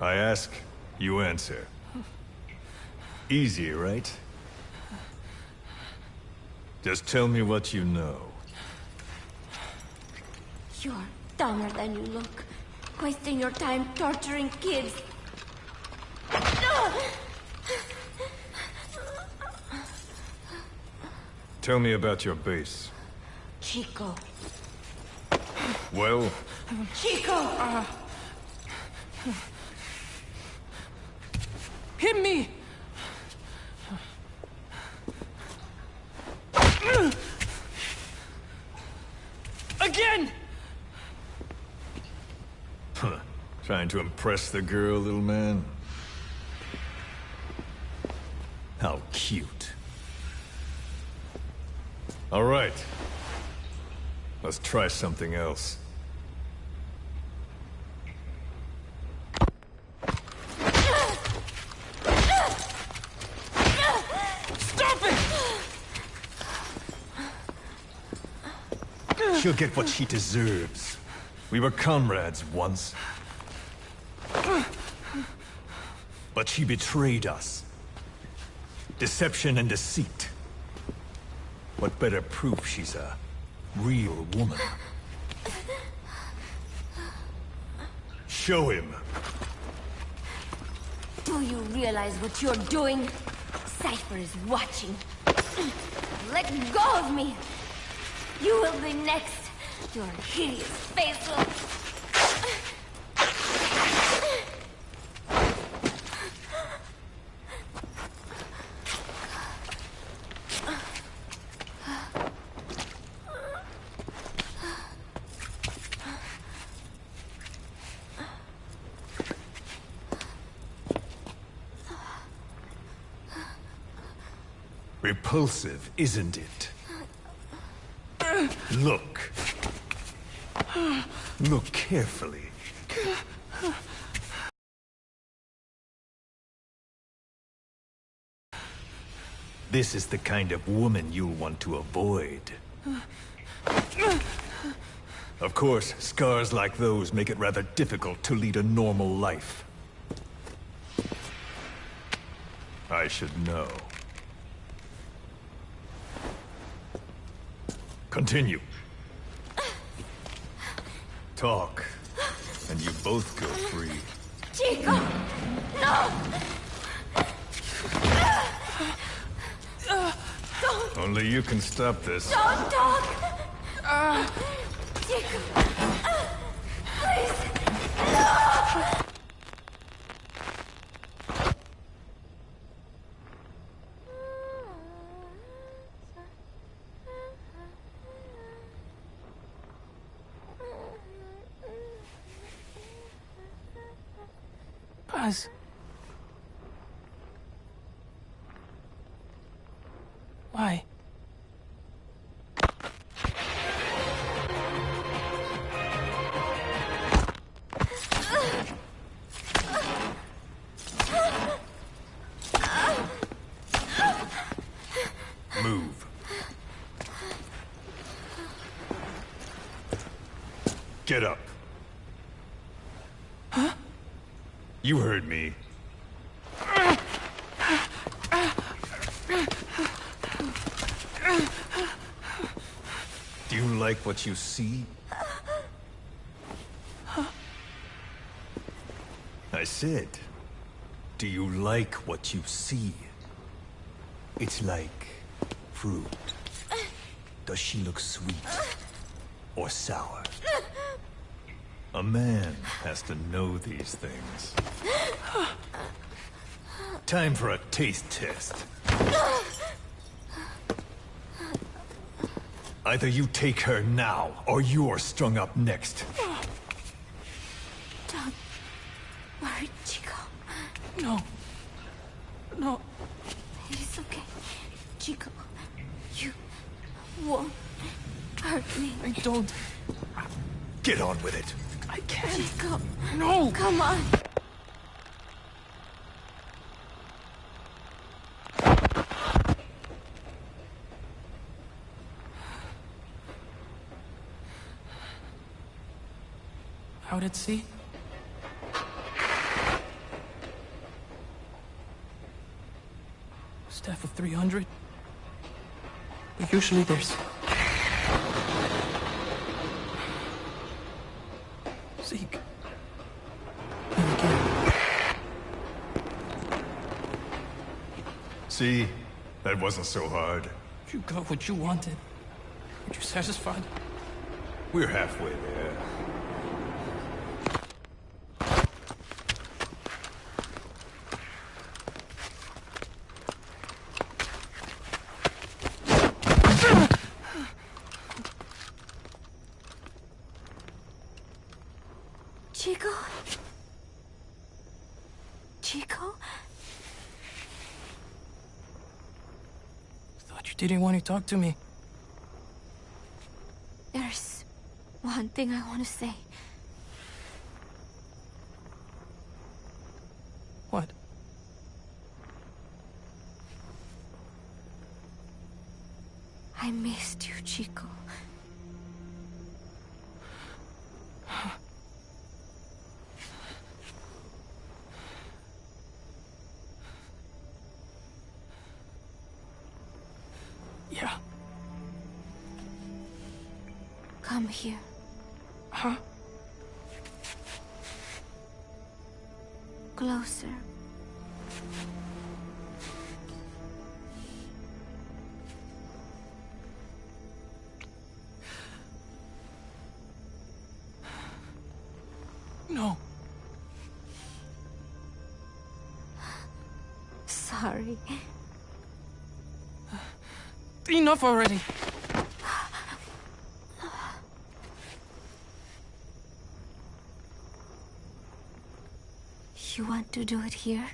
I ask, you answer. Easy, right? Just tell me what you know. You're dumber than you look. Wasting your time torturing kids. Tell me about your base. Chico. Well? Chico! Hit me! Again! Huh. Trying to impress the girl, little man? How cute. All right. Let's try something else. Stop it! She'll get what she deserves. We were comrades once. But she betrayed us. Deception and deceit. What better proof she's a real woman? Show him. Do you realize what you're doing? Cypher is watching. Let go of me! You will be next. Your hideous face will... Repulsive, isn't it? Look. Look carefully. This is the kind of woman you'll want to avoid. Of course, scars like those make it rather difficult to lead a normal life. I should know. Continue. Talk, and you both go free. Chico! No! Don't! Only you can stop this. Don't talk! Chico! Please! Paz. Why? Move. Get up. Huh? You heard me. Do you like what you see? I said, do you like what you see? It's like fruit. Does she look sweet or sour? A man has to know these things. Time for a taste test. Either you take her now, or you're strung up next. Don't worry, Chico. No. No. It's okay. Chico, you won't hurt me. I don't. Get on with it. I can't. Chico. No. Come on. Out at sea? Staff of 300? But usually there's... Zeke. And again. See? That wasn't so hard. You got what you wanted. Are you satisfied? We're halfway there. Chico? Chico? Thought you didn't want to talk to me. There's one thing I want to say. What? I missed you, Chico. Yeah. Come here. Huh? Closer. No. Sorry. Enough already. You want to do it here?